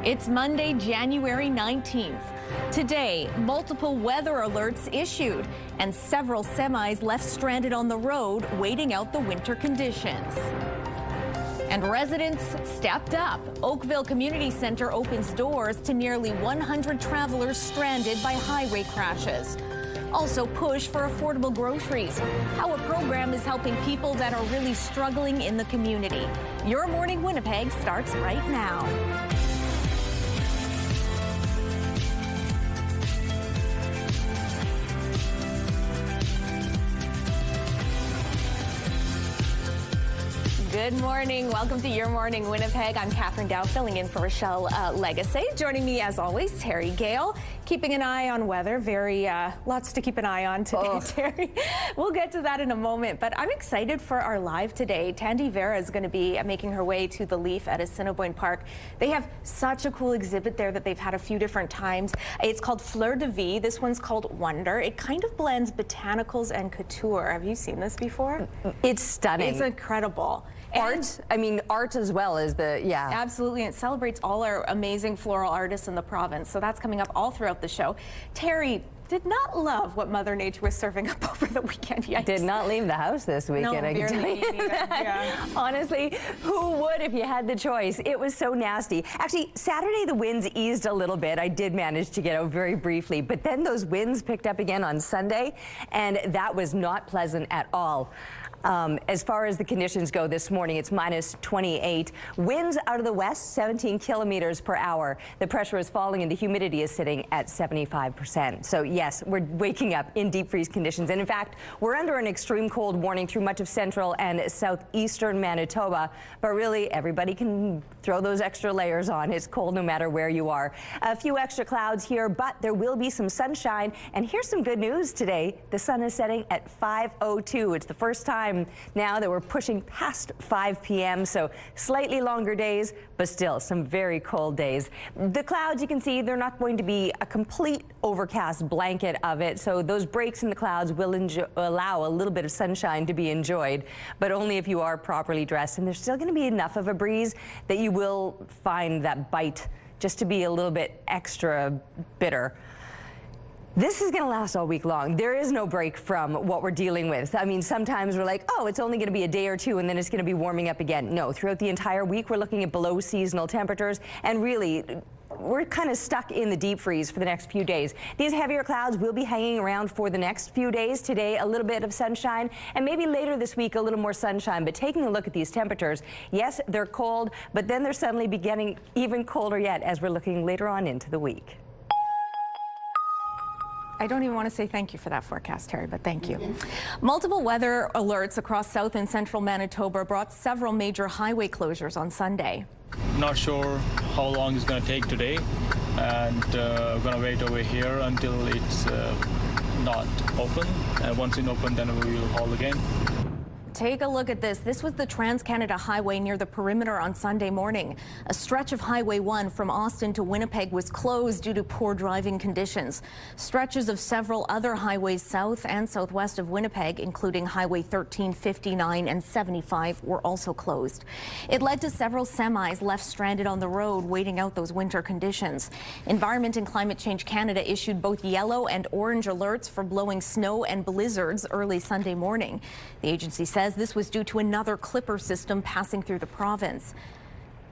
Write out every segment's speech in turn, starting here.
It's Monday, January 19th. Today, multiple weather alerts issued and several semis left stranded on the road waiting out the winter conditions. And residents stepped up. Oakville Community Center opens doors to nearly 100 travelers stranded by highway crashes. Also push for affordable groceries. How a program is helping people that are really struggling in the community. Your Morning Winnipeg starts right now. Good morning. Welcome to Your Morning Winnipeg. I'm Catherine Dow, filling in for Rochelle Legacy. Joining me, as always, Terry Gale, keeping an eye on weather. Lots to keep an eye on today, Terry. We'll get to that in a moment, but I'm excited for our live today. Tandy Vera is going to be making her way to the Leaf at Assiniboine Park. They have such a cool exhibit there that they've had a few different times. It's called Fleur de Villes. This one's called Wonder. It kind of blends botanicals and couture. Have you seen this before? It's stunning. It's incredible. Art, I mean, art as well as yeah. Absolutely, and it celebrates all our amazing floral artists in the province. So that's coming up all throughout the show. Terry did not love what Mother Nature was serving up over the weekend. Yikes. Did not leave the house this weekend. No, I can tell you that. Yeah. Honestly, who would if you had the choice? It was so nasty. Actually, Saturday the winds eased a little bit. I did manage to get out very briefly, but then those winds picked up again on Sunday, and that was not pleasant at all. As far as the conditions go this morning, it's minus 28. Winds out of the west, 17 kilometers per hour. The pressure is falling and the humidity is sitting at 75%. So yes, we're waking up in deep freeze conditions. And in fact, we're under an extreme cold warning through much of central and southeastern Manitoba. But really, everybody can throw those extra layers on. It's cold no matter where you are. A few extra clouds here, but there will be some sunshine. And here's some good news today. The sun is setting at 5:02. It's the first time now that we're pushing past 5 p.m. So slightly longer days, but still some very cold days. The clouds, you can see, they're not going to be a complete overcast blanket of it. So those breaks in the clouds will allow a little bit of sunshine to be enjoyed, but only if you are properly dressed. And there's still going to be enough of a breeze that you will find that bite just to be a little bit extra bitter. This is going to last all week long. There is no break from what we're dealing with. I mean, sometimes we're like, oh, it's only going to be a day or two and then it's going to be warming up again. No, throughout the entire week, we're looking at below seasonal temperatures, and really, we're kind of stuck in the deep freeze for the next few days. These heavier clouds will be hanging around for the next few days. Today, a little bit of sunshine, and maybe later this week, a little more sunshine. But taking a look at these temperatures, yes, they're cold, but then they're suddenly getting even colder yet as we're looking later on into the week. I don't even want to say thank you for that forecast, Terry, but thank you. Multiple weather alerts across south and central Manitoba brought several major highway closures on Sunday. Not sure how long it's going to take today, and we're going to wait over here until it's not open. And once it's open, then we will haul again. Take a look at this. This was the Trans-Canada Highway near the perimeter on Sunday morning. A stretch of Highway 1 from Austin to Winnipeg was closed due to poor driving conditions. Stretches of several other highways south and southwest of Winnipeg, including Highway 13, 59, and 75, were also closed. It led to several semis left stranded on the road waiting out those winter conditions. Environment and Climate Change Canada issued both yellow and orange alerts for blowing snow and blizzards early Sunday morning. The agency says this was due to another clipper system passing through the province.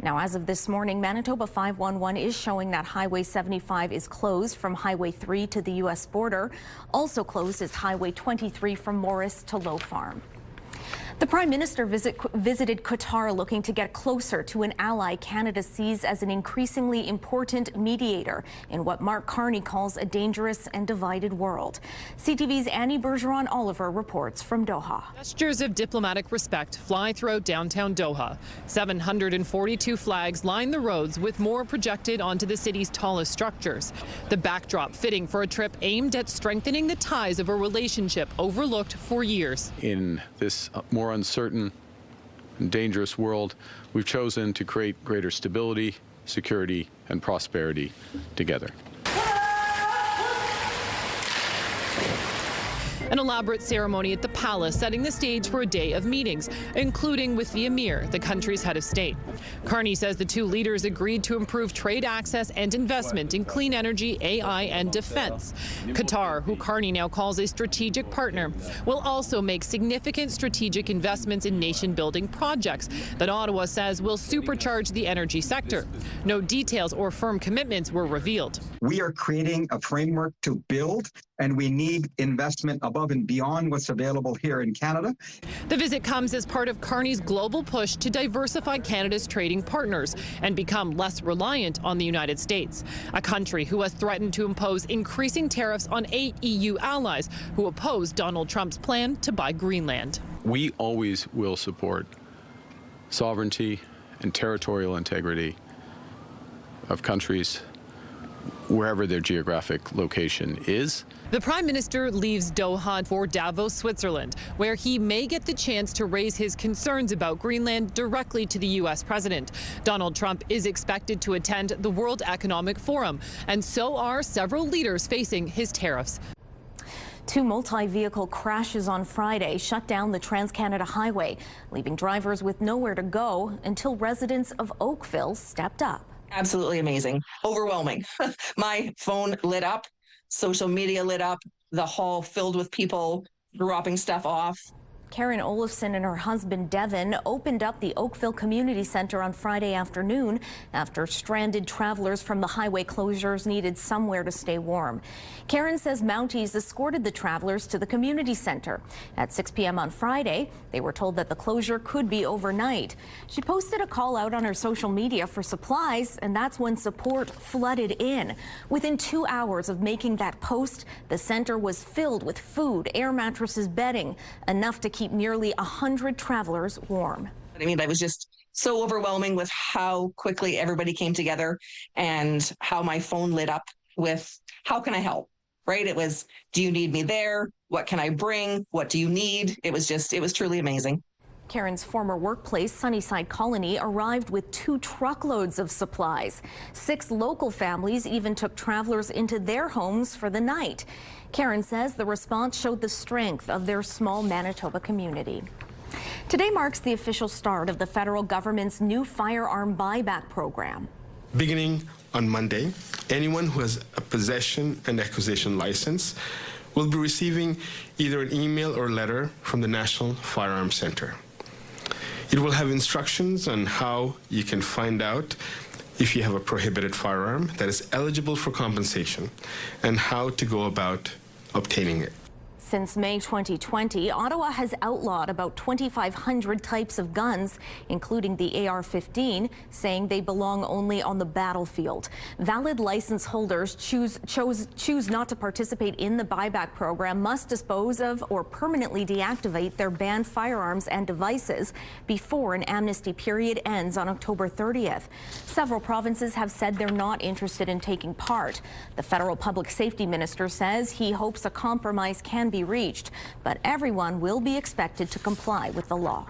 Now, as of this morning, Manitoba 511 is showing that Highway 75 is closed from Highway 3 to the U.S. border. Also closed is Highway 23 from Morris to Low Farm. The Prime Minister visited Qatar, looking to get closer to an ally Canada sees as an increasingly important mediator in what Mark Carney calls a dangerous and divided world. CTV's Annie Bergeron-Oliver reports from Doha. Gestures of diplomatic respect fly throughout downtown Doha. 742 flags line the roads, with more projected onto the city's tallest structures. The backdrop fitting for a trip aimed at strengthening the ties of a relationship overlooked for years. In this more uncertain and dangerous world, we've chosen to create greater stability, security, and prosperity together. An elaborate ceremony at the palace setting the stage for a day of meetings, including with the Emir, the country's head of state. Carney says the two leaders agreed to improve trade access and investment in clean energy, AI, and defense. Qatar, who Carney now calls a strategic partner, will also make significant strategic investments in nation-building projects that Ottawa says will supercharge the energy sector. No details or firm commitments were revealed. We are creating a framework to build, and we need investment above and beyond what's available here in Canada. The visit comes as part of Carney's global push to diversify Canada's trading partners and become less reliant on the United States, a country who has threatened to impose increasing tariffs on 8 EU allies who oppose Donald Trump's plan to buy Greenland. We always will support sovereignty and territorial integrity of countries wherever their geographic location is. The Prime Minister leaves Doha for Davos, Switzerland, where he may get the chance to raise his concerns about Greenland directly to the U.S. president. Donald Trump is expected to attend the World Economic Forum, and so are several leaders facing his tariffs. Two multi-vehicle crashes on Friday shut down the Trans-Canada Highway, leaving drivers with nowhere to go until residents of Oakville stepped up. Absolutely amazing. Overwhelming. My phone lit up, social media lit up, the hall filled with people dropping stuff off. Karen Olafson and her husband Devin opened up the Oakville Community Center on Friday afternoon after stranded travelers from the highway closures needed somewhere to stay warm. Karen says Mounties escorted the travelers to the community center. At 6 p.m. on Friday, they were told that the closure could be overnight. She posted a call out on her social media for supplies, and that's when support flooded in. Within 2 hours of making that post, the center was filled with food, air mattresses, bedding, enough to keep nearly 100 travelers warm. I mean, that was just so overwhelming with how quickly everybody came together and how my phone lit up with, how can I help? Right? It was, do you need me there? What can I bring? What do you need? It was truly amazing. Karen's former workplace, Sunnyside Colony, arrived with 2 truckloads of supplies. 6 local families even took travelers into their homes for the night. Karen says the response showed the strength of their small Manitoba community. Today marks the official start of the federal government's new firearm buyback program. Beginning on Monday, anyone who has a possession and acquisition license will be receiving either an email or letter from the National Firearm Center. It will have instructions on how you can find out if you have a prohibited firearm that is eligible for compensation and how to go about obtaining it. Since May 2020, Ottawa has outlawed about 2,500 types of guns, including the AR-15, saying they belong only on the battlefield. Valid license holders choose not to participate in the buyback program must dispose of or permanently deactivate their banned firearms and devices before an amnesty period ends on October 30th. Several provinces have said they're not interested in taking part. The federal public safety minister says he hopes a compromise can be reached, but everyone will be expected to comply with the law.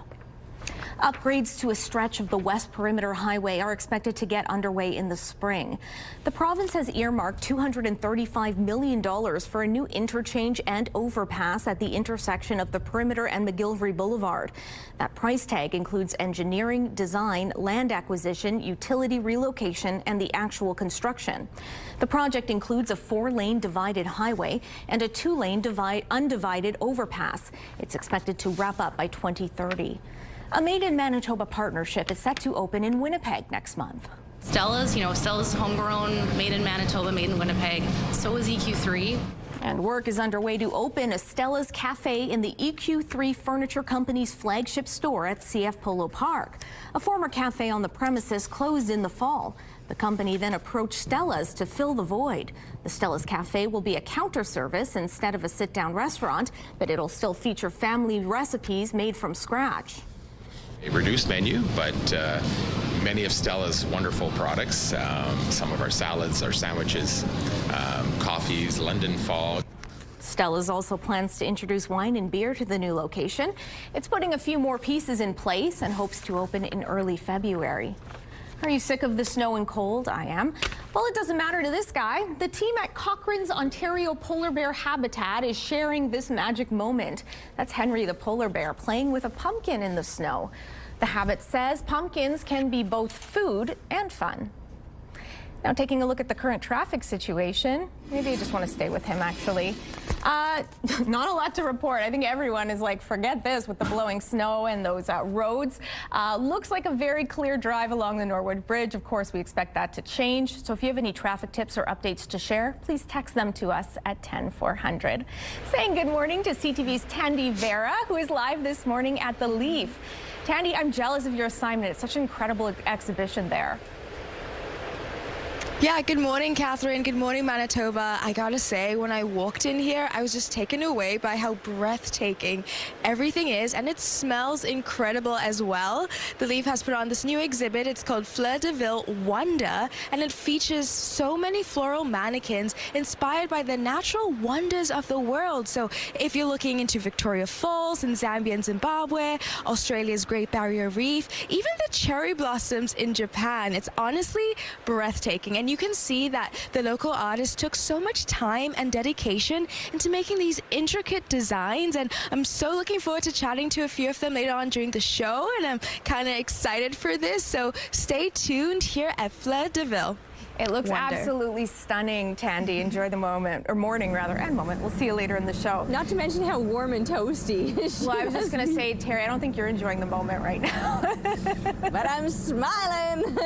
Upgrades to a stretch of the West Perimeter Highway are expected to get underway in the spring. The province has earmarked $235 million for a new interchange and overpass at the intersection of the Perimeter and McGillivray Boulevard. That price tag includes engineering, design, land acquisition, utility relocation, and the actual construction. The project includes a 4-lane divided highway and a 2-lane undivided overpass. It's expected to wrap up by 2030. A Made in Manitoba partnership is set to open in Winnipeg next month. Stella's, Stella's homegrown, made in Manitoba, made in Winnipeg. So is EQ3. And work is underway to open a Stella's Cafe in the EQ3 Furniture Company's flagship store at CF Polo Park. A former cafe on the premises closed in the fall. The company then approached Stella's to fill the void. The Stella's Cafe will be a counter service instead of a sit-down restaurant, but it'll still feature family recipes made from scratch. A reduced menu, but many of Stella's wonderful products, some of our salads, our sandwiches, coffees, London Fog. Stella's also plans to introduce wine and beer to the new location. It's putting a few more pieces in place and hopes to open in early February. Are you sick of the snow and cold? I am. Well, Well, it doesn't matter to this guy. The team at Cochrane's Ontario Polar Bear Habitat is sharing this magic moment. That's Henry the polar bear playing with a pumpkin in the snow. The Habit says pumpkins can be both food and fun. Now, taking a look at the current traffic situation, maybe you just want to stay with him, actually. Not a lot to report. I think everyone is like, forget this with the blowing snow and those roads. Looks like a very clear drive along the Norwood Bridge. Of course, we expect that to change. So if you have any traffic tips or updates to share, please text them to us at 10400. Saying good morning to CTV's Tandy Vera, who is live this morning at the Leaf. Tandy, I'm jealous of your assignment. It's such an incredible exhibition there. Yeah, good morning, Catherine. Good morning, Manitoba. I gotta say, when I walked in here, I was just taken away by how breathtaking everything is, and it smells incredible as well. The Leaf has put on this new exhibit. It's called Fleur de Villes Wonder, and it features so many floral mannequins inspired by the natural wonders of the world. So if you're looking into Victoria Falls in Zambia and Zimbabwe, Australia's Great Barrier Reef, even the cherry blossoms in Japan, it's honestly breathtaking. And you can see that the local artists took so much time and dedication into making these intricate designs, and I'm so looking forward to chatting to a few of them later on during the show, and I'm kind of excited for this, so stay tuned here at Fleur de Villes. It looks Wonder. absolutely stunning, Tandy. Enjoy the moment, or morning rather, and moment. We'll see you later in the show. Not to mention how warm and toasty. Well, I was just going to say, Terry, I don't think you're enjoying the moment right now. But I'm smiling.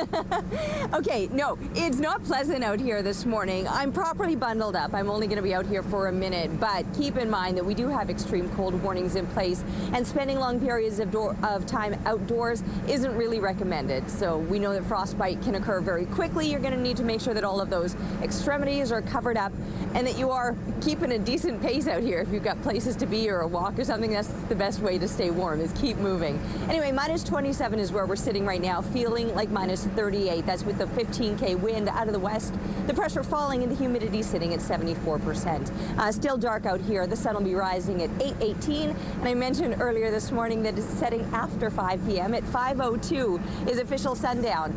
Okay, no, it's not pleasant out here this morning. I'm properly bundled up. I'm only going to be out here for a minute, but keep in mind that we do have extreme cold warnings in place, and spending long periods of time outdoors isn't really recommended. So we know that frostbite can occur very quickly. You're going to need to make sure that all of those extremities are covered up and that you are keeping a decent pace out here. If you've got places to be or a walk or something, that's the best way to stay warm, is keep moving. Anyway, minus 27 is where we're sitting right now, feeling like minus 38. That's with the 15K wind out of the west, the pressure falling and the humidity sitting at 74%. Still dark out here. The sun will be rising at 8:18. And I mentioned earlier this morning that it's setting after 5 p.m. At 5:02 is official sundown.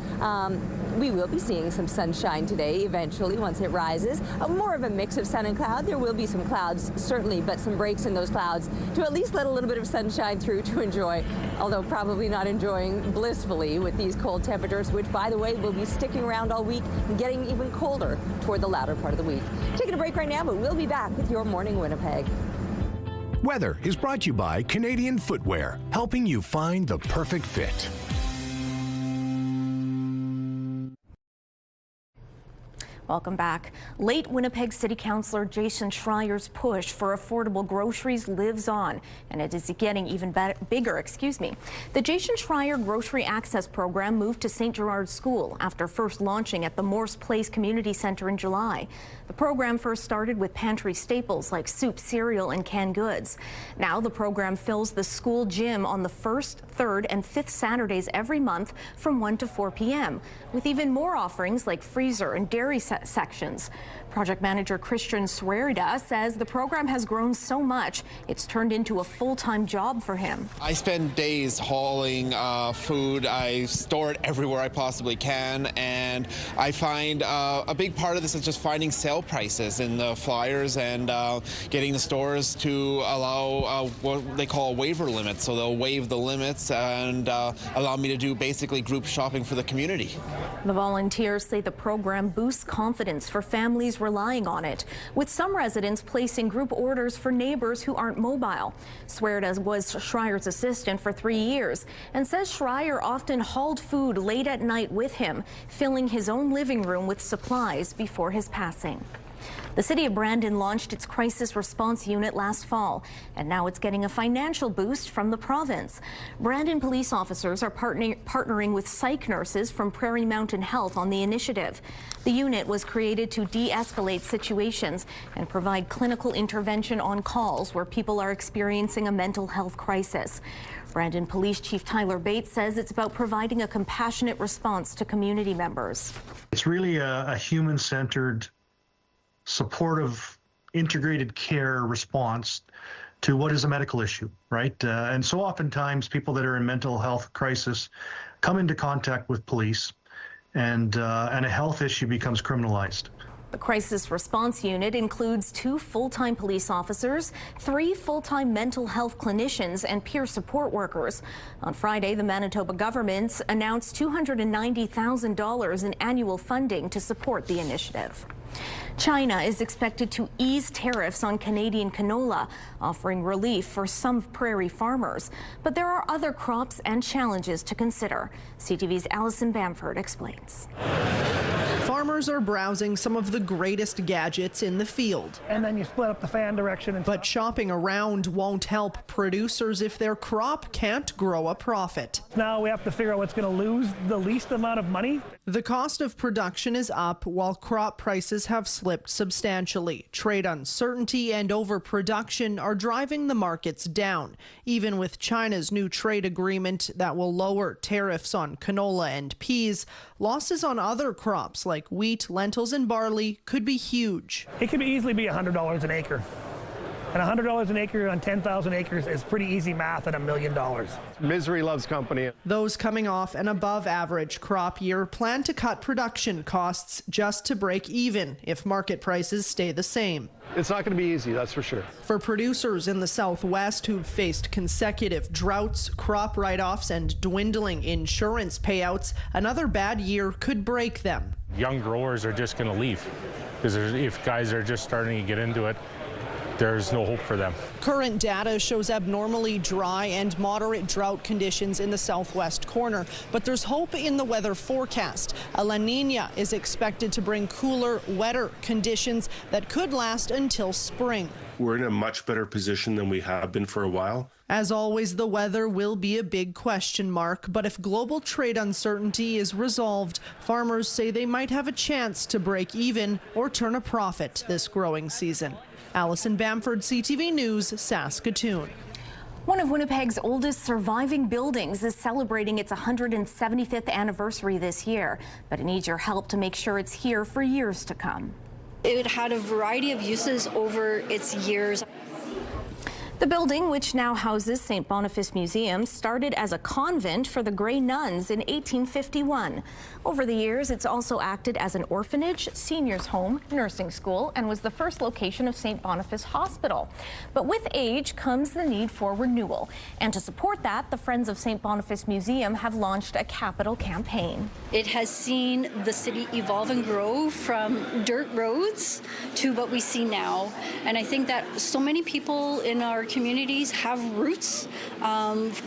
We will be seeing some sunshine today eventually once it rises. More of a mix of sun and cloud. There will be some clouds, certainly, but some breaks in those clouds to at least let a little bit of sunshine through to enjoy, although probably not enjoying blissfully with these cold temperatures, which, by the way, will be sticking around all week and getting even colder toward the latter part of the week. Taking a break right now, but we'll be back with your Morning Winnipeg. Weather is brought to you by Canadian Footwear, helping you find the perfect fit. Welcome back. Late Winnipeg City Councillor Jason Schreier's push for affordable groceries lives on, and it is getting even bigger. The Jason Schreier Grocery Access Program moved to St. Gerard's School after first launching at the Morse Place Community Centre in July. The program first started with pantry staples like soup, cereal, and canned goods. Now the program fills the school gym on the 1st, 3rd, and 5th Saturdays every month from 1 to 4 p.m., with even more offerings like freezer and dairy sections. Project manager Christian Swerida says the program has grown so much it's turned into a full-time job for him. I spend days hauling food. I store it everywhere I possibly can, and I find a big part of this is just finding sale prices in the flyers and getting the stores to allow what they call a waiver limit. So they'll waive the limits and allow me to do basically group shopping for the community. The volunteers say the program boosts confidence for families relying on it, with some residents placing group orders for neighbors who aren't mobile. Swerda was Schreier's assistant for 3 years and says Schreier often hauled food late at night with him, filling his own living room with supplies before his passing. The city of Brandon launched its crisis response unit last fall, and now it's getting a financial boost from the province. Brandon police officers are partnering with psych nurses from Prairie Mountain Health on the initiative. The unit was created to de-escalate situations and provide clinical intervention on calls where people are experiencing a mental health crisis. Brandon Police Chief Tyler Bates says it's about providing a compassionate response to community members. It's really a human-centered, supportive, integrated care response to what is a medical issue, right? And so oftentimes people that are in mental health crisis come into contact with police, and a health issue becomes criminalized. The crisis response unit includes 2 full-time police officers, 3 full-time mental health clinicians, and peer support workers. On Friday, the Manitoba government announced $290,000 in annual funding to support the initiative. China is expected to ease tariffs on Canadian canola, offering relief for some prairie farmers. But there are other crops and challenges to consider. CTV's Allison Bamford explains. Farmers are browsing some of the greatest gadgets in the field. And then you split up the fan direction. But shopping around won't help producers if their crop can't grow a profit. Now we have to figure out what's going to lose the least amount of money. The cost of production is up while crop prices have slipped substantially. Trade uncertainty and overproduction are driving the markets down, even with China's new trade agreement that will lower tariffs on canola and peas. Losses on other crops like wheat, lentils, and barley could be huge. It could easily be $100 an acre. And $100 an acre on 10,000 acres is pretty easy math at $1 million. Misery loves company. Those coming off an above-average crop year plan to cut production costs just to break even if market prices stay the same. It's not going to be easy, that's for sure. For producers in the Southwest who've faced consecutive droughts, crop write-offs, and dwindling insurance payouts, another bad year could break them. Young growers are just going to leave because if guys are just starting to get into it, there's no hope for them. Current data shows abnormally dry and moderate drought conditions in the southwest corner, but there's hope in the weather forecast. A La Nina is expected to bring cooler, wetter conditions that could last until spring. We're in a much better position than we have been for a while. As always, the weather will be a big question mark, but if global trade uncertainty is resolved, farmers say they might have a chance to break even or turn a profit this growing season. Allison Bamford, CTV News, Saskatoon. One of Winnipeg's oldest surviving buildings is celebrating its 175th anniversary this year, but it needs your help to make sure it's here for years to come. It had a variety of uses over its years. The building, which now houses St. Boniface Museum, started as a convent for the Grey Nuns in 1851. Over the years, it's also acted as an orphanage, seniors' home, nursing school, and was the first location of St. Boniface Hospital. But with age comes the need for renewal. And to support that, the Friends of St. Boniface Museum have launched a capital campaign. It has seen the city evolve and grow from dirt roads to what we see now. And I think that so many people in our communities have roots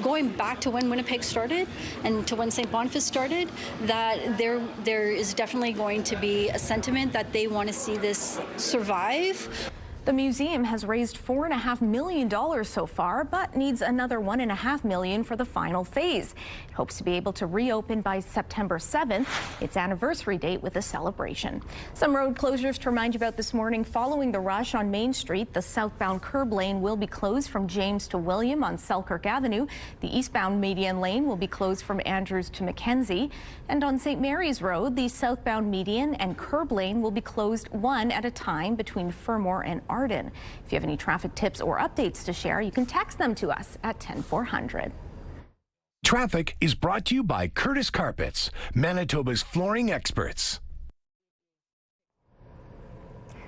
going back to when Winnipeg started and to when St. Boniface started, that there is definitely going to be a sentiment that they want to see this survive. The museum has raised $4.5 million so far, but needs another $1.5 million for the final phase. It hopes to be able to reopen by September 7th, its anniversary date, with a celebration. Some road closures to remind you about this morning. Following the rush on Main Street, the southbound curb lane will be closed from James to William on Selkirk Avenue. The eastbound median lane will be closed from Andrews to Mackenzie. And on St. Mary's Road, the southbound median and curb lane will be closed one at a time between Fermor and Arden. If you have any traffic tips or updates to share, you can text them to us at 10400. Traffic is brought to you by Curtis Carpets, Manitoba's flooring experts.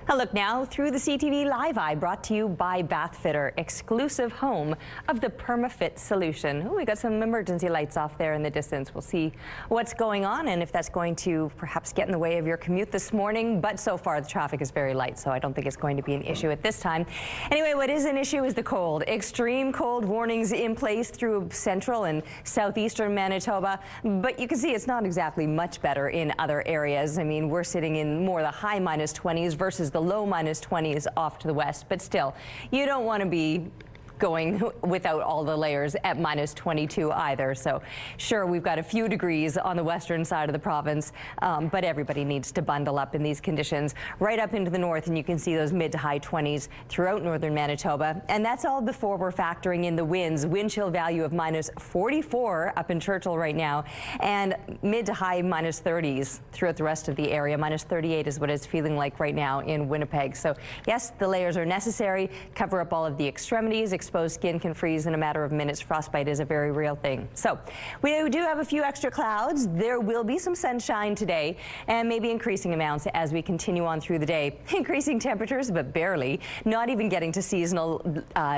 A look now through the CTV Live Eye, brought to you by Bathfitter, exclusive home of the PermaFit solution. Ooh, we got some emergency lights off there in the distance. We'll see what's going on and if that's going to perhaps get in the way of your commute this morning. But so far the traffic is very light, so I don't think it's going to be an issue at this time. Anyway, what is an issue is the cold. Extreme cold warnings in place through central and southeastern Manitoba. But you can see it's not exactly much better in other areas. I mean, we're sitting in more the high -20s versus the low -20s off to the west, but still, you don't want to be going without all the layers at -22 either. So sure, we've got a few degrees on the western side of the province, but everybody needs to bundle up in these conditions. Right up into the north, and you can see those mid to high 20s throughout northern Manitoba. And that's all before we're factoring in the winds. Wind chill value of -44 up in Churchill right now, and mid to high -30s throughout the rest of the area. -38 is what it's feeling like right now in Winnipeg. So yes, the layers are necessary. Cover up all of the extremities, exposed skin can freeze in a matter of minutes. Frostbite is a very real thing. So we do have a few extra clouds. There will be some sunshine today and maybe increasing amounts as we continue on through the day. Increasing temperatures, but barely. Not even getting to seasonal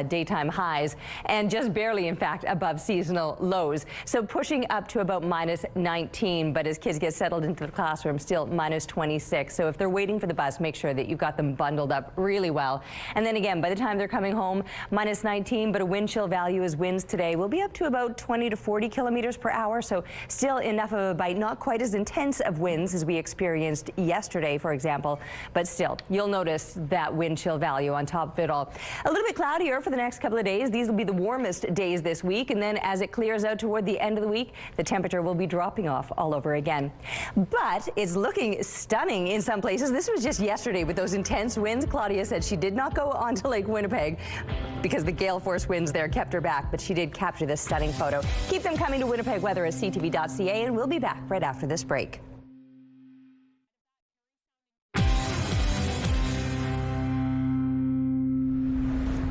daytime highs, and just barely, in fact, above seasonal lows. So pushing up to about -19, but as kids get settled into the classroom, still -26. So if they're waiting for the bus, make sure that you've got them bundled up really well. And then again, by the time they're coming home, -19, but a wind chill value as winds today will be up to about 20 to 40 kilometers per hour. So still enough of a bite, not quite as intense of winds as we experienced yesterday, for example, but still, you'll notice that wind chill value on top of it all. A little bit cloudier for the next couple of days. These will be the warmest days this week, and then as it clears out toward the end of the week, the temperature will be dropping off all over again. But it's looking stunning in some places. This was just yesterday with those intense winds. Claudia said she did not go onto Lake Winnipeg because the gale force winds there kept her back, but she did capture this stunning photo. Keep them coming to Winnipeg weather at ctv.ca, and we'll be back right after this break.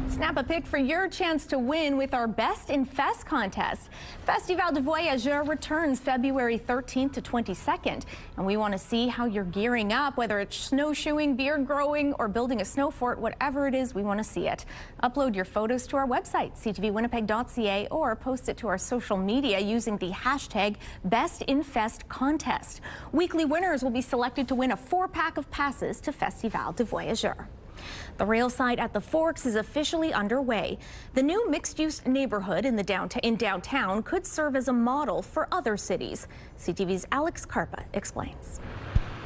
Snap a pic for your chance to win with our Best in Fest contest. Festival de Voyageur returns February 13th to 22nd, and we want to see how you're gearing up, whether it's snowshoeing, beard growing, or building a snow fort. Whatever it is, we want to see it. Upload your photos to our website, ctvwinnipeg.ca, or post it to our social media using the hashtag BestInFestContest. Weekly winners will be selected to win a 4-pack of passes to Festival de Voyageur. The Railside at the Forks is officially underway. The new mixed-use neighborhood in downtown could serve as a model for other cities. CTV's Alex Carpa explains.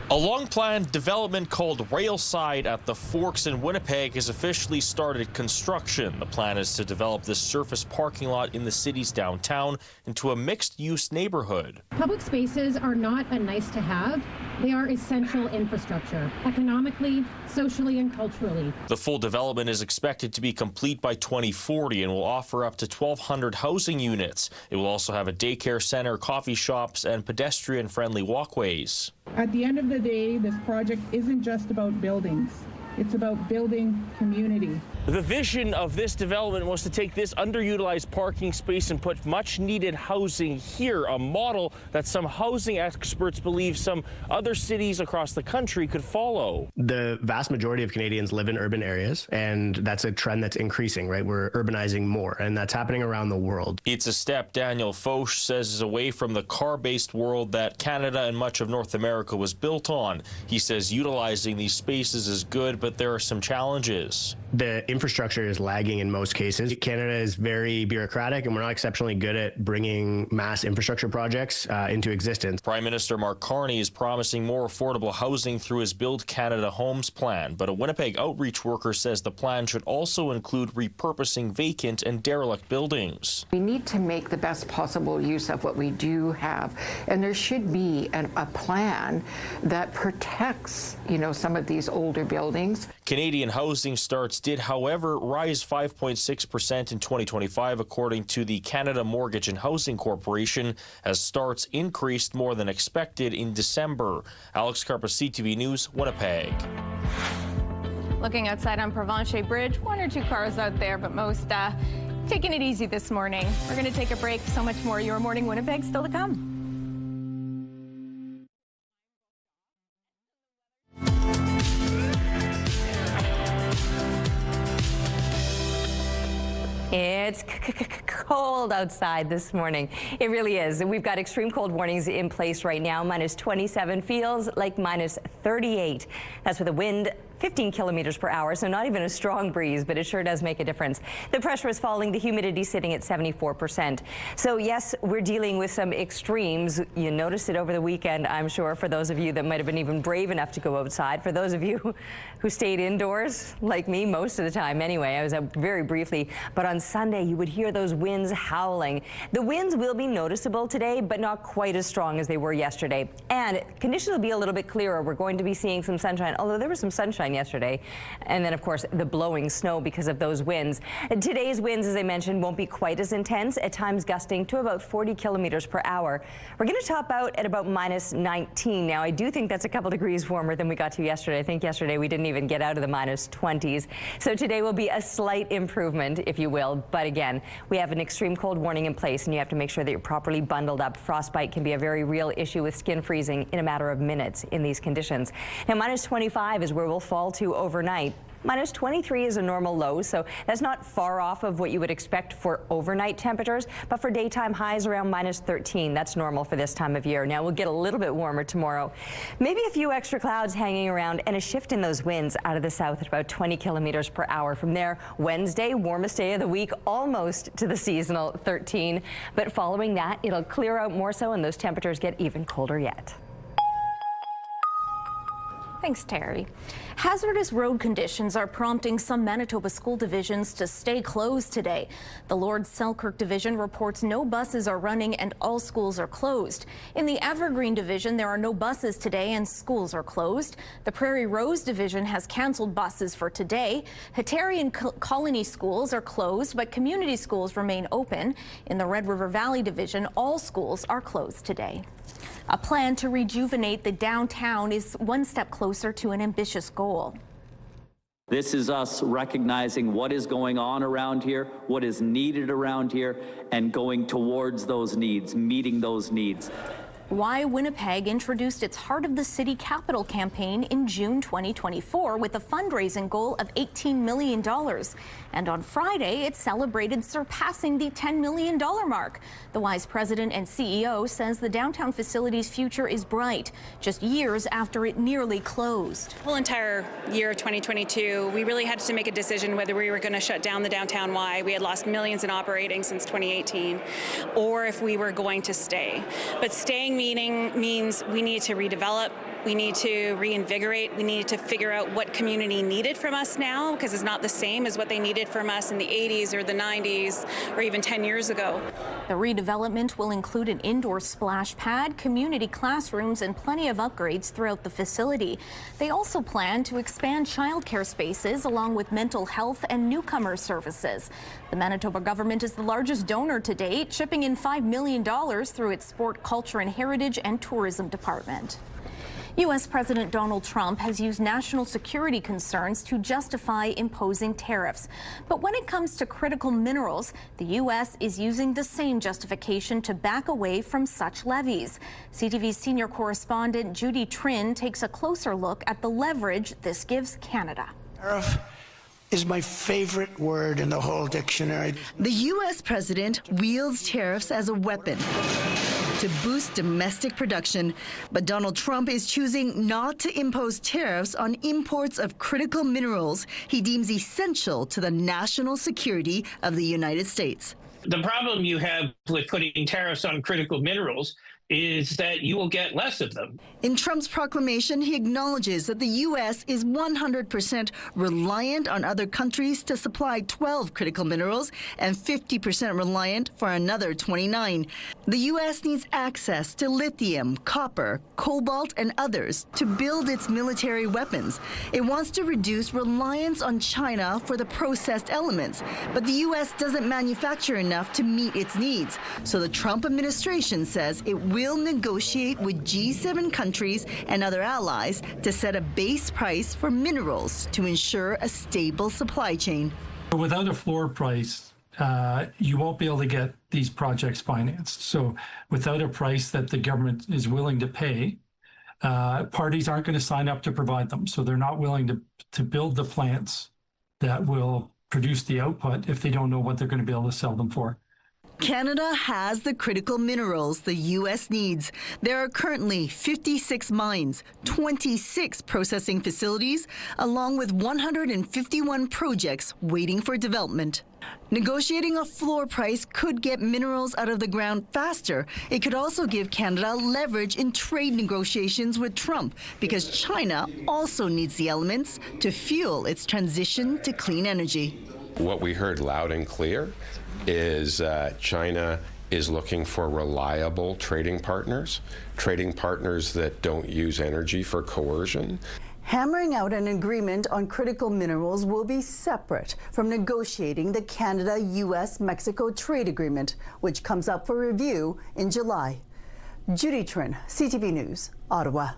A long-planned development called Railside at the Forks in Winnipeg has officially started construction. The plan is to develop this surface parking lot in the city's downtown into a mixed-use neighborhood. Public spaces are not a nice-to-have. They are essential infrastructure, economically, socially, and culturally. The full development is expected to be complete by 2040 and will offer up to 1,200 housing units. It will also have a daycare center, coffee shops, and pedestrian-friendly walkways. At the end of the day, this project isn't just about buildings. It's about building community. The vision of this development was to take this underutilized parking space and put much needed housing here, a model that some housing experts believe some other cities across the country could follow. The vast majority of Canadians live in urban areas, and that's a trend that's increasing, right? We're urbanizing more, and that's happening around the world. It's a step Daniel Foch says is away from the car-based world that Canada and much of North America was built on. He says utilizing these spaces is good, but there are some challenges. The infrastructure is lagging in most cases. Canada is very bureaucratic, and we're not exceptionally good at bringing mass infrastructure projects into existence. Prime Minister Mark Carney is promising more affordable housing through his Build Canada Homes plan, but a Winnipeg outreach worker says the plan should also include repurposing vacant and derelict buildings. We need to make the best possible use of what we do have, and there should be a plan that protects, some of these older buildings. Canadian housing starts did, however, rise 5.6% in 2025, according to the Canada Mortgage and Housing Corporation, as starts increased more than expected in December. Alex Carpa, CTV News, Winnipeg. Looking outside on Provencher Bridge, 1 or 2 cars out there, but most taking it easy this morning. We're going to take a break. So much more Your Morning Winnipeg still to come. It's cold outside this morning. It really is. We've got extreme cold warnings in place right now. -27 feels like -38. That's with a wind 15 kilometers per hour, so not even a strong breeze, but it sure does make a difference. The pressure is falling, the humidity sitting at 74%. So yes, we're dealing with some extremes. You noticed it over the weekend, I'm sure, for those of you that might have been even brave enough to go outside. For those of you who stayed indoors, like me, most of the time anyway, I was out very briefly, but on Sunday you would hear those winds howling. The winds will be noticeable today, but not quite as strong as they were yesterday. And conditions will be a little bit clearer. We're going to be seeing some sunshine, although there was some sunshine sunshine yesterday. And then, of course, the blowing snow because of those winds. Today's winds, as I mentioned, won't be quite as intense, at times gusting to about 40 kilometers per hour. We're going to top out at about minus 19. Now, I do think that's a couple degrees warmer than we got to yesterday. I think yesterday we didn't even get out of the minus 20s. So today will be a slight improvement, if you will. But again, we have an extreme cold warning in place, and you have to make sure that you're properly bundled up. Frostbite can be a very real issue with skin freezing in a matter of minutes in these conditions. Now, minus 25 is where we'll fall to overnight. Minus 23 is a normal low, so that's not far off of what you would expect for overnight temperatures, but for daytime highs around minus 13. That's normal for this time of year. Now, we'll get a little bit warmer tomorrow. Maybe a few extra clouds hanging around and a shift in those winds out of the south at about 20 kilometers per hour. From there, Wednesday, warmest day of the week, almost to the seasonal 13. But following that, it'll clear out more so, and those temperatures get even colder yet. Thanks, Terry. Hazardous road conditions are prompting some Manitoba school divisions to stay closed today. The Lord Selkirk division reports no buses are running and all schools are closed. In the Evergreen division, there are no buses today and schools are closed. The Prairie Rose division has canceled buses for today. Qatari and Colony schools are closed, but community schools remain open. In the Red River Valley division, all schools are closed today. A plan to rejuvenate the downtown is one step closer to an ambitious goal. This is us recognizing what is going on around here, what is needed around here, and going towards those needs, meeting those needs. Why Winnipeg introduced its Heart of the City Capital campaign in June 2024 with a fundraising goal of $18 million. And on Friday, it celebrated surpassing the $10 million mark. The Y's president and CEO says the downtown facility's future is bright, just years after it nearly closed. The whole entire year of 2022, we really had to make a decision whether we were going to shut down the downtown Y. We had lost millions in operating since 2018, or if we were going to stay. But staying means we need to redevelop, we need to reinvigorate, we need to figure out what community needed from us now, because it's not the same as what they needed from us in the 80s or the 90s or even 10 years ago. The redevelopment will include an indoor splash pad, community classrooms, and plenty of upgrades throughout the facility. They also plan to expand childcare spaces along with mental health and newcomer services. The Manitoba government is the largest donor to date, chipping in $5 million through its Sport, Culture and Heritage and Tourism Department. U.S. President Donald Trump has used national security concerns to justify imposing tariffs. But when it comes to critical minerals, the U.S. is using the same justification to back away from such levies. CTV's senior correspondent Judy Trin takes a closer look at the leverage this gives Canada. Tariff is my favorite word in the whole dictionary. The U.S. president wields tariffs as a weapon to boost domestic production, but Donald Trump is choosing not to impose tariffs on imports of critical minerals he deems essential to the national security of the United States. The problem you have with putting tariffs on critical minerals is that you will get less of them. In Trump's proclamation, he acknowledges that the U.S. is 100% reliant on other countries to supply 12 critical minerals and 50% reliant for another 29. The U.S. needs access to lithium, copper, cobalt, and others to build its military weapons. It wants to reduce reliance on China for the processed elements, but the U.S. doesn't manufacture enough to meet its needs. So the Trump administration says it will negotiate with G7 countries and other allies to set a base price for minerals to ensure a stable supply chain. Without a floor price, you won't be able to get these projects financed. So without a price that the government is willing to pay, parties aren't going to sign up to provide them. So they're not willing to build the plants that will produce the output if they don't know what they're going to be able to sell them for. Canada has the critical minerals the U.S. needs. There are currently 56 mines, 26 processing facilities, along with 151 projects waiting for development. Negotiating a floor price could get minerals out of the ground faster. It could also give Canada leverage in trade negotiations with Trump, because China also needs the elements to fuel its transition to clean energy. What we heard loud and clear is China is looking for reliable trading partners that don't use energy for coercion. Hammering out an agreement on critical minerals will be separate from negotiating the Canada-US-Mexico trade agreement, which comes up for review in July. Judy Trin, CTV News, Ottawa.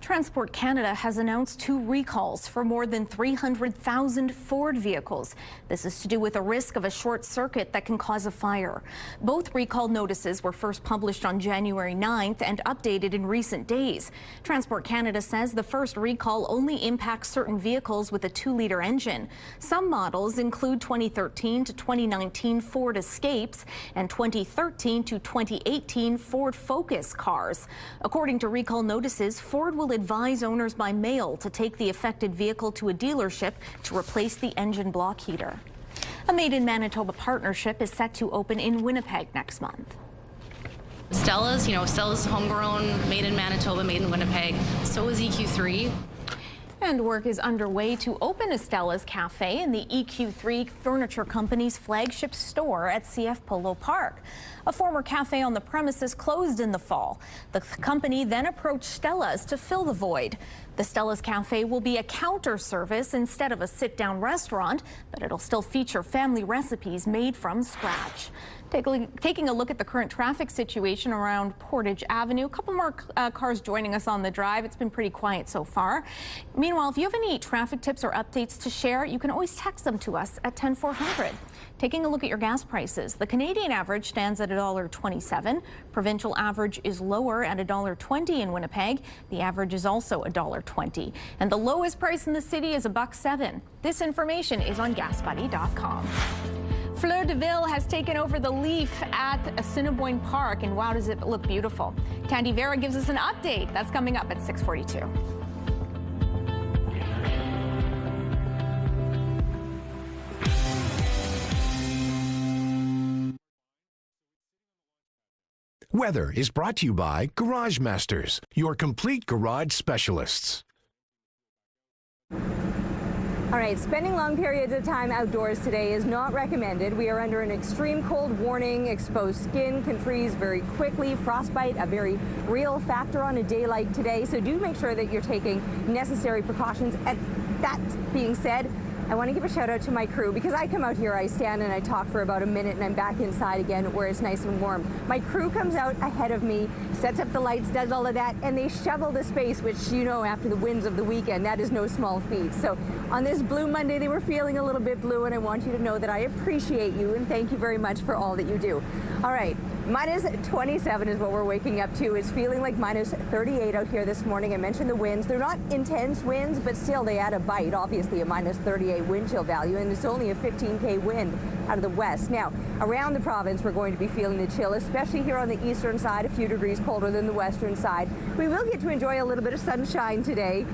Transport Canada has announced 2 recalls for more than 300,000 Ford vehicles. This is to do with a risk of a short circuit that can cause a fire. Both recall notices were first published on January 9th and updated in recent days. Transport Canada says the first recall only impacts certain vehicles with a 2-liter engine. Some models include 2013 to 2019 Ford Escapes and 2013 to 2018 Ford Focus cars. According to recall notices, Ford will advise owners by mail to take the affected vehicle to a dealership to replace the engine block heater. A Made in Manitoba partnership is set to open in Winnipeg next month. Stella's, Stella's homegrown, made in Manitoba, made in Winnipeg. So is EQ3. And work is underway to open a Stella's Cafe in the EQ3 Furniture Company's flagship store at CF Polo Park. A former cafe on the premises closed in the fall. The company then approached Stella's to fill the void. The Stella's Cafe will be a counter service instead of a sit-down restaurant, but it'll still feature family recipes made from scratch. Taking a look at the current traffic situation around Portage Avenue. A couple more cars joining us on the drive. It's been pretty quiet so far. Meanwhile, if you have any traffic tips or updates to share, you can always text them to us at 10400. Taking a look at your gas prices, the Canadian average stands at $1.27. Provincial average is lower at $1.20 in Winnipeg. The average is also $1.20. And the lowest price in the city is $1.07. This information is on gasbuddy.com. Fleur de Villes has taken over the Leaf at Assiniboine Park, and wow, does it look beautiful. Tandy Vera gives us an update. That's coming up at 6:42. Weather is brought to you by Garage Masters, your complete garage specialists. All right, spending long periods of time outdoors today is not recommended. We are under an extreme cold warning. Exposed skin can freeze very quickly. Frostbite, a very real factor on a day like today. So do make sure that you're taking necessary precautions. And that being said, I want to give a shout out to my crew because I come out here, I stand and I talk for about a minute and I'm back inside again where it's nice and warm. My crew comes out ahead of me, sets up the lights, does all of that, and they shovel the space, which after the winds of the weekend, that is no small feat. So on this Blue Monday, they were feeling a little bit blue, and I want you to know that I appreciate you and thank you very much for all that you do. All right, minus 27 is what we're waking up to. It's feeling like minus 38 out here this morning. I mentioned the winds. They're not intense winds, but still they add a bite. Obviously a minus 38 wind chill value, and it's only a 15K wind out of the west. Now, around the province, we're going to be feeling the chill, especially here on the eastern side, a few degrees colder than the western side. We will get to enjoy a little bit of sunshine today.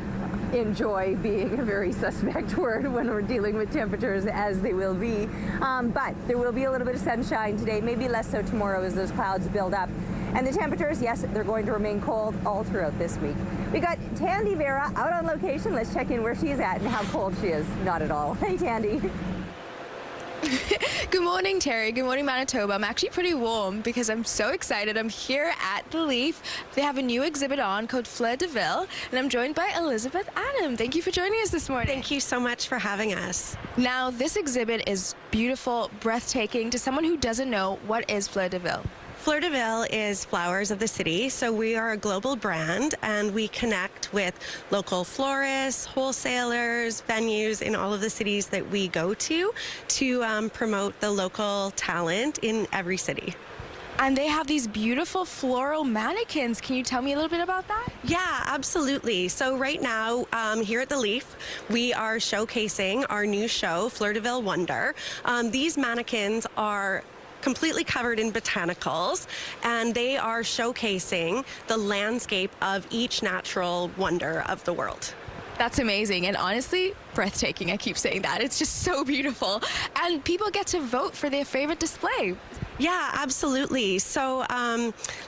Enjoy being a very suspect word when we're dealing with temperatures as they will be. But there will be a little bit of sunshine today, maybe less so tomorrow as those clouds build up. And the temperatures, yes, they're going to remain cold all throughout this week. We got Tandy Vera out on location. Let's check in where she's at and how cold she is. Not at all. Hey, Tandy. Good morning, Terry. Good morning, Manitoba. I'm actually pretty warm because I'm so excited. I'm here at the Leaf. They have a new exhibit on called Fleur de Villes, and I'm joined by Elizabeth Adam. Thank you for joining us this morning. Thank you so much for having us. Now, this exhibit is beautiful, breathtaking. To someone who doesn't know, what is Fleur de Villes? Fleur de Villes is Flowers of the City, so we are a global brand and we connect with local florists, wholesalers, venues in all of the cities that we go to promote the local talent in every city. And they have these beautiful floral mannequins. Can you tell me a little bit about that? Yeah, absolutely. So right now, here at the Leaf, we are showcasing our new show, Fleur de Villes Wonder. These mannequins are completely covered in botanicals, and they are showcasing the landscape of each natural wonder of the world. That's amazing, and honestly, breathtaking. I keep saying that. It's just so beautiful. And people get to vote for their favorite display. Yeah, absolutely. So,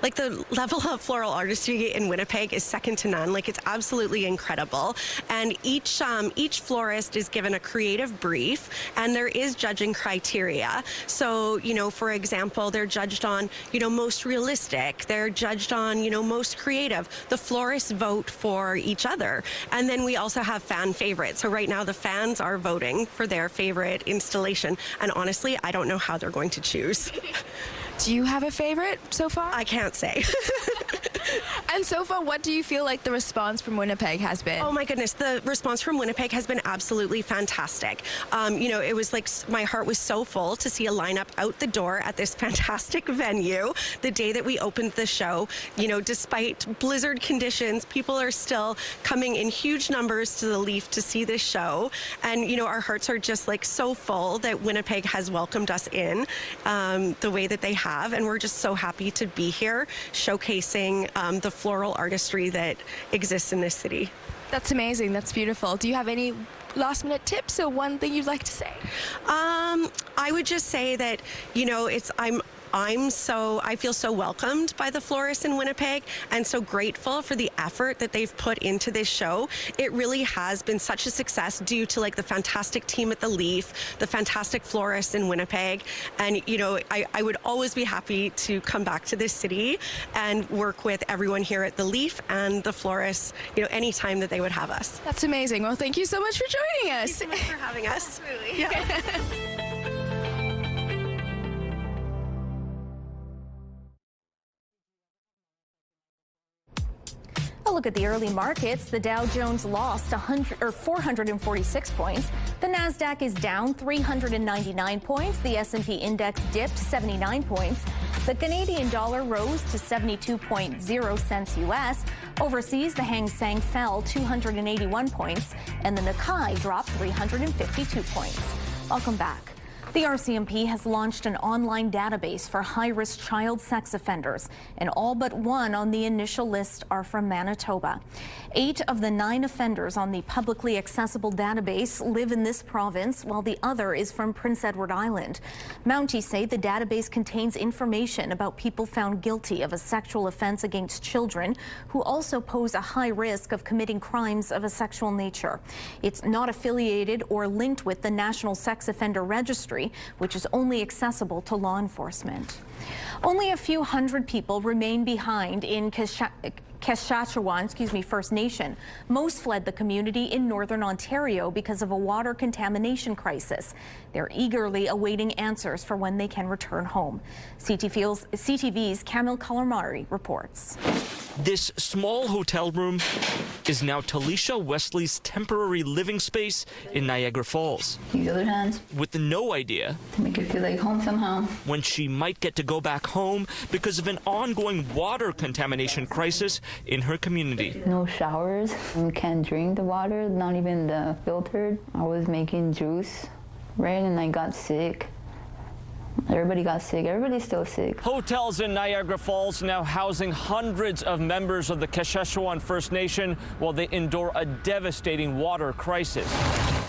like the level of floral artistry in Winnipeg is second to none. Like, it's absolutely incredible. And each florist is given a creative brief, and there is judging criteria. So, you know, for example, they're judged on, you know, most realistic. They're judged on, you know, most creative. The florists vote for each other. And then we also have fan favorites. So right now the fans are voting for their favorite installation. And honestly, I don't know how they're going to choose. Do you have a favorite so far? I can't say. And so far, what do you feel like the response from Winnipeg has been? Oh my goodness, the response from Winnipeg has been absolutely fantastic. You know, it was like my heart was so full to see a lineup out the door at this fantastic venue the day that we opened the show. You know, despite blizzard conditions, people are still coming in huge numbers to the Leaf to see this show. And, you know, our hearts are just like so full that Winnipeg has welcomed us in the way that they have. And we're just so happy to be here showcasing the floral artistry that exists in this city. That's amazing. That's beautiful. Do you have any last minute tips or one thing you'd like to say? I would just say that, you know, I feel so welcomed by the florists in Winnipeg and so grateful for the effort that they've put into this show. It really has been such a success due to like the fantastic team at the Leaf, the fantastic florists in Winnipeg. And, you know, I would always be happy to come back to this city and work with everyone here at the Leaf and the florists, you know, anytime that they would have us. That's amazing. Well, thank you so much for joining us. Thank you so much for having us. Absolutely. Yeah. A look at the early markets. The Dow Jones lost 446 points. The Nasdaq is down 399 points. The S&P index dipped 79 points. The Canadian dollar rose to 72.0 cents US. Overseas, the Hang Seng fell 281 points, and the Nikkei dropped 352 points. Welcome back. The RCMP has launched an online database for high-risk child sex offenders, and all but one on the initial list are from Manitoba. 8 of the 9 offenders on the publicly accessible database live in this province, while the other is from Prince Edward Island. Mounties say the database contains information about people found guilty of a sexual offense against children who also pose a high risk of committing crimes of a sexual nature. It's not affiliated or linked with the National Sex Offender Registry, which is only accessible to law enforcement. Only a few hundred people remain behind in Qatari First Nation. Most fled the community in northern Ontario because of a water contamination crisis. They're eagerly awaiting answers for when they can return home. CTV's Camille Calamari reports. This small hotel room is now Talisha Wesley's temporary living space in Niagara Falls. Use your other hands. With no idea to make it feel like home somehow. When she might get to go back home because of an ongoing water contamination crisis in her community. No showers. We can't drink the water, not even the filtered. I was making juice, right, and I got sick. Everybody got sick. Everybody's still sick. Hotels in Niagara Falls now housing hundreds of members of the Qatari First Nation while they endure a devastating water crisis.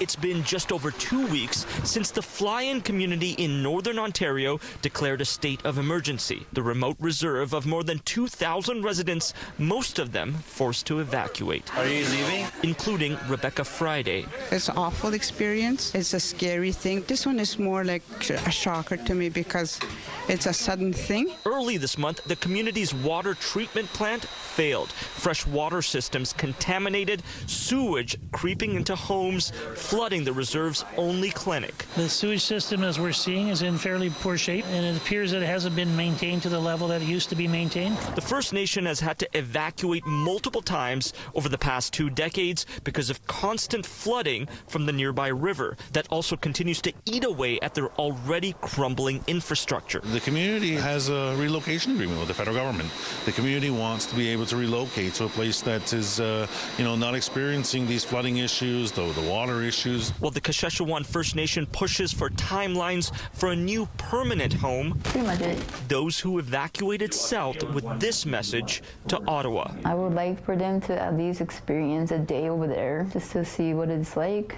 It's been just over 2 weeks since the fly-in community in northern Ontario declared a state of emergency. The remote reserve of more than 2,000 residents, most of them forced to evacuate. Are you leaving? Including Rebecca Friday. It's an awful experience. It's a scary thing. This one is more like a shocker to me because it's a sudden thing. Early this month, the community's water treatment plant failed. Fresh water systems contaminated, sewage creeping into homes, flooding the reserve's only clinic. The sewage system, as we're seeing, is in fairly poor shape, and it appears that it hasn't been maintained to the level that it used to be maintained. The First Nation has had to evacuate multiple times over the past 2 decades because of constant flooding from the nearby river that also continues to eat away at their already crumbling infrastructure. The community has a relocation agreement with the federal government. The community wants to be able to relocate to a place that is, not experiencing these flooding issues, the water issues. While the Qatari First Nation pushes for timelines for a new permanent home, pretty much it. Those who evacuated south with this message to Ottawa. I would like for them to at least experience a day over there just to see what it's like,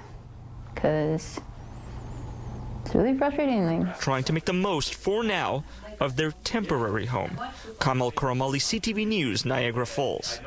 because it's really frustrating. Trying to make the most, for now, of their temporary home. Kamal Karamali, CTV News, Niagara Falls.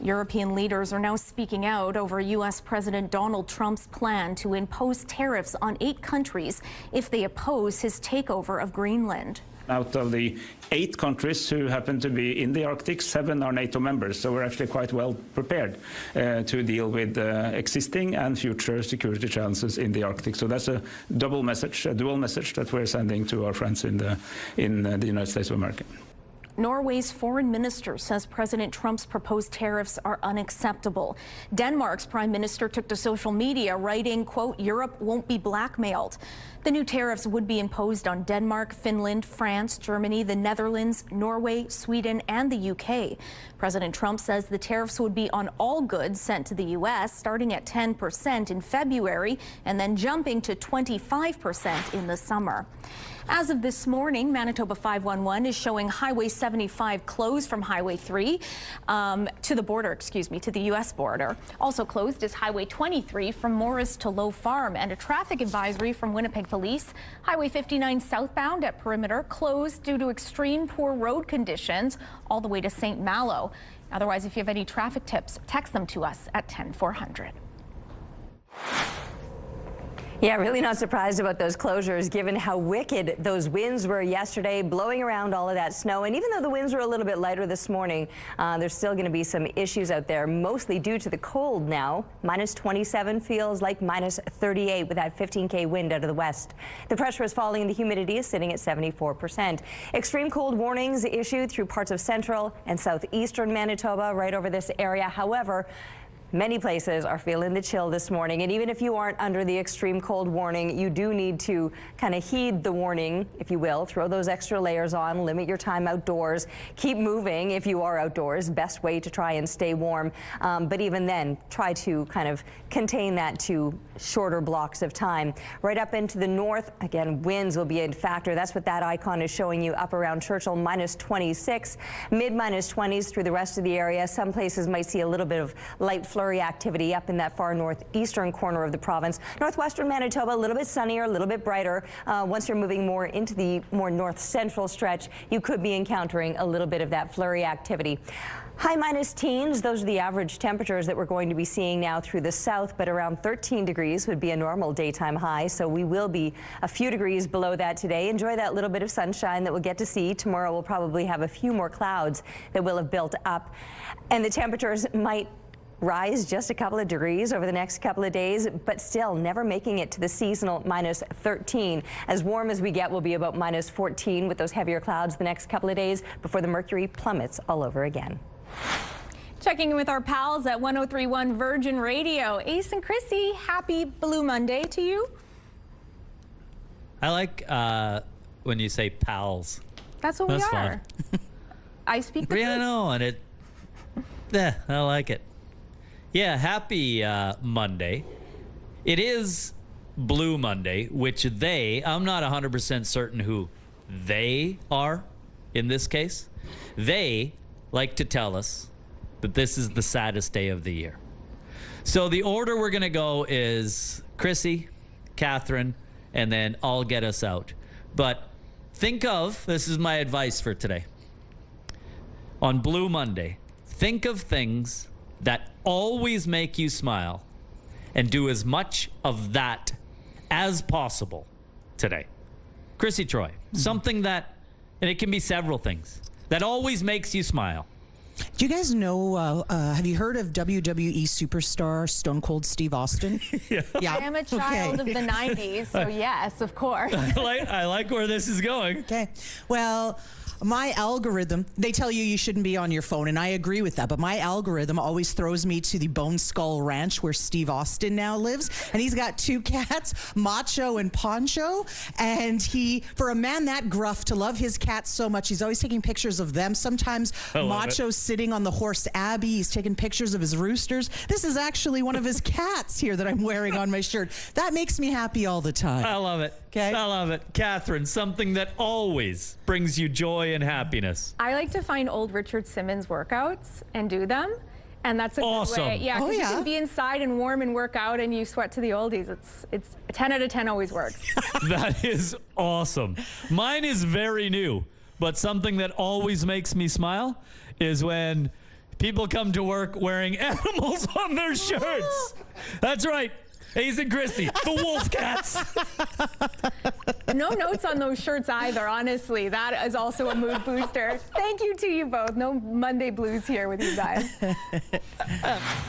European leaders are now speaking out over U.S. President Donald Trump's plan to impose tariffs on 8 countries if they oppose his takeover of Greenland. Out of the 8 countries who happen to be in the Arctic, 7 are NATO members, so we're actually quite well prepared to deal with existing and future security challenges in the Arctic. So that's a double message, a dual message that we're sending to our friends in the United States of America. Norway's foreign minister says President Trump's proposed tariffs are unacceptable. Denmark's prime minister took to social media writing, quote, "Europe won't be blackmailed." The new tariffs would be imposed on Denmark, Finland, France, Germany, the Netherlands, Norway, Sweden, and the UK. President Trump says the tariffs would be on all goods sent to the U.S., starting at 10% in February and then jumping to 25% in the summer. As of this morning, Manitoba 511 is showing Highway 75 closed from Highway 3 to the border, to the U.S. border. Also closed is Highway 23 from Morris to Low Farm, and a traffic advisory from Winnipeg Police. Highway 59 southbound at Perimeter closed due to extreme poor road conditions all the way to St. Malo. Otherwise, if you have any traffic tips, text them to us at 10400. Yeah, really not surprised about those closures given how wicked those winds were yesterday, blowing around all of that snow. And even though the winds were a little bit lighter this morning, there's still going to be some issues out there, mostly due to the cold now. -27 feels like -38 with that 15K wind out of the west. The pressure is falling and the humidity is sitting at 74%. Extreme cold warnings issued through parts of central and southeastern Manitoba right over this area. However, many places are feeling the chill this morning, and even if you aren't under the extreme cold warning, you do need to kind of heed the warning, if you will. Throw those extra layers on, limit your time outdoors, keep moving if you are outdoors, best way to try and stay warm. But even then, try to kind of contain that to shorter blocks of time. Right up into the north, again, winds will be a factor. That's what that icon is showing you up around Churchill, -26, mid-20s through the rest of the area. Some places might see a little bit of light flurry activity up in that far northeastern corner of the province. Northwestern Manitoba, a little bit sunnier, a little bit brighter. Once you're moving more into the more north central stretch, you could be encountering a little bit of that flurry activity. High -teens, those are the average temperatures that we're going to be seeing now through the south, but around 13 degrees would be a normal daytime high, so we will be a few degrees below that today. Enjoy that little bit of sunshine that we'll get to see. Tomorrow we'll probably have a few more clouds that will have built up, and the temperatures might rise just a couple of degrees over the next couple of days, but still never making it to the seasonal -13. As warm as we get will be about -14 with those heavier clouds the next couple of days before the mercury plummets all over again. Checking in with our pals at 103.1 Virgin Radio. Ace and Chrissy, happy Blue Monday to you. I like when you say pals. That's what we are. I speak the truth. Yeah, I know, and I like it. Yeah, happy Monday. It is Blue Monday, which I'm not 100% certain who they are in this case. They like to tell us that this is the saddest day of the year. So the order we're going to go is Chrissy, Catherine, and then I'll get us out. But this is my advice for today. On Blue Monday, think of things that always make you smile and do as much of that as possible today. Chrissy Troy, something that, and it can be several things, that always makes you smile. Do you guys know, have you heard of WWE superstar Stone Cold Steve Austin? Yeah. I am a child of the 90s, so yes, of course. I like where this is going. Okay. Well, my algorithm, they tell you shouldn't be on your phone, and I agree with that, but my algorithm always throws me to the Bone Skull Ranch where Steve Austin now lives, and he's got 2 cats, Macho and Poncho, and for a man that gruff to love his cats so much, he's always taking pictures of them. Sometimes Macho's sitting on the horse Abby, he's taking pictures of his roosters. This is actually one of his cats here that I'm wearing on my shirt. That makes me happy all the time. I love it. Okay. I love it. Catherine, something that always brings you joy and happiness. I like to find old Richard Simmons workouts and do them. And that's a awesome. Good way. Yeah, because you can be inside and warm and work out and you sweat to the oldies. It's 10 out of 10 always works. That is awesome. Mine is very new. but something that always makes me smile is when people come to work wearing animals on their shirts. That's right. Hayes and Christy, the wolf cats. No notes on those shirts either, honestly. That is also a mood booster. Thank you to you both. No Monday blues here with you guys.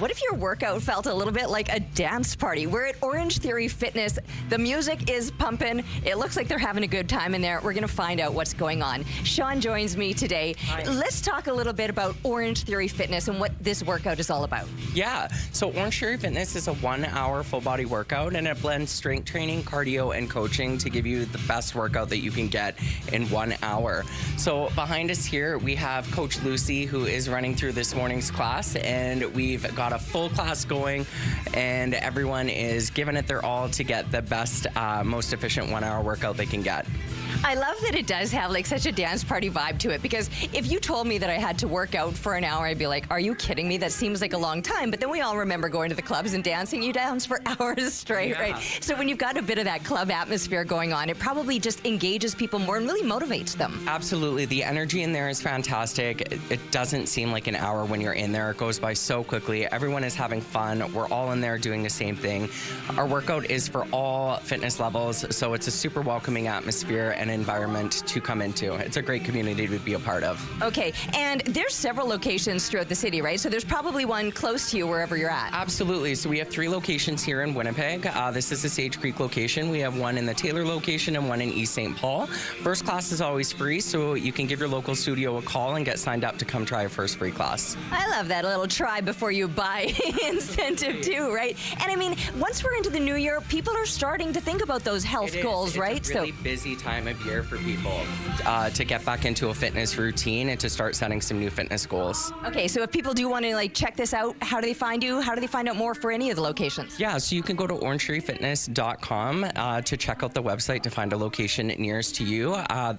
What if your workout felt a little bit like a dance party? We're at Orange Theory Fitness. The music is pumping. It looks like they're having a good time in there. We're going to find out what's going on. Sean joins me today. Hi. Let's talk a little bit about Orange Theory Fitness and what this workout is all about. Yeah, so Orange Theory Fitness is a 1-hour full body workout, and it blends strength training, cardio, and coaching to give you the best workout that you can get in 1 hour. So behind us here, we have Coach Lucy, who is running through this morning's class, and we've got a full class going, and everyone is giving it their all to get the best, most efficient 1 hour workout they can get. I love that it does have like such a dance party vibe to it, because if you told me that I had to work out for an hour, I'd be like, are you kidding me? That seems like a long time. But then we all remember going to the clubs and dancing. You dance for hours straight, Yeah. right? So when you've got a bit of that club atmosphere going on, it probably just engages people more and really motivates them. Absolutely. The energy in there is fantastic. It doesn't seem like an hour when you're in there. It goes by so quickly. Everyone is having fun. We're all in there doing the same thing. Our workout is for all fitness levels, so it's a super welcoming atmosphere and environment to come into. It's a great community to be a part of. Okay, and there's several locations throughout the city, right? So there's probably one close to you wherever you're at. Absolutely. So we have 3 locations here in Winnipeg. This is the Sage Creek location. We have one in the Taylor location and one in East St. Paul. First class is always free, so you can give your local studio a call and get signed up to come try a first free class. I love that little try before you buy incentive too, right? And I mean, once we're into the new year, people are starting to think about those health goals, right? It's a really busy time of year for people to get back into a fitness routine and to start setting some new fitness goals. Okay, so if people do want to like check this out, how do they find you? How do they find out more for any of the locations? Yeah, so you can go to orangetreefitness.com to check out the website to find a location nearest to you.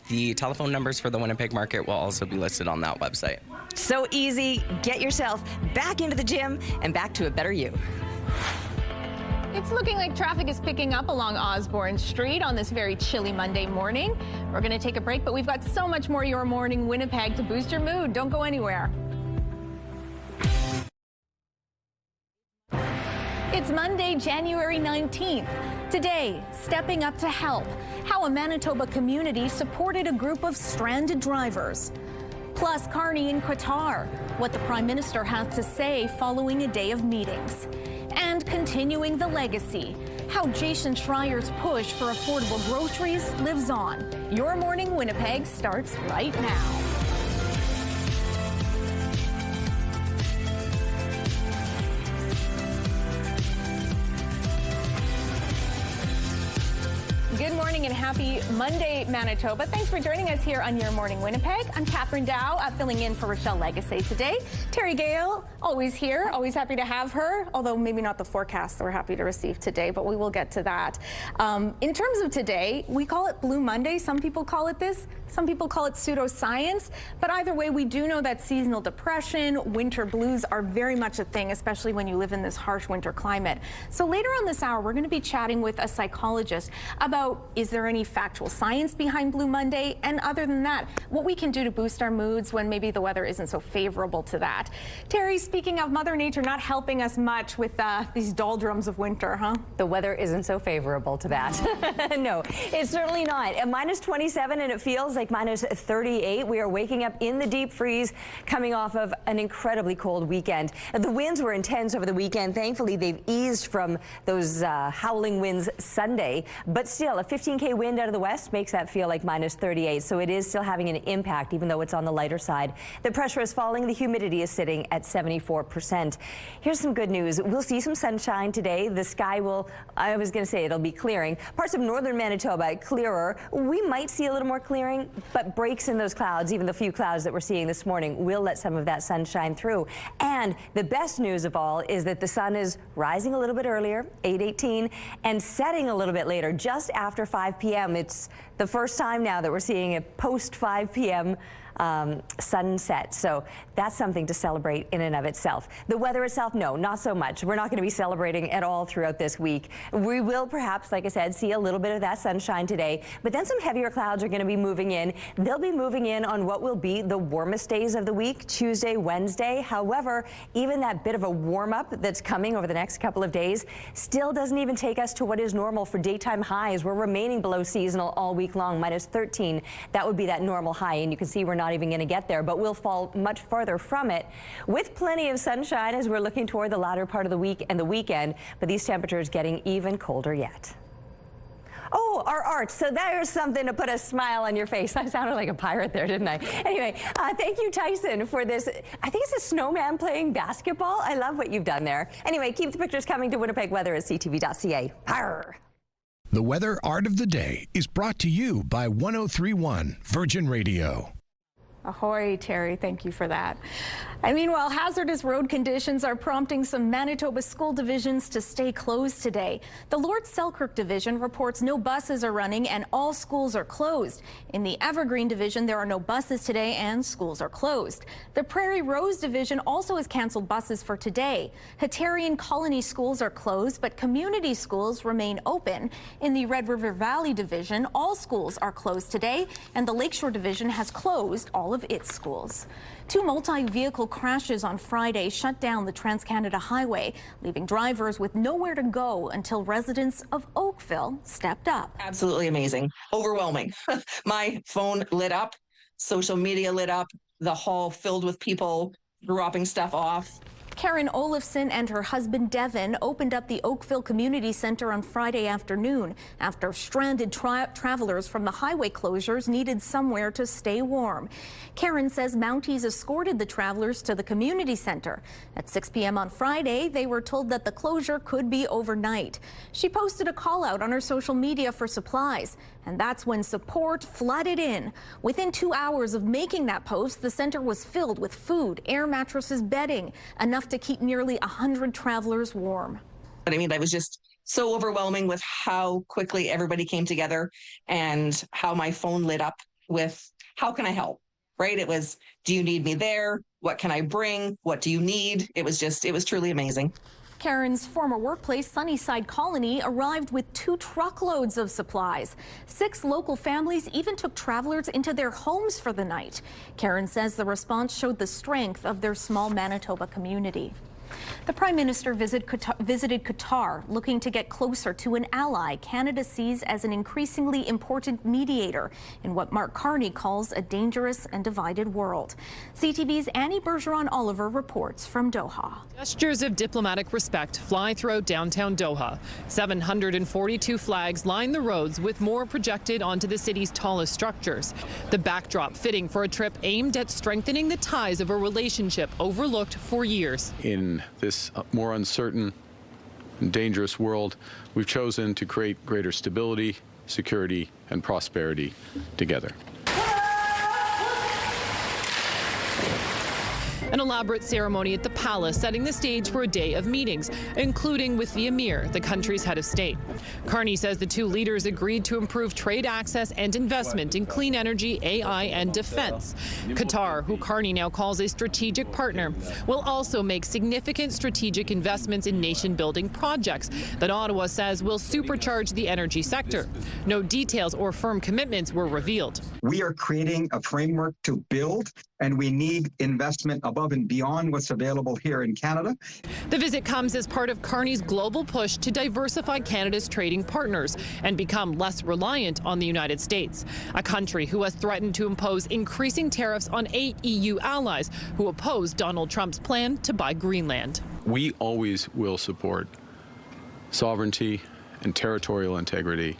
The telephone numbers for the Winnipeg market will also be listed on that website. So easy. Get yourself back into the gym and back to a better you. It's looking like traffic is picking up along Osborne Street on this very chilly Monday morning. We're going to take a break, but we've got so much more Your Morning Winnipeg to boost your mood. Don't go anywhere. It's Monday, January 19th. Today, stepping up to help. How a Manitoba community supported a group of stranded drivers. Plus, Carney in Qatar. What the Prime Minister has to say following a day of meetings. And continuing the legacy. How Jason Schreier's push for affordable groceries lives on. Your Morning Winnipeg starts right now. Good morning and happy Monday, Manitoba. Thanks for joining us here on Your Morning Winnipeg. I'm Catherine Dow, filling in for Rochelle Legacy today. Terry Gale, always here, always happy to have her, although maybe not the forecast that we're happy to receive today, but we will get to that. In terms of today, we call it Blue Monday. Some people call it this. Some people call it pseudoscience. But either way, we do know that seasonal depression, winter blues are very much a thing, especially when you live in this harsh winter climate. So later on this hour, we're going to be chatting with a psychologist about is there any factual science behind Blue Monday? And other than that, what we can do to boost our moods when maybe the weather isn't so favorable to that. Terry, speaking of Mother Nature not helping us much with these doldrums of winter, huh? The weather isn't so favorable to that. No, it's certainly not. At minus 27 and it feels like minus 38. We are waking up in the deep freeze coming off of an incredibly cold weekend. The winds were intense over the weekend. Thankfully, they've eased from those howling winds Sunday, but still a 15K wind out of the west makes that feel like minus 38. So it is still having an impact, even though it's on the lighter side. The pressure is falling. The humidity is sitting at 74%. Here's some good news. We'll see some sunshine today. The sky will, I was going to say it'll be clearing. Parts of northern Manitoba clearer. We might see a little more clearing, but breaks in those clouds, even the few clouds that we're seeing this morning, will let some of that sun shine through. And the best news of all is that the sun is rising a little bit earlier, 8:18, and setting a little bit later, just after 5 p.m. It's the first time now that we're seeing a post 5 p.m. sunset. So that's something to celebrate in and of itself. The weather itself, no, not so much. We're not going to be celebrating at all throughout this week. We will perhaps, like I said, see a little bit of that sunshine today, but then some heavier clouds are going to be moving in. They'll be moving in on what will be the warmest days of the week, Tuesday, Wednesday. However, even that bit of a warm-up that's coming over the next couple of days still doesn't even take us to what is normal for daytime highs. We're remaining below seasonal all week long, minus 13. That would be that normal high, and you can see we're not even going to get there, but we'll fall much farther from it with plenty of sunshine as we're looking toward the latter part of the week and the weekend, but these temperatures getting even colder yet. Oh, our art. So there's something to put a smile on your face. I sounded like a pirate there, didn't I? Anyway, thank you, Tyson, for this. I think it's a snowman playing basketball. I love what you've done there. Anyway, keep the pictures coming to Winnipeg Weather at ctv.ca. Arr. The Weather Art of the Day is brought to you by 103.1 Virgin Radio. Ahoy, Terry. Thank you for that. And meanwhile, hazardous road conditions are prompting some Manitoba school divisions to stay closed today. The Lord Selkirk division reports no buses are running and all schools are closed. In the Evergreen division, there are no buses today and schools are closed. The Prairie Rose division also has canceled buses for today. Qatari and Colony schools are closed, but community schools remain open. In the Red River Valley division, all schools are closed today, and the Lakeshore division has closed all of its schools. Two multi-vehicle crashes on Friday shut down the Trans-Canada Highway, leaving drivers with nowhere to go until residents of Oakville stepped up. Absolutely amazing. Overwhelming. My phone lit up, social media lit up, the hall filled with people dropping stuff off. Karen Olafson and her husband Devin opened up the Oakville Community Center on Friday afternoon after stranded travelers from the highway closures needed somewhere to stay warm. Karen says Mounties escorted the travelers to the community center. At 6 p.m. on Friday, they were told that the closure could be overnight. She posted a call out on her social media for supplies, and that's when support flooded in. Within 2 hours of making that post, the center was filled with food, air mattresses, bedding, enough to keep nearly 100 travelers warm. But I mean, I was just so overwhelming with how quickly everybody came together and how my phone lit up with, how can I help? Right? It was, do you need me there? What can I bring? What do you need? It was truly amazing. Karen's former workplace, Sunnyside Colony, arrived with 2 truckloads of supplies. 6 local families even took travelers into their homes for the night. Karen says the response showed the strength of their small Manitoba community. The Prime Minister visited Qatar, looking to get closer to an ally Canada sees as an increasingly important mediator in what Mark Carney calls a dangerous and divided world. CTV's Annie Bergeron-Oliver reports from Doha. Gestures of diplomatic respect fly throughout downtown Doha. 742 flags line the roads, with more projected onto the city's tallest structures. The backdrop fitting for a trip aimed at strengthening the ties of a relationship overlooked for years. In this more uncertain and dangerous world, we've chosen to create greater stability, security, and prosperity together. An elaborate ceremony at the palace setting the stage for a day of meetings, including with the Emir, the country's head of state. Carney says the 2 leaders agreed to improve trade access and investment in clean energy, AI, and defense. Qatar, who Carney now calls a strategic partner, will also make significant strategic investments in nation-building projects that Ottawa says will supercharge the energy sector. No details or firm commitments were revealed. We are creating a framework to build, and we need investment above and beyond what's available here in Canada. The visit comes as part of Carney's global push to diversify Canada's trading partners and become less reliant on the United States, a country who has threatened to impose increasing tariffs on 8 EU allies who oppose Donald Trump's plan to buy Greenland. We always will support sovereignty and territorial integrity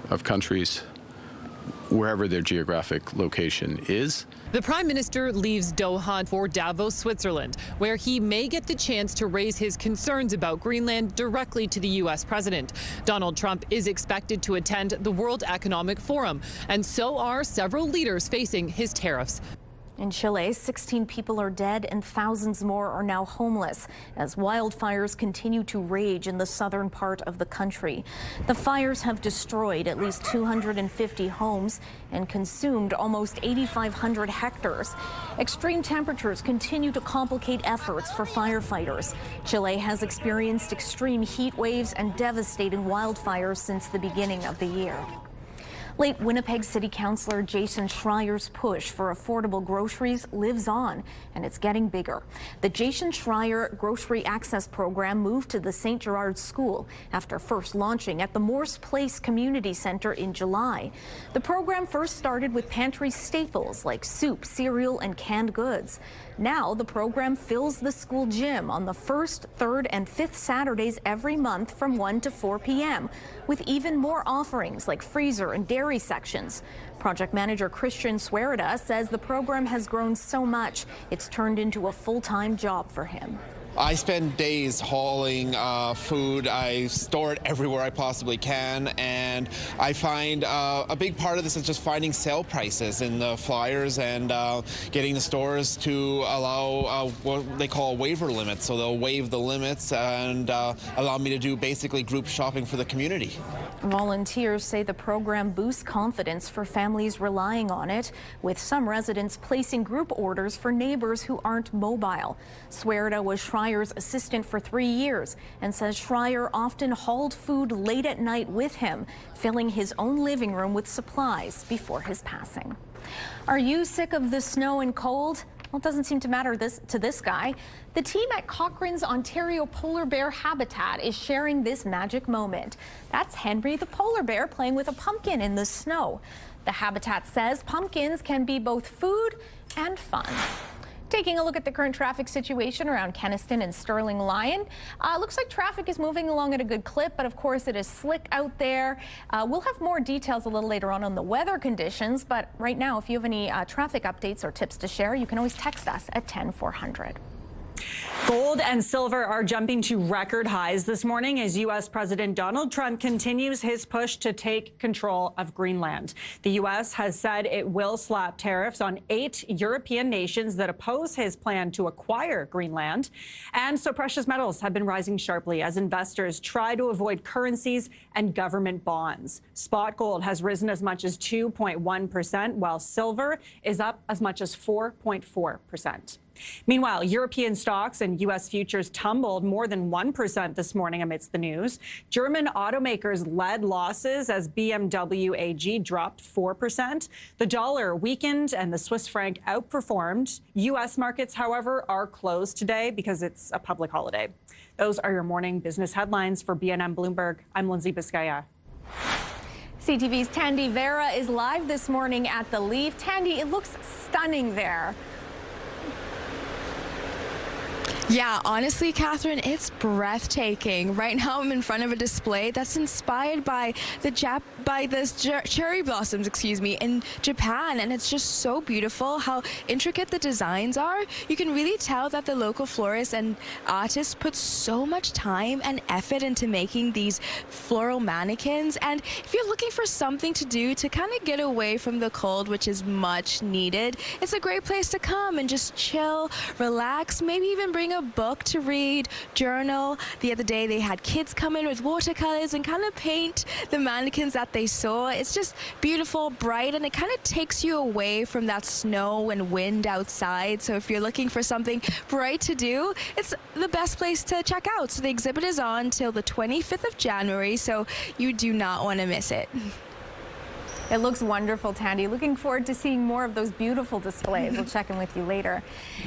of countries wherever their geographic location is. The Prime Minister leaves Doha for Davos, Switzerland, where he may get the chance to raise his concerns about Greenland directly to the U.S. president. Donald Trump is expected to attend the World Economic Forum, and so are several leaders facing his tariffs. In Chile, 16 people are dead and thousands more are now homeless as wildfires continue to rage in the southern part of the country. The fires have destroyed at least 250 homes and consumed almost 8,500 hectares. Extreme temperatures continue to complicate efforts for firefighters. Chile has experienced extreme heat waves and devastating wildfires since the beginning of the year. Late Winnipeg City Councillor Jason Schreier's push for affordable groceries lives on, and it's getting bigger. The Jason Schreier Grocery Access Program moved to the St. Gerard School after first launching at the Morse Place Community Centre in July. The program first started with pantry staples like soup, cereal, and canned goods. Now the program fills the school gym on the 1st, 3rd, and 5th Saturdays every month from 1 to 4 p.m., with even more offerings like freezer and dairy sections. Project manager Christian Swerida says the program has grown so much it's turned into a full-time job for him. I spend days hauling food. I store it everywhere I possibly can, and I find a big part of this is just finding sale prices in the flyers and getting the stores to allow what they call a waiver limit. So they'll waive the limits and allow me to do basically group shopping for the community. Volunteers say the program boosts confidence for families relying on it, with some residents placing group orders for neighbors who aren't mobile. Swerida was Schreier's assistant for 3 years and says Schreier often hauled food late at night with him, filling his own living room with supplies before his passing. Are you sick of the snow and cold? Well, it doesn't seem to matter to this guy. The team at Cochrane's Ontario Polar Bear Habitat is sharing this magic moment. That's Henry the polar bear playing with a pumpkin in the snow. The Habitat says pumpkins can be both food and fun. Taking a look at the current traffic situation around Kenaston and Sterling Lyon. Looks like traffic is moving along at a good clip, but of course it is slick out there. We'll have more details a little later on the weather conditions, but right now, if you have any traffic updates or tips to share, you can always text us at 10400. Gold and silver are jumping to record highs this morning as U.S. President Donald Trump continues his push to take control of Greenland. The U.S. has said it will slap tariffs on 8 European nations that oppose his plan to acquire Greenland. And so precious metals have been rising sharply as investors try to avoid currencies and government bonds. Spot gold has risen as much as 2.1%, while silver is up as much as 4.4%. Meanwhile, European stocks and U.S. futures tumbled more than 1% this morning amidst the news. German automakers led losses as BMW AG dropped 4%. The dollar weakened and the Swiss franc outperformed. U.S. markets, however, are closed today because it's a public holiday. Those are your morning business headlines for BNN Bloomberg. I'm Lindsay Biscaya. CTV's Tandy Vera is live this morning at the Leaf. Tandy, it looks stunning there. Yeah, honestly, Catherine, it's breathtaking. Right now, I'm in front of a display that's inspired by the cherry blossoms, in Japan, and it's just so beautiful how intricate the designs are. You can really tell that the local florists and artists put so much time and effort into making these floral mannequins. And if you're looking for something to do to kind of get away from the cold, which is much needed, it's a great place to come and just chill, relax, maybe even bring a book to read, journal. The other day they had kids come in with watercolors and kind of paint the mannequins that they saw. It's just beautiful, bright, and it kind of takes you away from that snow and wind outside. So if you're looking for something bright to do, it's the best place to check out. So the exhibit is on till the 25th of January, so you do not want to miss it. It looks wonderful, Tandy. Looking forward to seeing more of those beautiful displays. We'll check in with you later.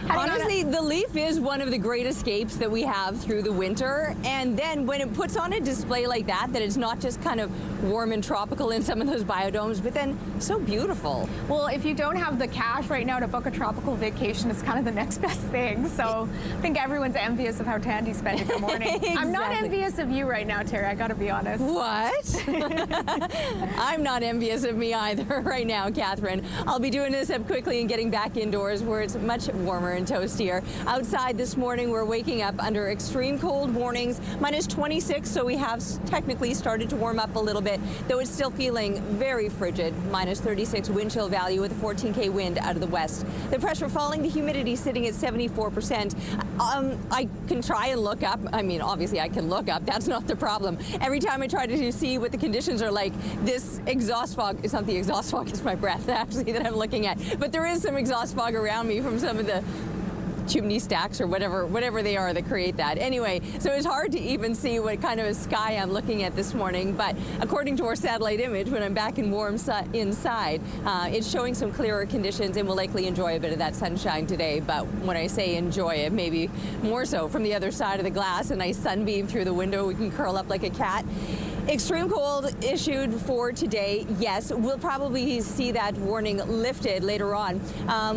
Honestly, the Leaf is one of the great escapes that we have through the winter. And then when it puts on a display like that it's not just kind of warm and tropical in some of those biodomes, but then so beautiful. Well, if you don't have the cash right now to book a tropical vacation, it's kind of the next best thing. So I think everyone's envious of how Tandy's spending her morning. Exactly. I'm not envious of you right now, Terry. I got to be honest. What? I'm not envious of of me either right now, Catherine. I'll be doing this up quickly and getting back indoors where it's much warmer and toastier. Outside this morning, we're waking up under extreme cold warnings, minus 26, so we have technically started to warm up a little bit, though it's still feeling very frigid, minus 36 wind chill value with a 14K wind out of the west. The pressure falling, the humidity sitting at 74%. I can try and look up. I mean, obviously I can look up. That's not the problem. Every time I try to see what the conditions are like, this exhaust fog, it's not the exhaust fog, it's my breath actually that I'm looking at. But there is some exhaust fog around me from some of the chimney stacks or whatever they are that create that. Anyway, so it's hard to even see what kind of a sky I'm looking at this morning, but according to our satellite image, when I'm back in warm inside, it's showing some clearer conditions and we'll likely enjoy a bit of that sunshine today. But when I say enjoy it, maybe more so from the other side of the glass, a nice sunbeam through the window, we can curl up like a cat. Extreme cold issued for today. Yes, we'll probably see that warning lifted later on.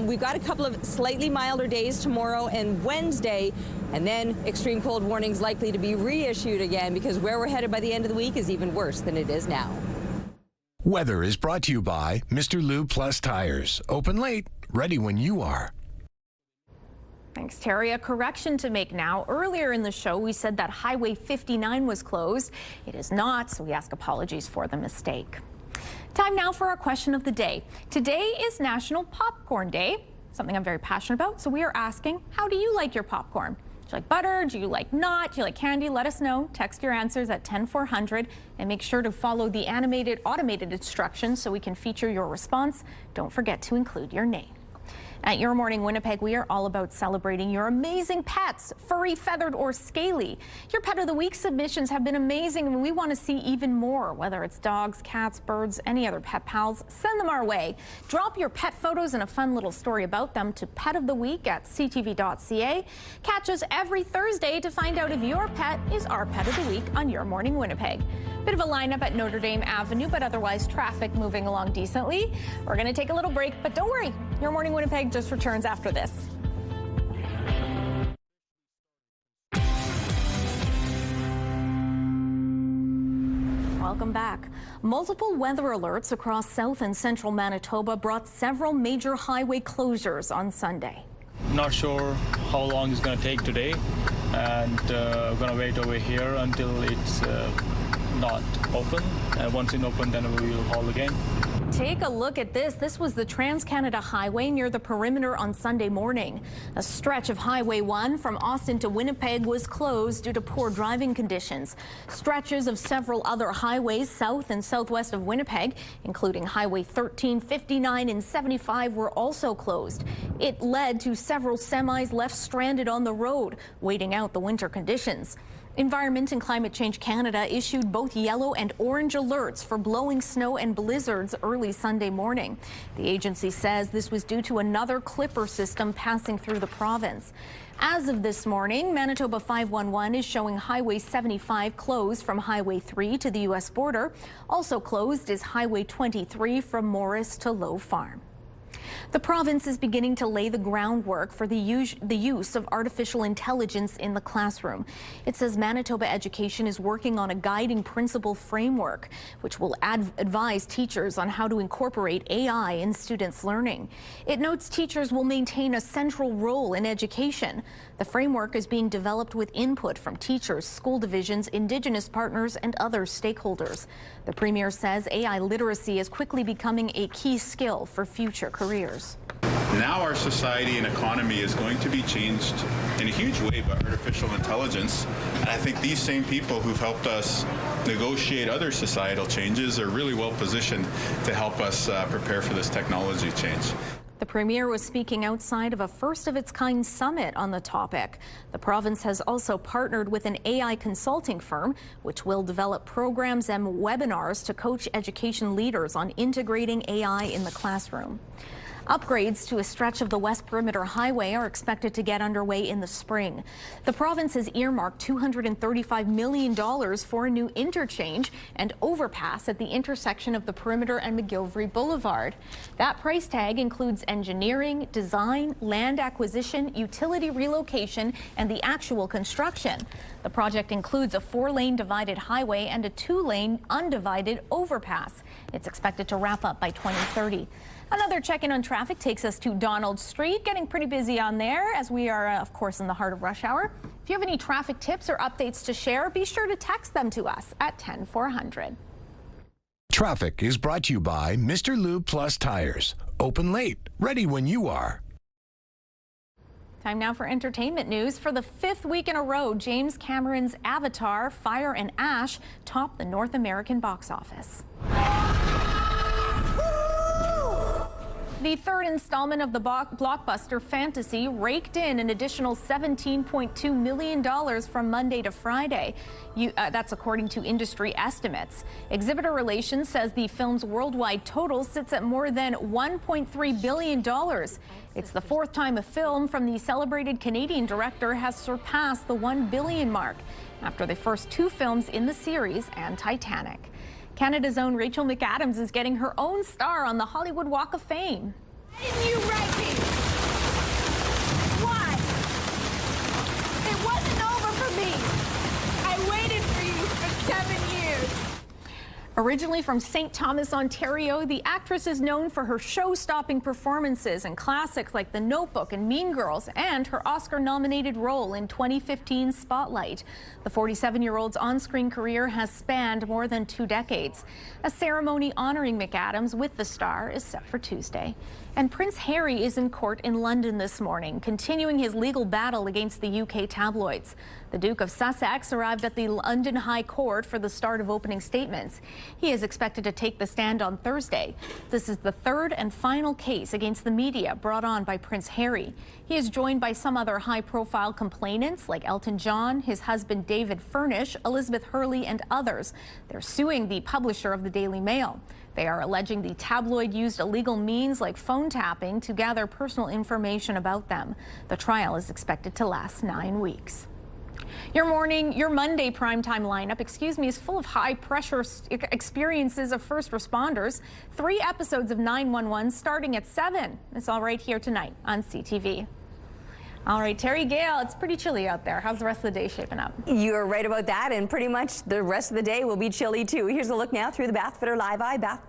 We've got a couple of slightly milder days tomorrow and Wednesday, and then extreme cold warnings likely to be reissued again because where we're headed by the end of the week is even worse than it is now. Weather is brought to you by Mr. Lube Plus Tires. Open late, ready when you are. Thanks, Terry. A correction to make now. Earlier in the show, we said that Highway 59 was closed. It is not, so we ask apologies for the mistake. Time now for our question of the day. Today is National Popcorn Day, something I'm very passionate about. So we are asking, how do you like your popcorn? Do you like butter? Do you like not? Do you like candy? Let us know. Text your answers at 10400 and make sure to follow the automated instructions so we can feature your response. Don't forget to include your name. At Your Morning Winnipeg, we are all about celebrating your amazing pets, furry, feathered, or scaly. Your Pet of the Week submissions have been amazing, and we want to see even more. Whether it's dogs, cats, birds, any other pet pals, send them our way. Drop your pet photos and a fun little story about them to petoftheweek@ctv.ca. Catch us every Thursday to find out if your pet is our Pet of the Week on Your Morning Winnipeg. Bit of a lineup at Notre Dame Avenue, but otherwise traffic moving along decently. We're going to take a little break, but don't worry. Your Morning Winnipeg just returns after this. Welcome back. Multiple weather alerts across south and central Manitoba brought several major highway closures on Sunday. Not sure how long it's going to take today, and I'm going to wait over here until it's not open. Once it's open, then we will haul again. Take a look at this. This was the Trans-Canada Highway near the perimeter on Sunday morning. A stretch of Highway 1 from Austin to Winnipeg was closed due to poor driving conditions. Stretches of several other highways south and southwest of Winnipeg, including Highway 13, 59, and 75, were also closed. It led to several semis left stranded on the road, waiting out the winter conditions. Environment and Climate Change Canada issued both yellow and orange alerts for blowing snow and blizzards early Sunday morning. The agency says this was due to another clipper system passing through the province. As of this morning, Manitoba 511 is showing Highway 75 closed from Highway 3 to the U.S. border. Also closed is Highway 23 from Morris to Low Farm. The province is beginning to lay the groundwork for the use of artificial intelligence in the classroom. It says Manitoba Education is working on a guiding principle framework, which will advise teachers on how to incorporate AI in students' learning. It notes teachers will maintain a central role in education. The framework is being developed with input from teachers, school divisions, Indigenous partners, and other stakeholders. The Premier says AI literacy is quickly becoming a key skill for future careers. Now our society and economy is going to be changed in a huge way by artificial intelligence. And I think these same people who've helped us negotiate other societal changes are really well positioned to help us prepare for this technology change. The Premier was speaking outside of a first-of-its-kind summit on the topic. The province has also partnered with an AI consulting firm, which will develop programs and webinars to coach education leaders on integrating AI in the classroom. Upgrades to a stretch of the West Perimeter Highway are expected to get underway in the spring. The province has earmarked $235 million for a new interchange and overpass at the intersection of the Perimeter and McGillivray Boulevard. That price tag includes engineering, design, land acquisition, utility relocation, and the actual construction. The project includes a 4-lane divided highway and a 2-lane undivided overpass. It's expected to wrap up by 2030. Another check-in on traffic takes us to Donald Street, getting pretty busy on there as we are, of course, in the heart of rush hour. If you have any traffic tips or updates to share, be sure to text them to us at 10400. Traffic is brought to you by Mr. Lube Plus Tires. Open late, ready when you are. Time now for entertainment news. For the 5th week in a row, James Cameron's Avatar, Fire and Ash topped the North American box office. The third installment of the blockbuster Fantasy raked in an additional $17.2 million from Monday to Friday. That's according to industry estimates. Exhibitor Relations says the film's worldwide total sits at more than $1.3 billion. It's the 4th time a film from the celebrated Canadian director has surpassed the $1 billion mark after the first 2 films in the series and Titanic. Canada's own Rachel McAdams is getting her own star on the Hollywood Walk of Fame. Didn't you write me? Why? It wasn't over for me. I waited for you for 7 years. Originally from St. Thomas, Ontario, the actress is known for her show-stopping performances in classics like The Notebook and Mean Girls, and her Oscar-nominated role in 2015's Spotlight. The 47-year-old's on-screen career has spanned more than 2 decades. A ceremony honoring McAdams with the star is set for Tuesday. And Prince Harry is in court in London this morning, continuing his legal battle against the UK tabloids. The Duke of Sussex arrived at the London High Court for the start of opening statements. He is expected to take the stand on Thursday. This is the 3rd and final case against the media brought on by Prince Harry. He is joined by some other high-profile complainants like Elton John, his husband David Furnish, Elizabeth Hurley, and others. They're suing the publisher of the Daily Mail. They are alleging the tabloid used illegal means like phone tapping to gather personal information about them. The trial is expected to last 9 weeks. Your Monday primetime lineup, is full of high-pressure experiences of first responders. 3 episodes of 911 starting at 7. It's all right here tonight on CTV. All right, Terry Gale, it's pretty chilly out there. How's the rest of the day shaping up? You're right about that, and pretty much the rest of the day will be chilly too. Here's a look now through the Bathfitter Live Eye.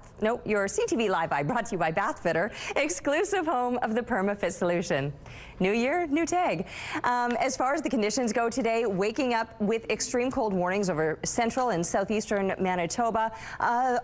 Your CTV Live Eye, brought to you by Bathfitter, exclusive home of the PermaFit solution. New year, new tag. As far as the conditions go today, waking up with extreme cold warnings over central and southeastern Manitoba.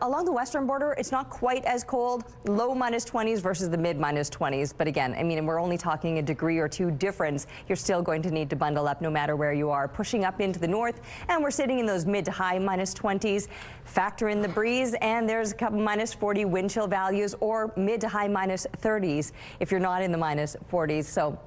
Along the western border, it's not quite as cold, low -20s versus the mid -20s. But again, I mean, we're only talking a degree or 2 difference. You're still going to need to bundle up no matter where you are. Pushing up into the north, and we're sitting in those mid to high -20s. Factor in the breeze, and there's a couple -40 wind chill values, or mid to high -30s if you're not in the -40s. So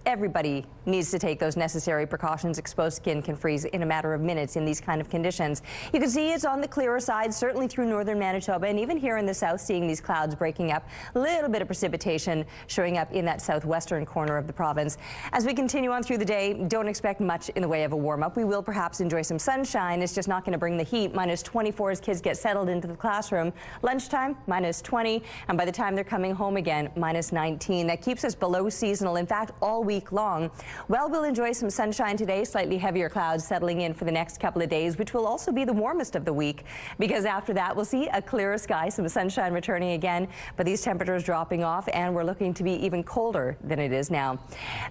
everybody needs to take those necessary precautions. Exposed skin can freeze in a matter of minutes in these kind of conditions. You can see it's on the clearer side, certainly through northern Manitoba, and even here in the south, seeing these clouds breaking up. A little bit of precipitation showing up in that southwestern corner of the province. As we continue on through the day, don't expect much in the way of a warm-up. We will perhaps enjoy some sunshine. It's just not going to bring the heat. -24 as kids get settled into the classroom. Lunchtime, -20, and by the time they're coming home again, -19. That keeps us below seasonal, in fact, all week long. Well, we'll enjoy some sunshine today, slightly heavier clouds settling in for the next couple of days, which will also be the warmest of the week, because after that we'll see a clearer sky, some sunshine returning again, but these temperatures dropping off, and we're looking to be even colder than it is now.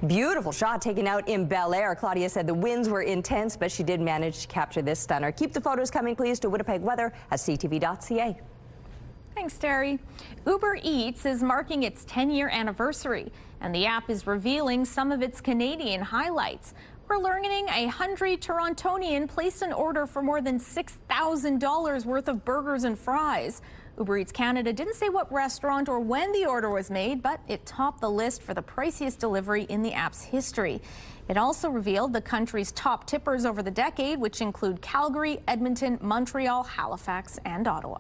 Beautiful shot taken out in Bel Air. Claudia said the winds were intense, but she did manage to capture this stunner. Keep the photos coming, please, to Winnipeg Weather at ctv.ca. Thanks, Terry. Uber Eats is marking its 10-year anniversary, and the app is revealing some of its Canadian highlights. We're learning a hungry Torontonian placed an order for more than $6,000 worth of burgers and fries. Uber Eats Canada didn't say what restaurant or when the order was made, but it topped the list for the priciest delivery in the app's history. It also revealed the country's top tippers over the decade, which include Calgary, Edmonton, Montreal, Halifax, and Ottawa.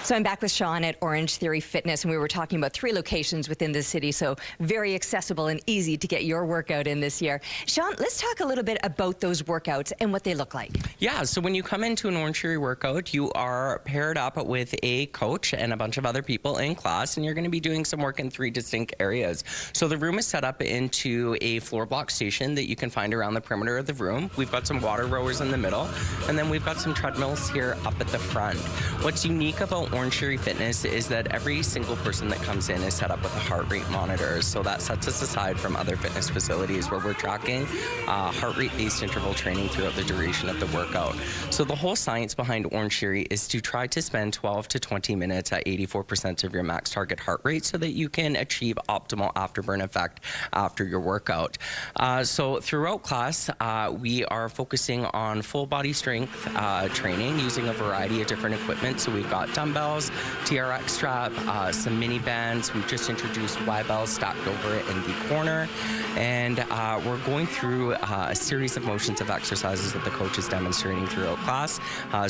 So I'm back with Sean at Orange Theory Fitness, and we were talking about 3 locations within the city, so very accessible and easy to get your workout in this year. Sean, let's talk a little bit about those workouts and what they look like. Yeah, so when you come into an Orange Theory workout, you are paired up with a coach and a bunch of other people in class, and you're going to be doing some work in 3 distinct areas. So the room is set up into a floor block station that you can find around the perimeter of the room. We've got some water rowers in the middle, and then we've got some treadmills here up at the front. What's unique about Orange Theory Fitness is that every single person that comes in is set up with a heart rate monitor. So that sets us aside from other fitness facilities where we're tracking heart rate-based interval training throughout the duration of the workout. So the whole science behind Orange Theory is to try to spend 12 to 20 minutes at 84% of your max target heart rate so that you can achieve optimal afterburn effect after your workout. So throughout class, we are focusing on full body strength training using a variety of different equipment. So we've got dumbbells, TRX strap, some mini bands. We've just introduced Y-bells stacked over it in the corner. And we're going through a series of motions of exercises that the coach is demonstrating throughout class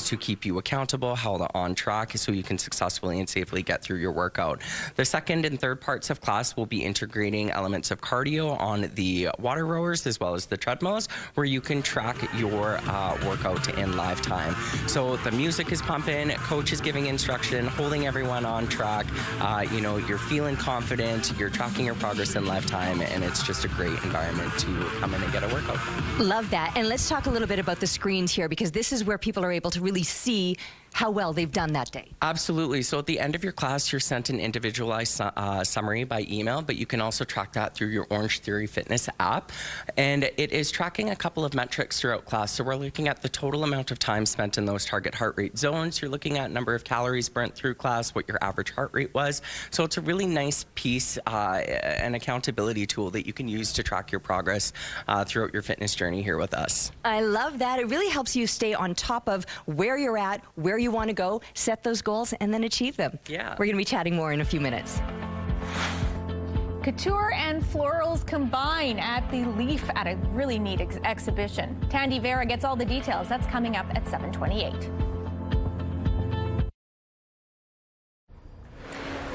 to keep you accountable, held on track, so you can successfully and safely get through your workout. The second and third parts of class will be integrating elements of cardio on the water rowers as well as the treadmills, where you can track your workout in live time. So the music is pumping, coach is giving instruction, holding everyone on track. You know, you're feeling confident, you're tracking your progress in live time, and it's just a great environment to come in and get a workout. Love that. And let's talk a little bit about the screens here, because this is where people are able to really see how well they've done that day. Absolutely. So at the end of your class, you're sent an individualized summary by email, but you can also track that through your Orange Theory Fitness app. And it is tracking a couple of metrics throughout class. So we're looking at the total amount of time spent in those target heart rate zones. You're looking at number of calories burnt through class, what your average heart rate was. So it's a really nice piece, an accountability tool that you can use to track your progress throughout your fitness journey here with us. I love that. It really helps you stay on top of where you're at, where you want to go, set those goals, and then achieve them. Yeah. We're going to be chatting more in a few minutes. Couture and florals combine at the Leaf at a really neat exhibition. Tandy Vera gets all the details. That's coming up at 7:28.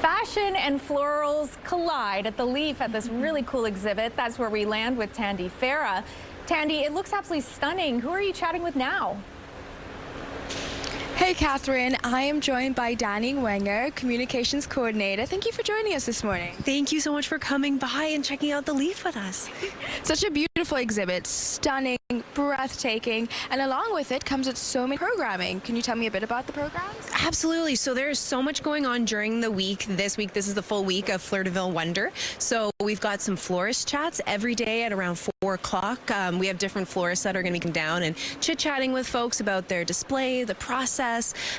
Fashion and florals collide at the Leaf at this really cool exhibit. That's where we land with Tandy Farah. Tandy, it looks absolutely stunning. Who are you chatting with now? Hey, Catherine. I am joined by Danny Wenger, Communications Coordinator. Thank you for joining us this morning. Thank you so much for coming by and checking out the Leaf with us. Such a beautiful exhibit, stunning, breathtaking, and along with it comes with so many programming. Can you tell me a bit about the programs? Absolutely. So there's so much going on during the week. This week, this is the full week of Fleur de Villes Wonder. So we've got some florist chats every day at around 4 o'clock. We have different florists that are going to be coming down and chit-chatting with folks about their display, the process,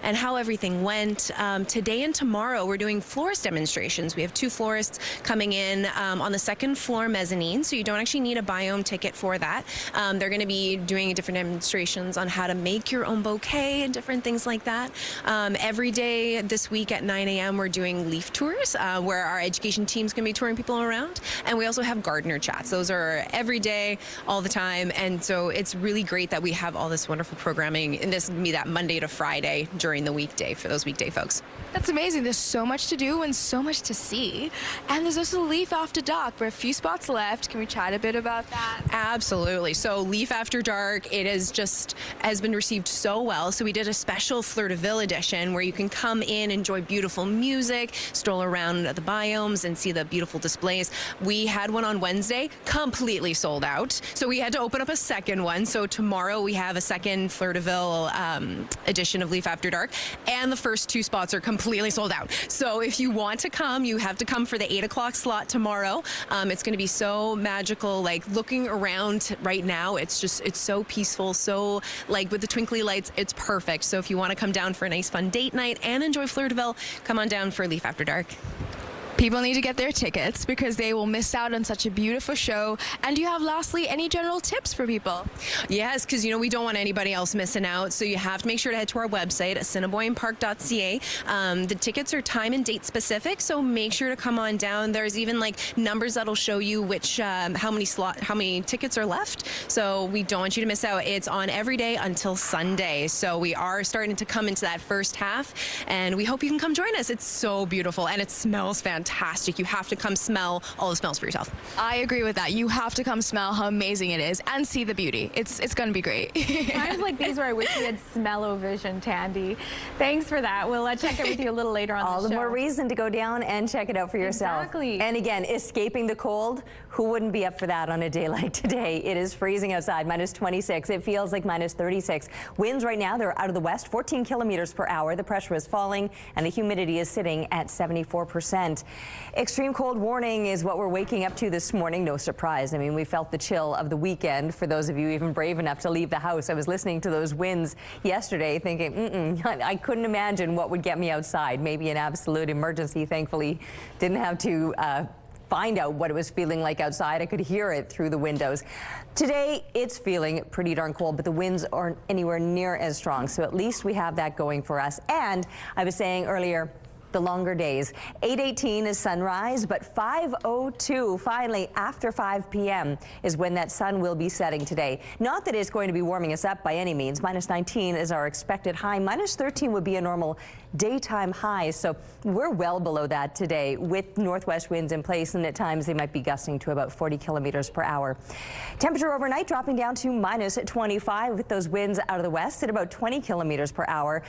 and how everything went. Today and tomorrow, we're doing florist demonstrations. We have 2 florists coming in on the 2nd floor mezzanine, so you don't actually need a biome ticket for that. They're going to be doing different demonstrations on how to make your own bouquet and different things like that. Every day this week at 9 a.m., we're doing leaf tours where our education team's going to be touring people around. And we also have gardener chats. Those are every day, all the time. And so it's really great that we have all this wonderful programming. And this is going to be that Monday to Friday during the weekday for those weekday folks. That's amazing. There's so much to do and so much to see. And there's also Leaf After Dark. We're a few spots left. Can we chat a bit about that? Absolutely. So Leaf After Dark, it is just has been received so well. So we did a special Fleur de Villes edition where you can come in, enjoy beautiful music, stroll around the biomes and see the beautiful displays. We had one on Wednesday, completely sold out. So we had to open up a second one. So tomorrow we have a second Fleur de Villes edition of Leaf After Dark, and the first 2 spots are completely sold out. So if you want to come, you have to come for the 8 o'clock slot tomorrow. It's going to be so magical. Like looking around right now, it's so peaceful. So like with the twinkly lights, it's perfect. So if you want to come down for a nice fun date night and enjoy Fleur de Villes, come on down for Leaf After Dark. People need to get their tickets because they will miss out on such a beautiful show. And do you have, lastly, any general tips for people? Yes, because, you know, we don't want anybody else missing out. So you have to make sure to head to our website at assiniboinepark.ca. The tickets are time and date specific, so make sure to come on down. There's even like numbers that'll show you which how many tickets are left. So we don't want you to miss out. It's on every day until Sunday. So we are starting to come into that first half, and we hope you can come join us. It's so beautiful and it smells fantastic. You have to come smell all the smells for yourself. I agree with that. You have to come smell how amazing it is and see the beauty. It's going to be great. Times like these where I wish we had smell-o-vision, Tandy. Thanks for that. We'll check in with you a little later on All the the show. more reason to go down and check it out for yourself. Exactly. And again, escaping the cold, who wouldn't be up for that on a day like today? It is freezing outside, minus 26. It feels like minus 36. Winds right now, they're out of the west, 14 kilometers per hour. The pressure is falling and the humidity is sitting at 74%. Extreme cold warning is what we're waking up to this morning. No surprise. I mean, we felt the chill of the weekend. For those of you even brave enough to leave the house, I was listening to those winds yesterday thinking, I couldn't imagine what would get me outside. Maybe an absolute emergency. Thankfully, didn't have to find out what it was feeling like outside. I could hear it through the windows. Today, it's feeling pretty darn cold, but the winds aren't anywhere near as strong. So at least we have that going for us. And I was saying earlier, the longer days. 8:18 is sunrise, but 5:02, finally after 5 p.m. is when that sun will be setting today. Not that it's going to be warming us up by any means. Minus 19 is our expected high. Minus 13 would be a normal daytime high. So we're well below that today with northwest winds in place, and at times they might be gusting to about 40 kilometers per hour. Temperature overnight dropping down to minus 25 with those winds out of the west at about 20 kilometers per hour.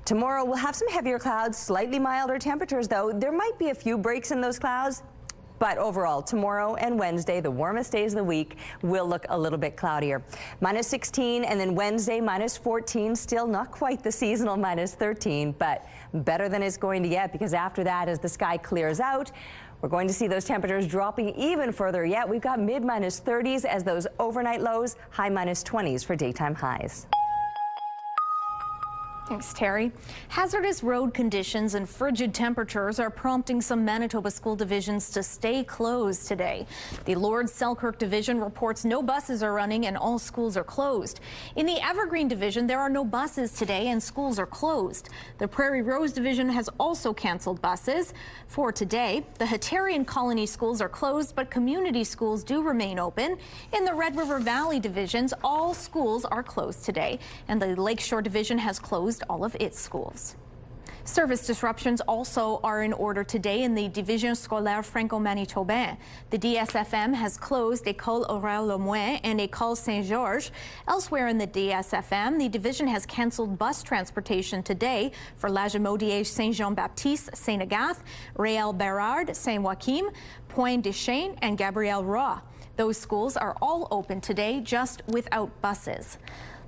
Tomorrow we'll have some heavier clouds, slightly milder temperatures though. There might be a few breaks in those clouds. But overall, tomorrow and Wednesday, the warmest days of the week, will look a little bit cloudier. Minus 16, and then Wednesday, minus 14. Still not quite the seasonal minus 13, but better than it's going to get, because after that, as the sky clears out, we're going to see those temperatures dropping even further yet. We've got mid-minus 30s as those overnight lows, high minus 20s for daytime highs. Thanks, Terry. Hazardous road conditions and frigid temperatures are prompting some Manitoba school divisions to stay closed today. The Lord Selkirk division reports no buses are running and all schools are closed. In the Evergreen division, there are no buses today and schools are closed. The Prairie Rose division has also canceled buses for today. The Qatari and Colony schools are closed, but community schools do remain open. In the Red River Valley divisions, all schools are closed today, and the Lakeshore division has closed all of its schools. Service disruptions also are in order today in the Division Scolaire Franco-Manitobain. The DSFM has closed École Aurore Lemoine and École Saint-Georges. Elsewhere in the DSFM, the division has canceled bus transportation today for Lagimodière Saint-Jean-Baptiste, Saint-Agathe, Réal Bérard, Saint-Joachim, Pointe-des-Chênes, and Gabriel Roy. Those schools are all open today, just without buses.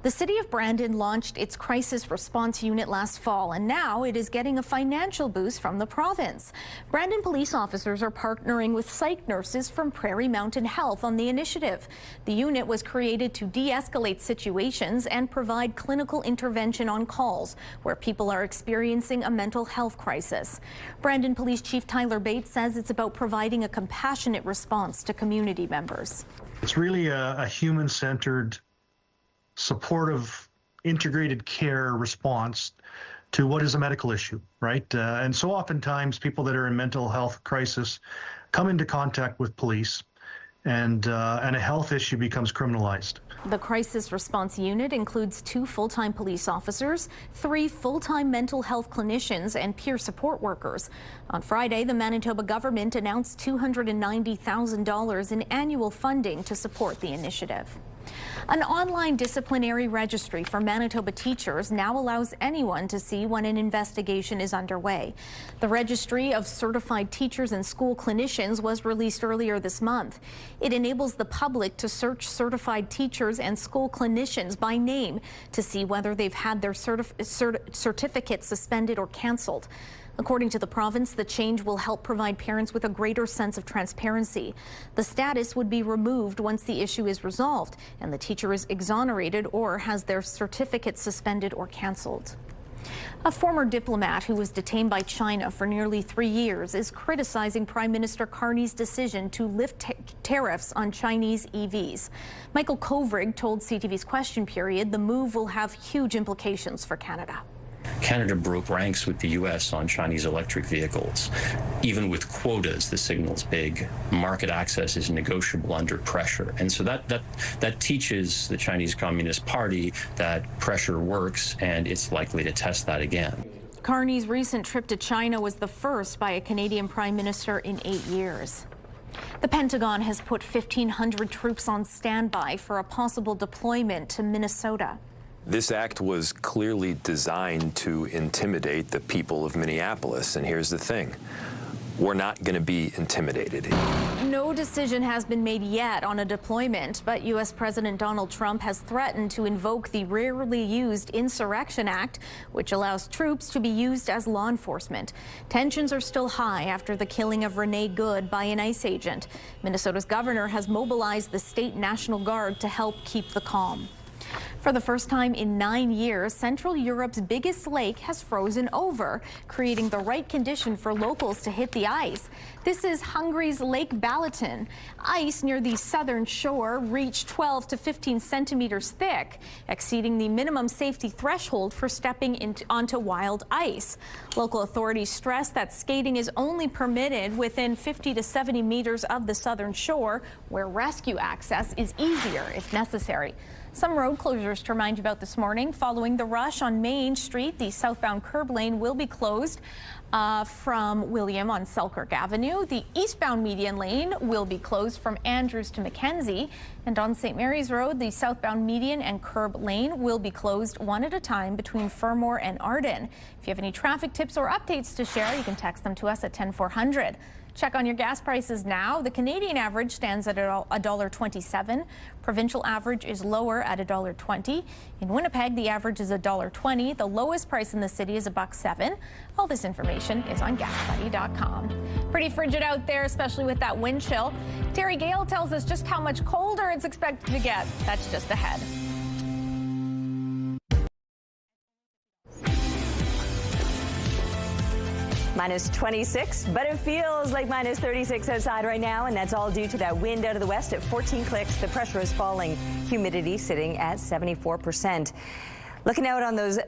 The city of Brandon launched its crisis response unit last fall, and now it is getting a financial boost from the province. Brandon police officers are partnering with psych nurses from Prairie Mountain Health on the initiative. The unit was created to de-escalate situations and provide clinical intervention on calls where people are experiencing a mental health crisis. Brandon Police Chief Tyler Bates says it's about providing a compassionate response to community members. It's really a human-centered, supportive, integrated care response to what is a medical issue, right? And so oftentimes people that are in mental health crisis come into contact with police, and a health issue becomes criminalized. The crisis response unit includes 2 full-time police officers, 3 full-time mental health clinicians, and peer support workers. On Friday, the Manitoba government announced $290,000 in annual funding to support the initiative. An online disciplinary registry for Manitoba teachers now allows anyone to see when an investigation is underway. The Registry of Certified Teachers and School Clinicians was released earlier this month. It enables the public to search certified teachers and school clinicians by name to see whether they've had their certificate suspended or canceled. According to the province, the change will help provide parents with a greater sense of transparency. The status would be removed once the issue is resolved and the teacher is exonerated or has their certificate suspended or canceled. A former diplomat who was detained by China for nearly 3 years is criticizing Prime Minister Carney's decision to lift tariffs on Chinese EVs. Michael Kovrig told CTV's Question Period the move will have huge implications for Canada. Canada broke ranks with the U.S. on Chinese electric vehicles. Even with quotas, the signal's big. Market access is negotiable under pressure. And so that teaches the Chinese Communist Party that pressure works, and it's likely to test that again. Carney's recent trip to China was the first by a Canadian Prime Minister in 8 years. The Pentagon has put 1,500 troops on standby for a possible deployment to Minnesota. This act was clearly designed to intimidate the people of Minneapolis, and here's the thing. We're not going to be intimidated. No decision has been made yet on a deployment, but U.S. President Donald Trump has threatened to invoke the Rarely Used Insurrection Act, which allows troops to be used as law enforcement. Tensions are still high after the killing of Renee Good by an ICE agent. Minnesota's governor has mobilized the state National Guard to help keep the calm. For the first time in 9 years, Central Europe's biggest lake has frozen over, creating the right condition for locals to hit the ice. This is Hungary's Lake Balaton. Ice near the southern shore reached 12 to 15 centimeters thick, exceeding the minimum safety threshold for stepping onto wild ice. Local authorities stress that skating is only permitted within 50 to 70 meters of the southern shore, where rescue access is easier if necessary. Some road closures to remind you about this morning. Following the rush on Main Street, the southbound curb lane will be closed from William on Selkirk Avenue. The eastbound median lane will be closed from Andrews to Mackenzie. And on St. Mary's Road, the southbound median and curb lane will be closed one at a time between Fermor and Arden. If you have any traffic tips or updates to share, you can text them to us at 10400. Check on your gas prices now. The Canadian average stands at $1.27. Provincial average is lower at $1.20. In Winnipeg, the average is $1.20. The lowest price in the city is $1.07. All this information is on gasbuddy.com. Pretty frigid out there, especially with that wind chill. Terry Gale tells us just how much colder it's expected to get. That's just ahead. Minus 26, but it feels like minus 36 outside right now, and that's all due to that wind out of the west at 14 clicks. The pressure is falling, humidity sitting at 74%. Looking out on those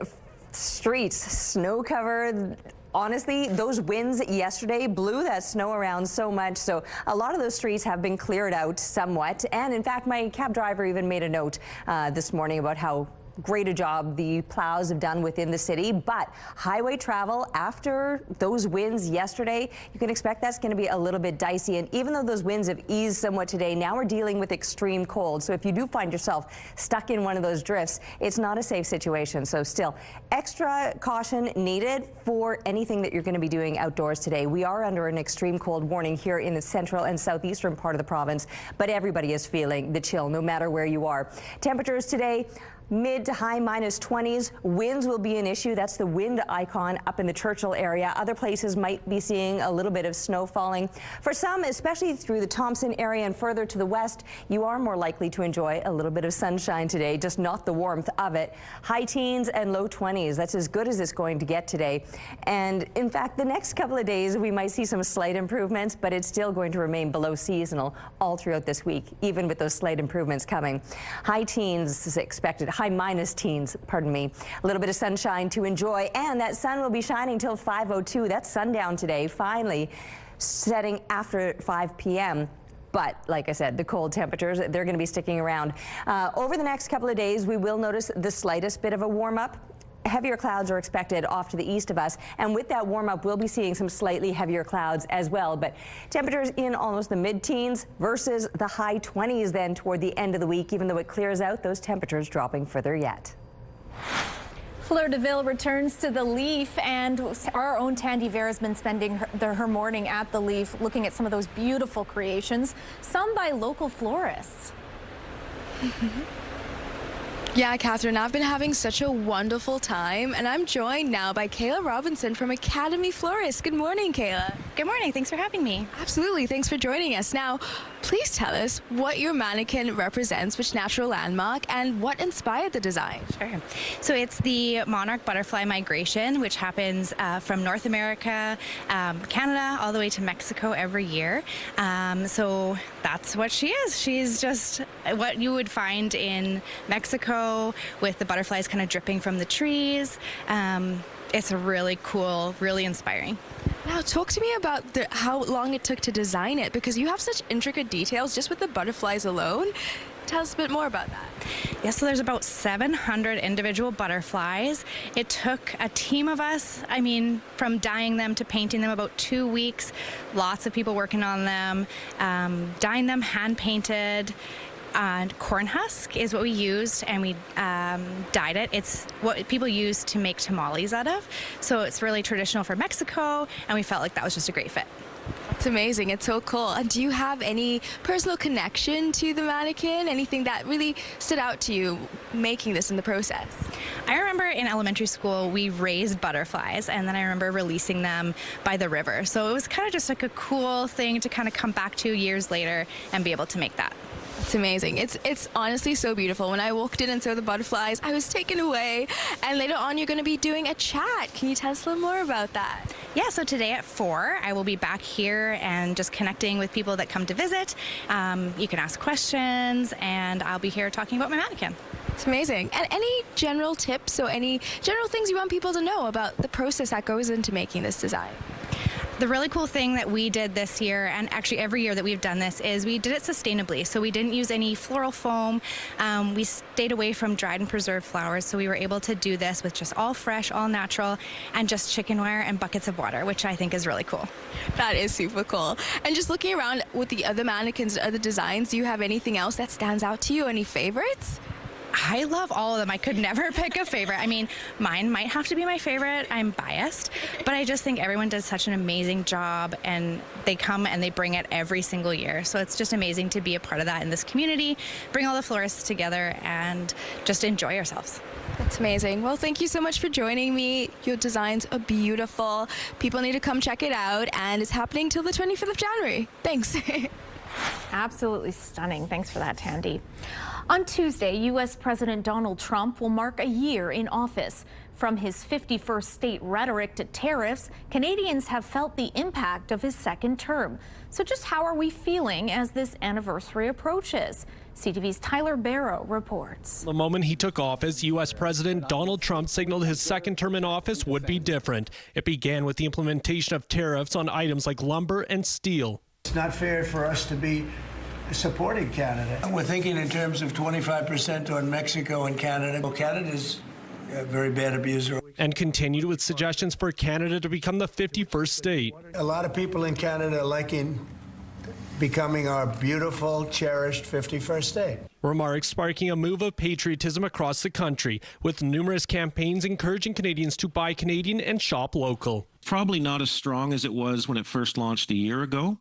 streets, snow covered. Honestly, those winds yesterday blew that snow around so much, so a lot of those streets have been cleared out somewhat. And in fact, my cab driver even made a note this morning about how great a job the plows have done within the city. But highway travel after those winds yesterday, you can expect that's going to be a little bit dicey. And even though those winds have eased somewhat today, now we're dealing with extreme cold. So if you do find yourself stuck in one of those drifts, it's not a safe situation. So still extra caution needed for anything that you're going to be doing outdoors today. We are under an extreme cold warning here in the central and southeastern part of the province, but everybody is feeling the chill no matter where you are. Temperatures today, mid to high minus 20s. Winds will be an issue. That's the wind icon up in the Churchill area. Other places might be seeing a little bit of snow falling. For some, especially through the Thompson area and further to the west, you are more likely to enjoy a little bit of sunshine today, just not the warmth of it. High teens and low 20s. That's as good as it's going to get today. And in fact, the next couple of days, we might see some slight improvements, but it's still going to remain below seasonal all throughout this week, even with those slight improvements coming. High teens is expected. High minus teens, pardon me. A little bit of sunshine to enjoy, and that sun will be shining till 5:02. That's sundown today, finally setting after 5 p.m. But like I said, the cold temperatures, they're going to be sticking around. Over the next couple of days, we will notice the slightest bit of a warm up. Heavier clouds are expected off to the east of us, and with that warm up, we'll be seeing some slightly heavier clouds as well. But temperatures in almost the mid-teens versus the high 20s then toward the end of the week. Even though it clears out, those temperatures dropping further yet. Fleur de Villes returns to the Leaf, and our own Tandy Vera has been spending her morning at the Leaf looking at some of those beautiful creations, some by local florists. Yeah, Catherine, I've been having such a wonderful time, and I'm joined now by Kayla Robinson from Academy Florist. Good morning, Kayla. Good morning. Thanks for having me. Absolutely. Thanks for joining us. Now, please tell us what your mannequin represents, which natural landmark, and what inspired the design. Sure. So it's the monarch butterfly migration, which happens from North America, Canada, all the way to Mexico every year. So that's what she is. She's just what you would find in Mexico with the butterflies kind of dripping from the trees. It's really cool, really inspiring. Now, talk to me about how long it took to design it, because you have such intricate details just with the butterflies alone. Tell us a bit more about that. Yeah, so there's about 700 individual butterflies. It took a team of us, from dyeing them to painting them, about 2 weeks. Lots of people working on them, dyeing them, hand-painted. Corn husk is what we used, and we dyed it. It's what people use to make tamales out of. So it's really traditional for Mexico, and we felt like that was just a great fit. It's amazing. It's so cool. And do you have any personal connection to the mannequin? Anything that really stood out to you making this in the process? I remember in elementary school, we raised butterflies, and then I remember releasing them by the river. So it was kind of just like a cool thing to kind of come back to years later and be able to make that. It's amazing. It's honestly so beautiful. When I walked in and saw the butterflies, I was taken away. And later on, you're going to be doing a chat. Can you tell us a little more about that? Yeah, so today at 4, I will be back here and just connecting with people that come to visit. You can ask questions, and I'll be here talking about my mannequin. It's amazing. And any general tips or any general things you want people to know about the process that goes into making this design? The really cool thing that we did this year, and actually every year that we've done this, is we did it sustainably. So we didn't use any floral foam. We stayed away from dried and preserved flowers. So we were able to do this with just all fresh, all natural, and just chicken wire and buckets of water, which I think is really cool. That is super cool. And just looking around with the other mannequins and other designs, do you have anything else that stands out to you? Any favorites? I love all of them. I could never pick a favorite. Mine might have to be my favorite. I'm biased, but I just think everyone does such an amazing job, and they come and they bring it every single year. So it's just amazing to be a part of that in this community, bring all the florists together, and just enjoy ourselves. That's amazing. Well, thank you so much for joining me. Your designs are beautiful. People need to come check it out, and it's happening till the 25th of January. Thanks. Absolutely stunning. Thanks for that, Tandy. On Tuesday, U.S. President Donald Trump will mark a year in office. From his 51st state rhetoric to tariffs, Canadians have felt the impact of his second term. So just how are we feeling as this anniversary approaches? CTV's Tyler Barrow reports. The moment he took office, U.S. President Donald Trump signaled his second term in office would be different. It began with the implementation of tariffs on items like lumber and steel. It's not fair for us to be supporting Canada. We're thinking in terms of 25% on Mexico and Canada. Well, Canada's a very bad abuser. And continued with suggestions for Canada to become the 51st state. A lot of people in Canada are liking becoming our beautiful, cherished 51st state. Remarks sparking a move of patriotism across the country, with numerous campaigns encouraging Canadians to buy Canadian and shop local. Probably not as strong as it was when it first launched a year ago.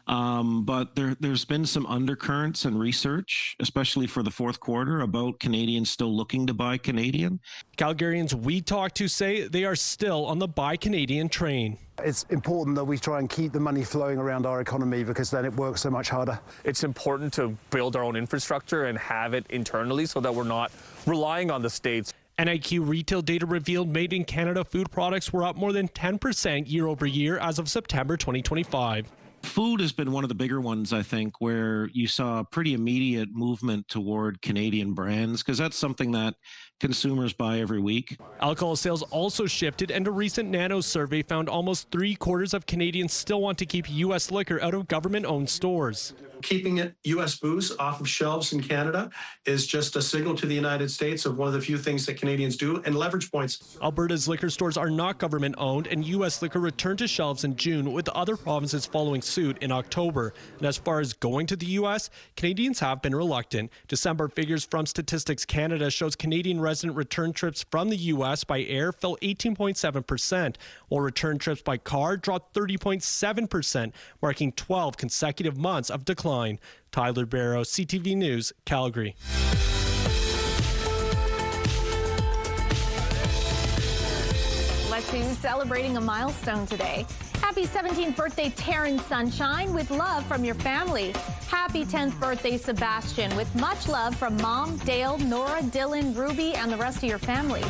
But there's been some undercurrents and research, especially for the fourth quarter, about Canadians still looking to buy Canadian. Calgarians we talked to say they are still on the buy Canadian train. It's important that we try and keep the money flowing around our economy, because then it works so much harder. It's important to build our own infrastructure and have it internally so that we're not relying on the States. NIQ retail data revealed Made in Canada food products were up more than 10% year over year as of September 2025. Food has been one of the bigger ones, I think, where you saw a pretty immediate movement toward Canadian brands, because that's something that consumers buy every week. Alcohol sales also shifted, and a recent Nano survey found almost 3/4 of Canadians still want to keep U.S. liquor out of government-owned stores. Keeping U.S. booze off of shelves in Canada is just a signal to the United States of one of the few things that Canadians do, and leverage points. Alberta's liquor stores are not government-owned, and U.S. liquor returned to shelves in June, with other provinces following suit in October. And as far as going to the U.S., Canadians have been reluctant. December figures from Statistics Canada shows Canadian resident return trips from the U.S. by air fell 18.7%, while return trips by car dropped 30.7%, marking 12 consecutive months of decline. Tyler Barrow, CTV News, Calgary. Let's see who's celebrating a milestone today. Happy 17th birthday, Taryn Sunshine, with love from your family. Happy 10th birthday, Sebastian, with much love from Mom, Dale, Nora, Dylan, Ruby, and the rest of your family.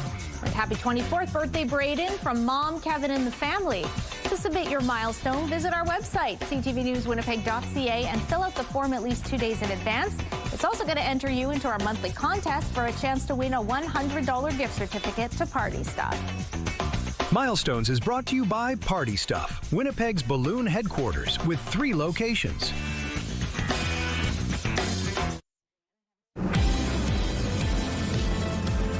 And happy 24th birthday, Braden, from Mom, Kevin, and the family. To submit your milestone, visit our website, ctvnewswinnipeg.ca, and fill out the form at least 2 days in advance. It's also going to enter you into our monthly contest for a chance to win a $100 gift certificate to Party Stuff. Milestones is brought to you by Party Stuff, Winnipeg's balloon headquarters with 3 locations.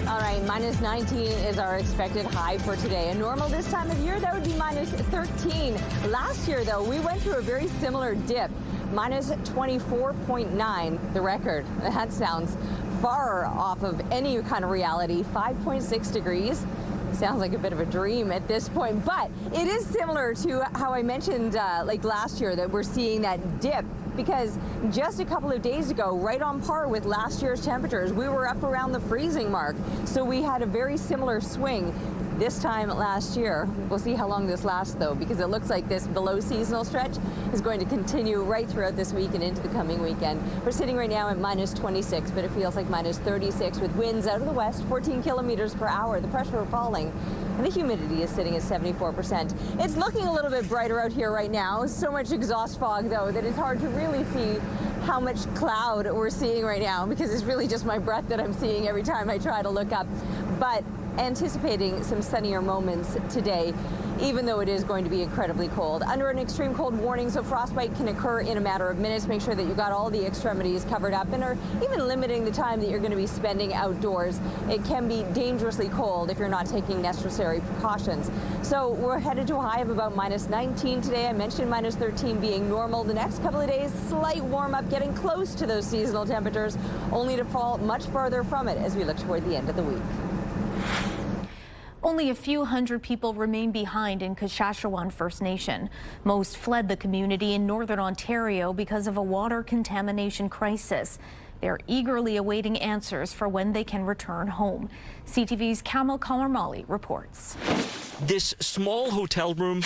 All right, minus 19 is our expected high for today. And normal this time of year, that would be minus 13. Last year, though, we went through a very similar dip. Minus 24.9, the record. That sounds far off of any kind of reality. 5.6 degrees. Sounds like a bit of a dream at this point, but it is similar to how I mentioned like last year that we're seeing that dip, because just a couple of days ago, right on par with last year's temperatures, we were up around the freezing mark. So we had a very similar swing this time last year. We'll see how long this lasts, though, because it looks like this below seasonal stretch is going to continue right throughout this week and into the coming weekend. We're sitting right now at minus 26, but it feels like minus 36 with winds out of the west, 14 kilometers per hour. The pressure falling, and the humidity is sitting at 74%. It's looking a little bit brighter out here right now. So much exhaust fog, though, that it's hard to really see how much cloud we're seeing right now, because it's really just my breath that I'm seeing every time I try to look up. But anticipating some sunnier moments today, even though it is going to be incredibly cold. Under an extreme cold warning, so frostbite can occur in a matter of minutes. Make sure that you got all the extremities covered up, and are even limiting the time that you're going to be spending outdoors. It can be dangerously cold if you're not taking necessary precautions. So we're headed to a high of about minus 19 today. I mentioned minus 13 being normal. The next couple of days, slight warm up, getting close to those seasonal temperatures, only to fall much farther from it as we look toward the end of the week. Only a few hundred people remain behind in Qatari First Nation. Most fled the community in northern Ontario because of a water contamination crisis. They're eagerly awaiting answers for when they can return home. CTV's Kamal Kamarmali reports. This small hotel room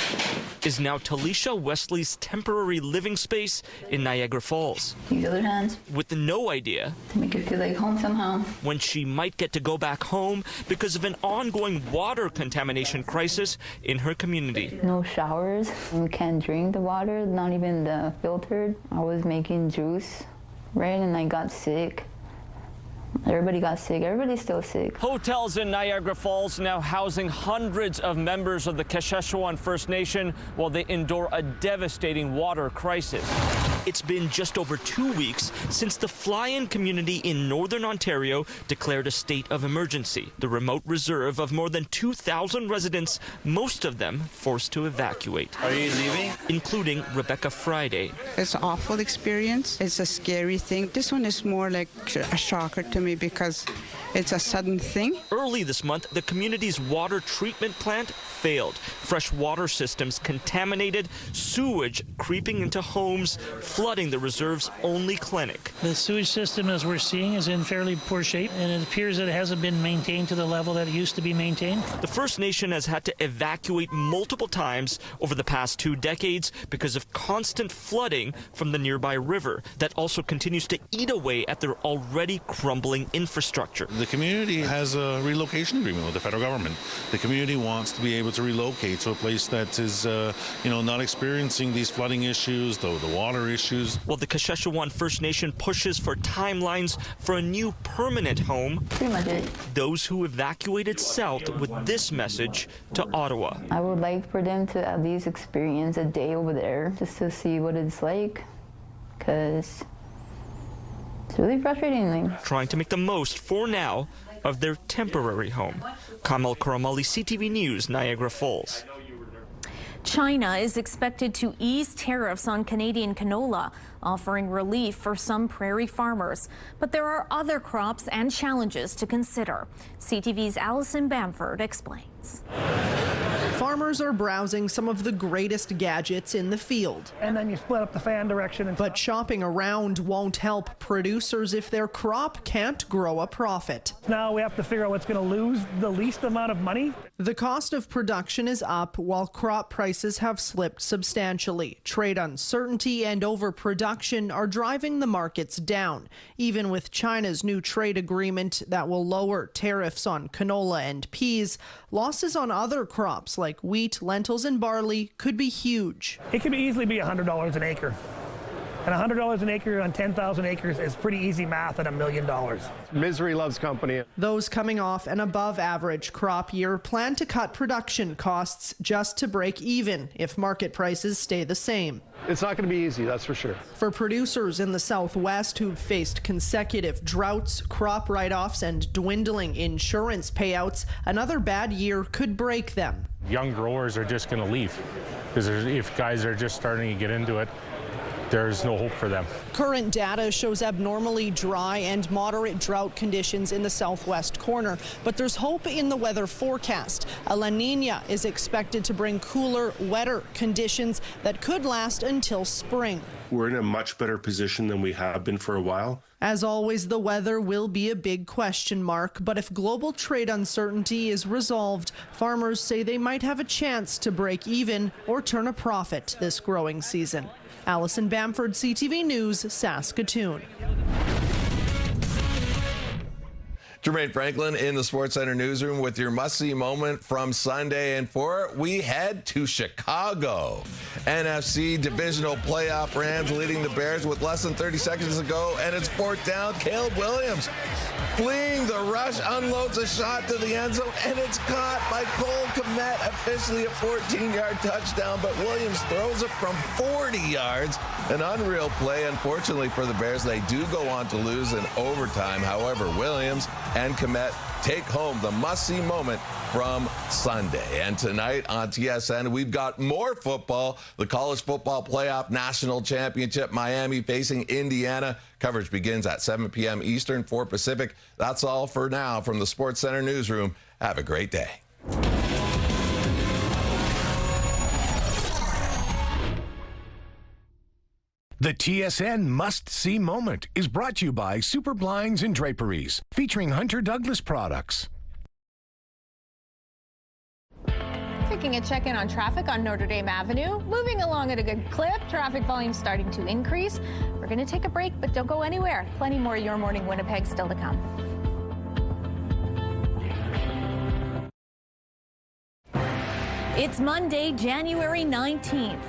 is now Talisha Wesley's temporary living space in Niagara Falls. Use other hands. With no idea to make it feel like home somehow. When she might get to go back home because of an ongoing water contamination crisis in her community. No showers. You can't drink the water, not even the filtered. I was making juice, right, and I got sick. Everybody got sick. Everybody's still sick. Hotels in Niagara Falls now housing hundreds of members of the Qatari First Nation while they endure a devastating water crisis. It's been just over 2 weeks since the fly-in community in northern Ontario declared a state of emergency. The remote reserve of more than 2,000 residents, most of them forced to evacuate. Are you leaving? Including Rebecca Friday. It's an awful experience. It's a scary thing. This one is more like a shocker to me because it's a sudden thing. Early this month, the community's water treatment plant failed. Fresh water systems contaminated, sewage creeping into homes, flooding the reserve's only clinic. The sewage system, as we're seeing, is in fairly poor shape, and it appears that it hasn't been maintained to the level that it used to be maintained. The First Nation has had to evacuate multiple times over the past 2 decades because of constant flooding from the nearby river that also continues to eat away at their already crumbling infrastructure. The community has a relocation agreement with the federal government. The community wants to be able to relocate to a place that is, not experiencing these flooding issues, the water issues. While the Qatari First Nation pushes for timelines for a new permanent home, pretty much it. Those who evacuated south with this message to Ottawa. I would like for them to at least experience a day over there just to see what it's like, because it's really frustrating. Trying to make the most, for now, of their temporary home. Kamal Karamali, CTV News, Niagara Falls. China is expected to ease tariffs on Canadian canola, offering relief for some prairie farmers. But there are other crops and challenges to consider. CTV's Allison Bamford explains. Farmers are browsing some of the greatest gadgets in the field. And then you split up the fan direction. And but shopping around won't help producers if their crop can't grow a profit. Now we have to figure out what's going to lose the least amount of money. The cost of production is up while crop prices have slipped substantially. Trade uncertainty and overproduction are driving the markets down, even with China's new trade agreement that will lower tariffs on canola and peas. Losses on other crops like wheat, lentils, and barley could be huge. It could easily be $100 an acre. And $100 an acre on 10,000 acres is pretty easy math at $1 million. Misery loves company. Those coming off an above-average crop year plan to cut production costs just to break even if market prices stay the same. It's not going to be easy, that's for sure. For producers in the Southwest who've faced consecutive droughts, crop write-offs, and dwindling insurance payouts, another bad year could break them. Young growers are just going to leave because if guys are just starting to get into it, there's no hope for them. Current data shows abnormally dry and moderate drought conditions in the southwest corner, but there's hope in the weather forecast. A La Nina is expected to bring cooler, wetter conditions that could last until spring. We're in a much better position than we have been for a while. As always, the weather will be a big question mark, but if global trade uncertainty is resolved, farmers say they might have a chance to break even or turn a profit this growing season. Allison Bamford, CTV News, Saskatoon. Jermaine Franklin in the SportsCenter newsroom with your must-see moment from Sunday. And for it, we head to Chicago. NFC divisional playoff Rams leading the Bears with less than 30 seconds to go, and it's fourth down. Caleb Williams fleeing the rush, unloads a shot to the end zone, and it's caught by Cole Kmet, officially a 14-yard touchdown, but Williams throws it from 40 yards. An unreal play. Unfortunately for the Bears, they do go on to lose in overtime. However, Williams and Kmet take home the must-see moment from Sunday. And tonight on TSN, we've got more football. The College Football Playoff National Championship, Miami facing Indiana. Coverage begins at 7 p.m. Eastern, 4 Pacific. That's all for now from the SportsCenter newsroom. Have a great day. The TSN Must-See Moment is brought to you by Super Blinds and Draperies, featuring Hunter Douglas products. Taking a check-in on traffic on Notre Dame Avenue. Moving along at a good clip. Traffic volume starting to increase. We're going to take a break, but don't go anywhere. Plenty more Your Morning Winnipeg still to come. It's Monday, January 19th.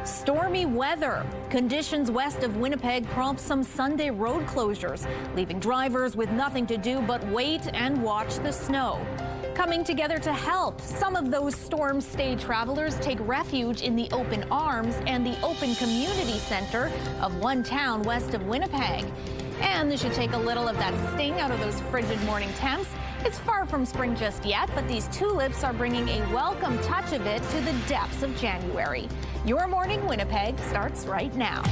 Stormy weather. Conditions west of Winnipeg prompt some Sunday road closures, leaving drivers with nothing to do but wait and watch the snow. Coming together to help, some of those storm stay travelers take refuge in the Open Arms and the Open Community Center of one town west of Winnipeg. And this should take a little of that sting out of those frigid morning temps. It's far from spring just yet, but these tulips are bringing a welcome touch of it to the depths of January. Your Morning Winnipeg starts right now.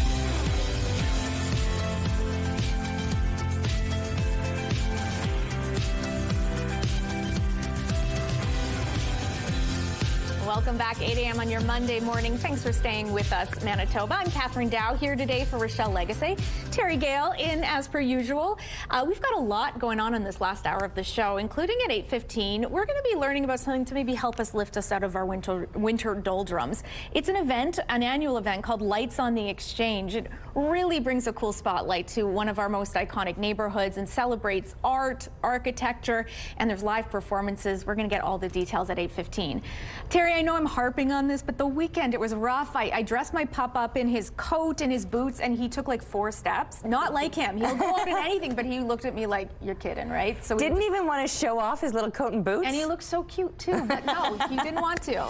Welcome back, 8 a.m. on your Monday morning. Thanks for staying with us, Manitoba. I'm Catherine Dow here today for Rochelle Legacy. Terry Gale in as per usual. We've got a lot going on in this last hour of the show, including at 8:15. We're going to be learning about something to maybe help us lift us out of our winter doldrums. It's an event, an annual event called Lights on the Exchange. It really brings a cool spotlight to one of our most iconic neighborhoods and celebrates art, architecture, and there's live performances. We're going to get all the details at 8:15. Terry, I know I'm harping on this, but the weekend, it was rough. I dressed my pup up in his coat and his boots, and he took like 4 steps. Not like him. He'll go out in anything, but he looked at me like, you're kidding, right? So didn't even want to show off his little coat and boots? And he looked so cute, too, but no, he didn't want to.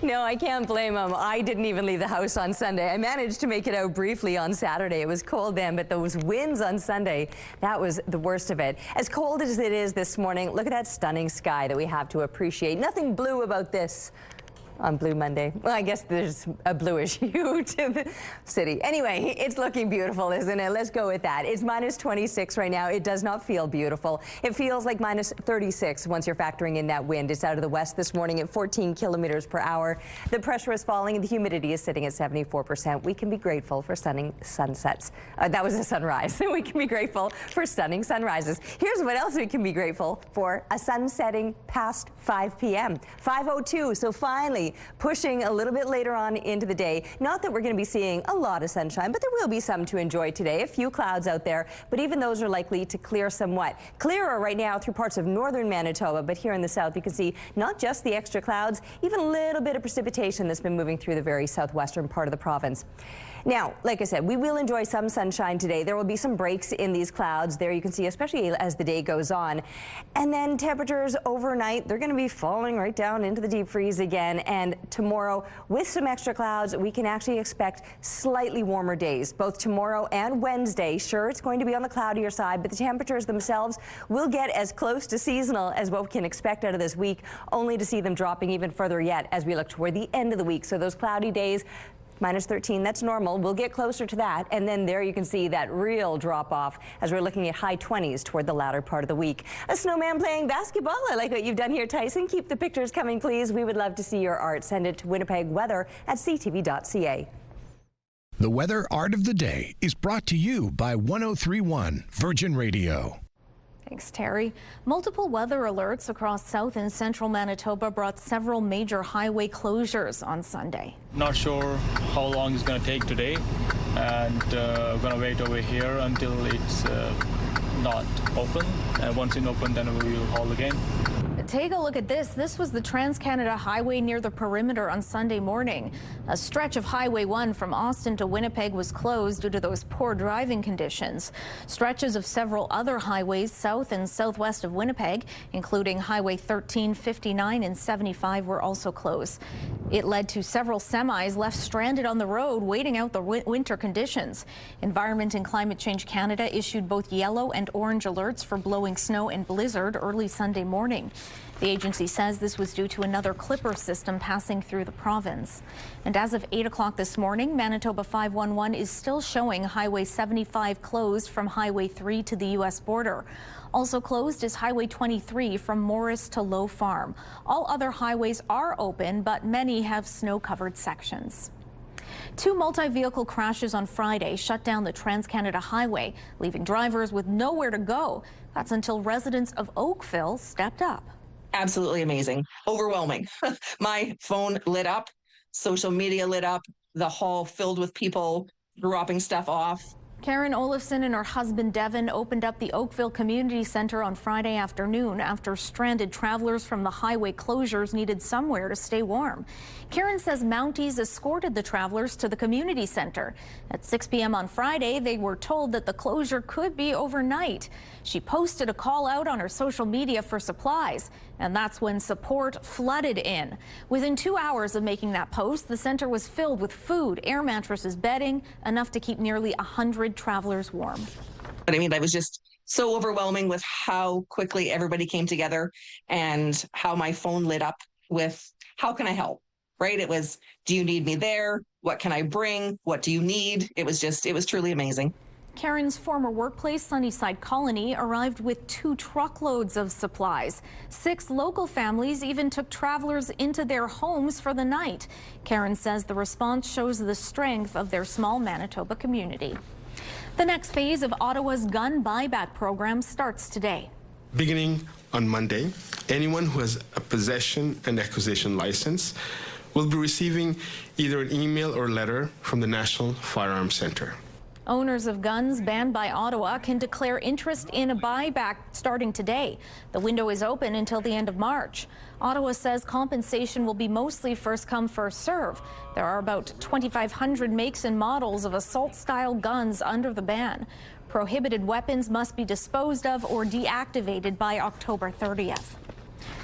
No, I can't blame him. I didn't even leave the house on Sunday. I managed to make it out briefly on Saturday. It was cold then, but those winds on Sunday, that was the worst of it. As cold as it is this morning, look at that stunning sky that we have to appreciate. Nothing blue about this. on Blue Monday. Well, I guess there's a bluish hue to the city. Anyway, it's looking beautiful, isn't it? Let's go with that. It's minus 26 right now. It does not feel beautiful. It feels like minus 36 once you're factoring in that wind. It's out of the west this morning at 14 kilometers per hour. The pressure is falling and the humidity is sitting at 74%. We can be grateful for stunning sunsets. That was a sunrise. We can be grateful for stunning sunrises. Here's what else we can be grateful for: a sun setting past 5 p.m. 5:02. So finally pushing a little bit later on into the day. Not that we're going to be seeing a lot of sunshine, but there will be some to enjoy today. A few clouds out there, but even those are likely to clear somewhat. Clearer right now through parts of northern Manitoba, but here in the south you can see not just the extra clouds, even a little bit of precipitation that's been moving through the very southwestern part of the province. Now, like I said, we will enjoy some sunshine today. There will be some breaks in these clouds there, you can see, especially as the day goes on. And then temperatures overnight, they're going to be falling right down into the deep freeze again. And tomorrow, with some extra clouds, we can actually expect slightly warmer days, both tomorrow and Wednesday. Sure, it's going to be on the cloudier side, but the temperatures themselves will get as close to seasonal as what we can expect out of this week, only to see them dropping even further yet as we look toward the end of the week. So those cloudy days, minus 13, that's normal. We'll get closer to that. And then there you can see that real drop off as we're looking at high 20s toward the latter part of the week. A snowman playing basketball. I like what you've done here, Tyson. Keep the pictures coming, please. We would love to see your art. Send it to Winnipeg Weather at ctv.ca. The Weather Art of the Day is brought to you by 103.1 Virgin Radio. Thanks, Terry. Multiple weather alerts across south and central Manitoba brought several major highway closures on Sunday. Not sure how long it's going to take today, and we're going to wait over here until it's not open. And once it's open, then we will haul again. Take a look at this. This was the Trans-Canada Highway near the perimeter on Sunday morning. A stretch of Highway 1 from Austin to Winnipeg was closed due to those poor driving conditions. Stretches of several other highways south and southwest of Winnipeg, including Highway 13, 59, and 75, were also closed. It led to several semis left stranded on the road waiting out the winter conditions. Environment and Climate Change Canada issued both yellow and orange alerts for blowing snow and blizzard early Sunday morning. The agency says this was due to another clipper system passing through the province. And as of 8 o'clock this morning, Manitoba 511 is still showing Highway 75 closed from Highway 3 to the U.S. border. Also closed is Highway 23 from Morris to Low Farm. All other highways are open, but many have snow-covered sections. Two multi-vehicle crashes on Friday shut down the Trans-Canada Highway, leaving drivers with nowhere to go. That's until residents of Oakville stepped up. Absolutely amazing. Overwhelming. My phone lit up, social media lit up, the hall filled with people dropping stuff off. Karen Olafson and her husband Devin opened up the Oakville Community Center on Friday afternoon after stranded travelers from the highway closures needed somewhere to stay warm. Karen says Mounties escorted the travelers to the community center. At 6 p.m. on Friday, they were told that the closure could be overnight. She posted a call out on her social media for supplies, and that's when support flooded in. Within 2 hours of making that post, the center was filled with food, air mattresses, bedding, enough to keep nearly 100 travelers warm. But I mean, that was just so overwhelming with how quickly everybody came together and how my phone lit up with, how can I help? Right? It was, do you need me there? What can I bring? What do you need? It was truly amazing. Karen's former workplace, Sunnyside Colony, arrived with 2 truckloads of supplies. 6 local families even took travelers into their homes for the night. Karen says the response shows the strength of their small Manitoba community. The next phase of Ottawa's gun buyback program starts today. Beginning on Monday, anyone who has a possession and acquisition license will be receiving either an email or letter from the National Firearm Centre. Owners of guns banned by Ottawa can declare interest in a buyback starting today. The window is open until the end of March. Ottawa says compensation will be mostly first come, first serve. There are about 2,500 makes and models of assault-style guns under the ban. Prohibited weapons must be disposed of or deactivated by October 30th.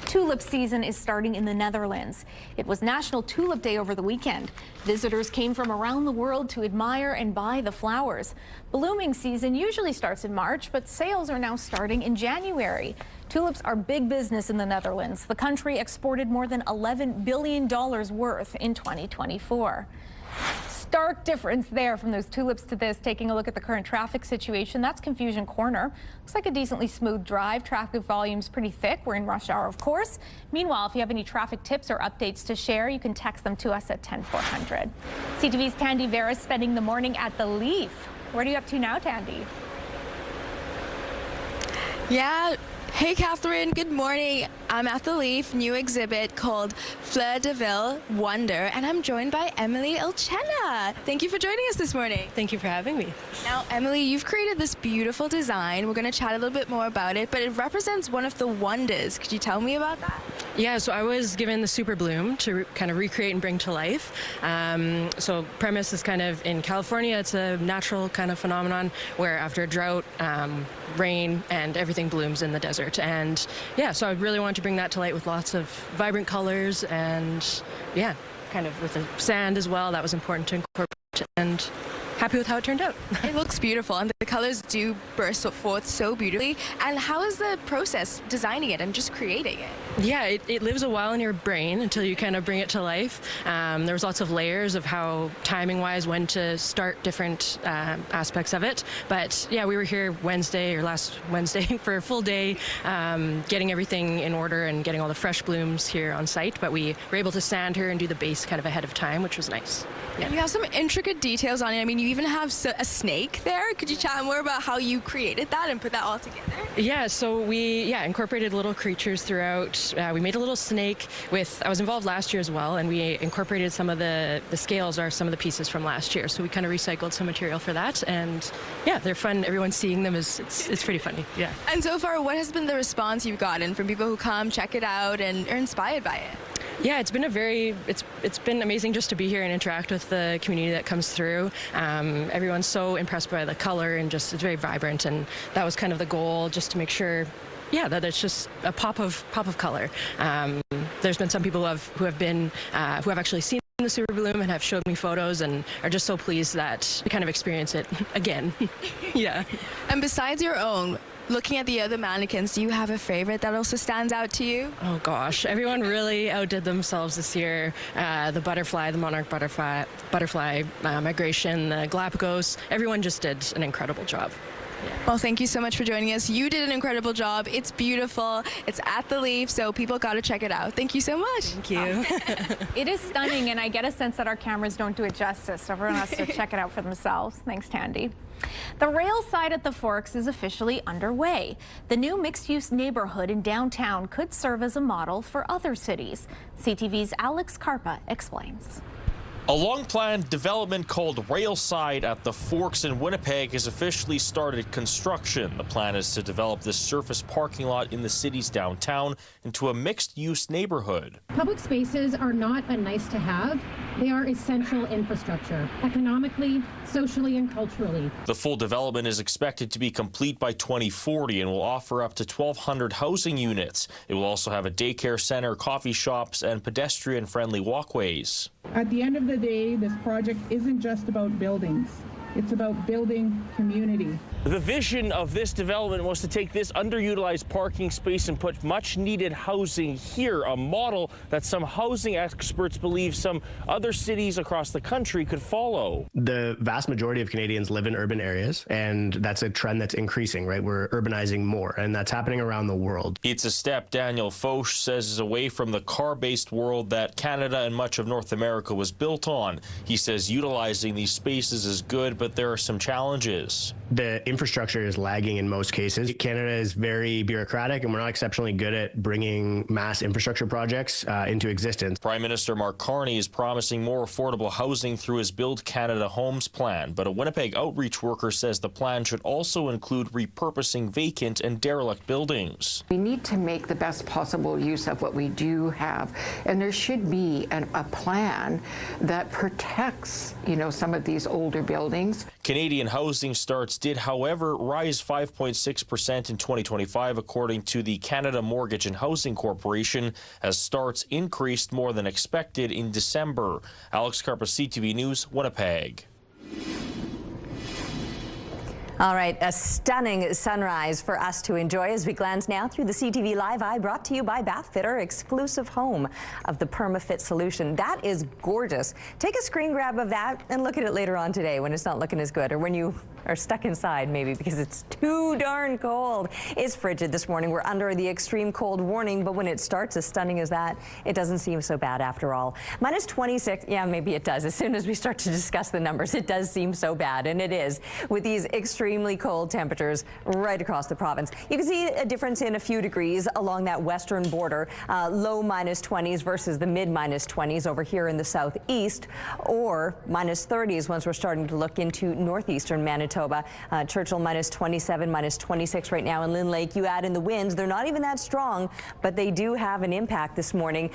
Tulip season is starting in the Netherlands. It was National Tulip Day over the weekend. Visitors came from around the world to admire and buy the flowers. Blooming season usually starts in March, but sales are now starting in January. Tulips are big business in the Netherlands. The country exported more than $11 billion worth in 2024. Stark difference there from those tulips to this. Taking a look at the current traffic situation, that's Confusion Corner. Looks like a decently smooth drive. Traffic volume's pretty thick. We're in rush hour, of course. Meanwhile, if you have any traffic tips or updates to share, you can text them to us at 10400. CTV's Tandy Vera spending the morning at the Leaf. What are you up to now, Tandy? Yeah. Hey, Catherine. Good morning. I'm at the Leaf new exhibit called Fleur de Villes Wonder, and I'm joined by Emily Elchenna. Thank you for joining us this morning. Thank you for having me. Now, Emily, you've created this beautiful design. We're going to chat a little bit more about it, but it represents one of the wonders. Could you tell me about that? Yeah, so I was given the super bloom to kind of recreate and bring to life. So premise is kind of in California, it's a natural kind of phenomenon where after a drought, rain and everything blooms in the desert. And yeah, so I really wanted to bring that to light with lots of vibrant colors and yeah, kind of with the sand as well. That was important to incorporate, and happy with how it turned out. It looks beautiful, and the colors do burst forth so beautifully. And how is the process designing it and just creating it? Yeah, it lives a while in your brain until you kind of bring it to life. There was lots of layers of how timing-wise when to start different aspects of it. But yeah, we were here last Wednesday for a full day, getting everything in order and getting all the fresh blooms here on site. But we were able to sand her and do the base kind of ahead of time, which was nice. Yeah. You have some intricate details on it. I mean, you even have a snake there. Could you chat more about how you created that and put that all together? Yeah, so we incorporated little creatures throughout. We made a little snake I was involved last year as well, and we incorporated some of the scales are some of the pieces from last year. So we kind of recycled some material for that, and yeah, they're fun. Everyone seeing them it's pretty funny. Yeah. And so far, what has been the response you've gotten from people who come, check it out, and are inspired by it? Yeah, it's been it's been amazing just to be here and interact with the community that comes through. Everyone's so impressed by the color and just it's very vibrant, and that was kind of the goal, just to make sure, yeah, that it's just a pop of color. There's been some people who have actually seen the super bloom and have showed me photos and are just so pleased to kind of experience it again. Yeah. And besides your own, looking at the other mannequins, do you have a favorite that also stands out to you? Oh gosh, everyone really outdid themselves this year. The butterfly, the monarch butterfly migration, the Galapagos, everyone just did an incredible job. Yeah. Well, thank you so much for joining us. You did an incredible job. It's beautiful. It's at the Leaf, so people got to check it out. Thank you so much. Thank you. It is stunning, and I get a sense that our cameras don't do it justice, so everyone has to check it out for themselves. Thanks, Tandy. The Railside at the Forks is officially underway. The new mixed-use neighborhood in downtown could serve as a model for other cities. CTV's Alex Carpa explains. A long-planned development called Railside at the Forks in Winnipeg has officially started construction. The plan is to develop this surface parking lot in the city's downtown into a mixed-use neighborhood. Public spaces are not a nice-to-have. They are essential infrastructure, economically, socially, and culturally. The full development is expected to be complete by 2040 and will offer up to 1,200 housing units. It will also have a daycare center, coffee shops, and pedestrian-friendly walkways. At the end of the day, this project isn't just about buildings. It's about building community. The vision of this development was to take this underutilized parking space and put much needed housing here, a model that some housing experts believe some other cities across the country could follow. The vast majority of Canadians live in urban areas, and that's a trend that's increasing, right? We're urbanizing more, and that's happening around the world. It's a step Daniel Foch says is away from the car-based world that Canada and much of North America was built on. He says utilizing these spaces is good, but there are some challenges. The infrastructure is lagging in most cases. Canada is very bureaucratic, and we're not exceptionally good at bringing mass infrastructure projects into existence. Prime Minister Mark Carney is promising more affordable housing through his Build Canada Homes plan, but a Winnipeg outreach worker says the plan should also include repurposing vacant and derelict buildings. We need to make the best possible use of what we do have, and there should be a plan that protects, some of these older buildings. Canadian housing starts did, however, rise 5.6% in 2025, according to the Canada Mortgage and Housing Corporation, as starts increased more than expected in December. Alex Carpa, CTV News, Winnipeg. All right, a stunning sunrise for us to enjoy as we glance now through the CTV Live Eye, brought to you by Bathfitter, exclusive home of the PermaFit solution. That is gorgeous. Take a screen grab of that and look at it later on today when it's not looking as good, or when you are stuck inside maybe because it's too darn cold. It's frigid this morning. We're under the extreme cold warning, but when it starts as stunning as that, it doesn't seem so bad after all. Minus 26, yeah, maybe it does. As soon as we start to discuss the numbers, it does seem so bad, and it is, with these extremely cold temperatures right across the province. You can see a difference in a few degrees along that western border, low minus 20s versus the mid minus 20s over here in the southeast, or minus 30s once we're starting to look into northeastern Manitoba. Churchill minus 27, minus 26 right now in Lynn Lake. You add in the winds, they're not even that strong, but they do have an impact this morning.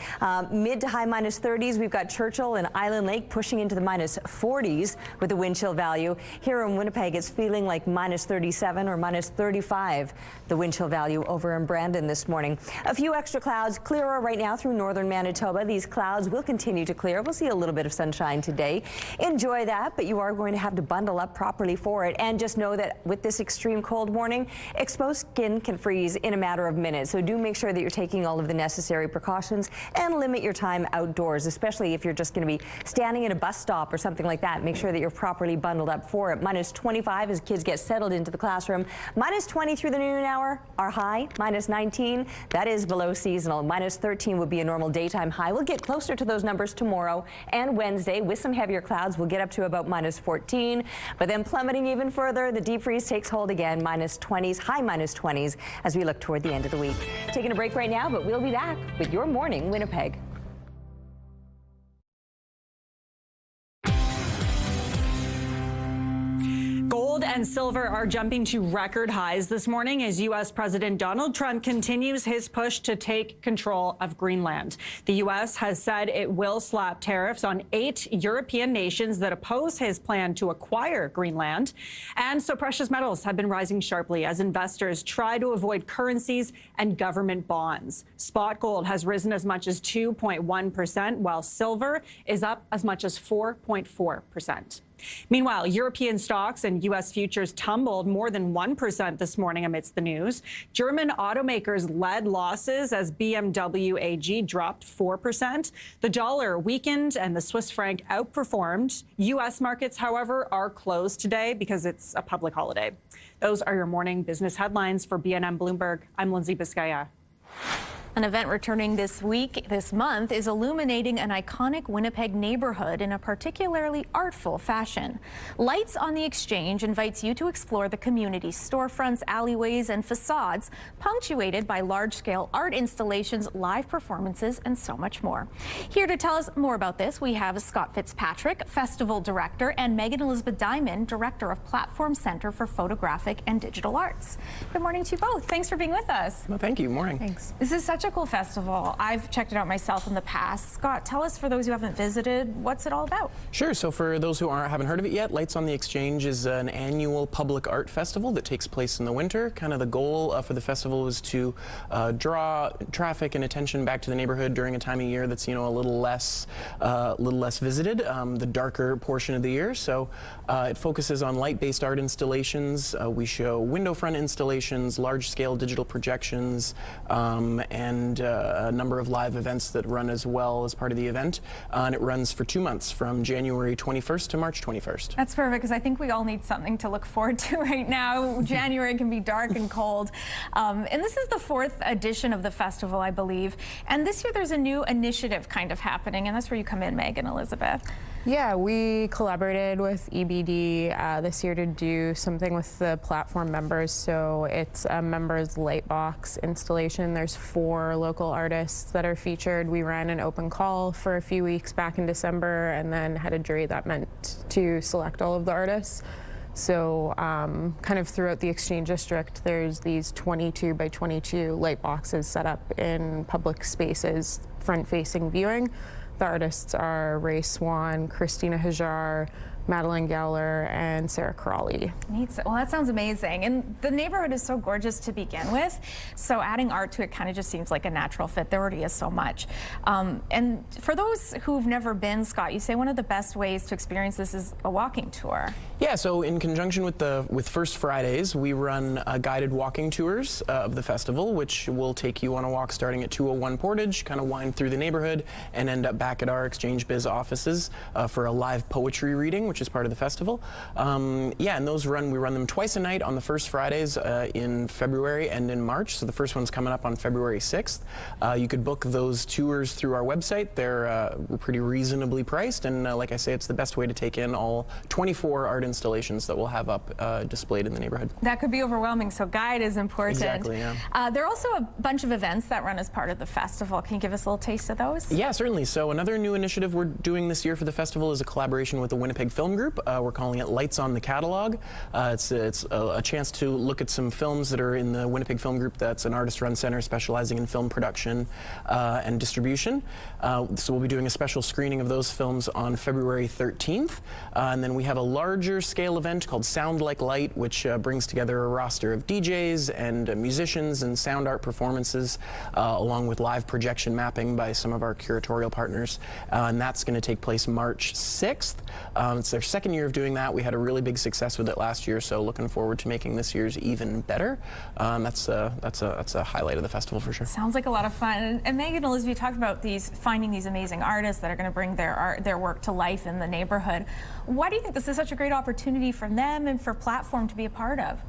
Mid to high minus 30s, we've got Churchill and Island Lake pushing into the minus 40s with the wind chill value. Here in Winnipeg, it's feeling like minus 37 or minus 35, the wind chill value over in Brandon this morning. A few extra clouds, clearer right now through northern Manitoba. These clouds will continue to clear. We'll see a little bit of sunshine today. Enjoy that, but you are going to have to bundle up properly for it. And just know that with this extreme cold warning, exposed skin can freeze in a matter of minutes. So do make sure that you're taking all of the necessary precautions and limit your time outdoors, especially if you're just going to be standing in a bus stop or something like that. Make sure that you're properly bundled up for it. Minus 25 as kids get settled into the classroom. Minus 20 through the noon hour, our high. Minus 19, that is below seasonal. Minus 13 would be a normal daytime high. We'll get closer to those numbers tomorrow and Wednesday with some heavier clouds. We'll get up to about minus 14, but then plummeting even further, the deep freeze takes hold again, minus 20s, high minus 20s as we look toward the end of the week. Taking a break right now, but we'll be back with Your Morning Winnipeg. Gold and silver are jumping to record highs this morning as U.S. President Donald Trump continues his push to take control of Greenland. The U.S. has said it will slap tariffs on 8 European nations that oppose his plan to acquire Greenland. And so precious metals have been rising sharply as investors try to avoid currencies and government bonds. Spot gold has risen as much as 2.1%, while silver is up as much as 4.4%. Meanwhile, European stocks and U.S. futures tumbled more than 1% this morning amidst the news. German automakers led losses as BMW AG dropped 4%. The dollar weakened and the Swiss franc outperformed. U.S. markets, however, are closed today because it's a public holiday. Those are your morning business headlines for BNN Bloomberg. I'm Lindsay Biscaya. An event returning this month, is illuminating an iconic Winnipeg neighborhood in a particularly artful fashion. Lights on the Exchange invites you to explore the community's storefronts, alleyways, and facades, punctuated by large-scale art installations, live performances, and so much more. Here to tell us more about this, we have Scott Fitzpatrick, Festival Director, and Megan Elizabeth Diamond, Director of Platform Center for Photographic and Digital Arts. Good morning to you both. Thanks for being with us. Well, thank you. Morning. Thanks. This is such a cool festival. I've checked it out myself in the past. Scott, tell us, for those who haven't visited, what's it all about? Sure. So for those who haven't heard of it yet, Lights on the Exchange is an annual public art festival that takes place in the winter. Kind of the goal for the festival is to draw traffic and attention back to the neighborhood during a time of year that's, a little less visited, the darker portion of the year. So it focuses on light-based art installations. We show window front installations, large-scale digital projections, and a number of live events that run as well as part of the event. And it runs for 2 months, from January 21st to March 21st. That's perfect, because I think we all need something to look forward to right now. January can be dark and cold. And this is the 4th edition of the festival, I believe. And this year there's a new initiative kind of happening, and that's where you come in, Megan Elizabeth. Yeah, we collaborated with EBD this year to do something with the platform members. So it's a members lightbox installation. There's 4 local artists that are featured. We ran an open call for a few weeks back in December and then had a jury that meant to select all of the artists. So kind of throughout the Exchange District, there's these 22 by 22 light boxes set up in public spaces, front-facing viewing. The artists are Ray Swan, Christina Hajar, Madeline Gowler, and Sarah Crawley. Neat. Well, that sounds amazing. And the neighborhood is so gorgeous to begin with. So adding art to it kind of just seems like a natural fit. There already is so much. And for those who've never been, Scott, you say one of the best ways to experience this is a walking tour. Yeah, so in conjunction with First Fridays, we run guided walking tours of the festival, which will take you on a walk starting at 201 Portage, kind of wind through the neighborhood, and end up back at our Exchange Biz offices for a live poetry reading, which is part of the festival. Yeah, and we run them twice a night on the First Fridays in February and in March. So the first one's coming up on February 6th. You could book those tours through our website. They're pretty reasonably priced, and like I say, it's the best way to take in all 24 art installations that we'll have up displayed in the neighborhood. That could be overwhelming, so guide is important. Exactly, yeah. There are also a bunch of events that run as part of the festival. Can you give us a little taste of those? Yeah, certainly. So another new initiative we're doing this year for the festival is a collaboration with the Winnipeg Film Group. We're calling it Lights on the Catalog. It's a chance to look at some films that are in the Winnipeg Film Group. That's an artist-run center specializing in film production and distribution. So we'll be doing a special screening of those films on February 13th. And then we have a larger scale event called Sound Like Light, which brings together a roster of DJs and musicians and sound art performances, along with live projection mapping by some of our curatorial partners. And that's going to take place March 6th. It's their second year of doing that. We had a really big success with it last year, so looking forward to making this year's even better. That's a highlight of the festival for sure. Sounds like a lot of fun. And Megan and Elizabeth talked about finding these amazing artists that are going to bring their work to life in the neighborhood. Why do you think this is such a great opportunity for them and for Platform to be a part of?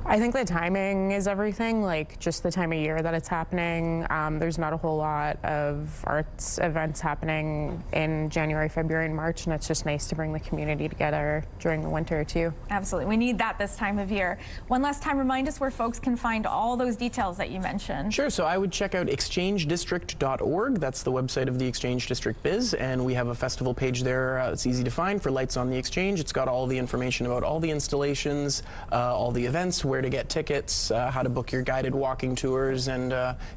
I think the timing is everything, like just the time of year that it's happening. There's not a whole lot of arts events happening in January, February, and March, and it's just nice to bring the community together during the winter too. Absolutely. We need that this time of year. One last time, remind us where folks can find all those details that you mentioned. Sure. So I would check out exchangedistrict.org. That's the website of the Exchange District Biz, and we have a festival page there. It's easy to find for Lights on the Exchange. It's got all the information about all the installations, all the events, where to get tickets, how to book your guided walking tours, and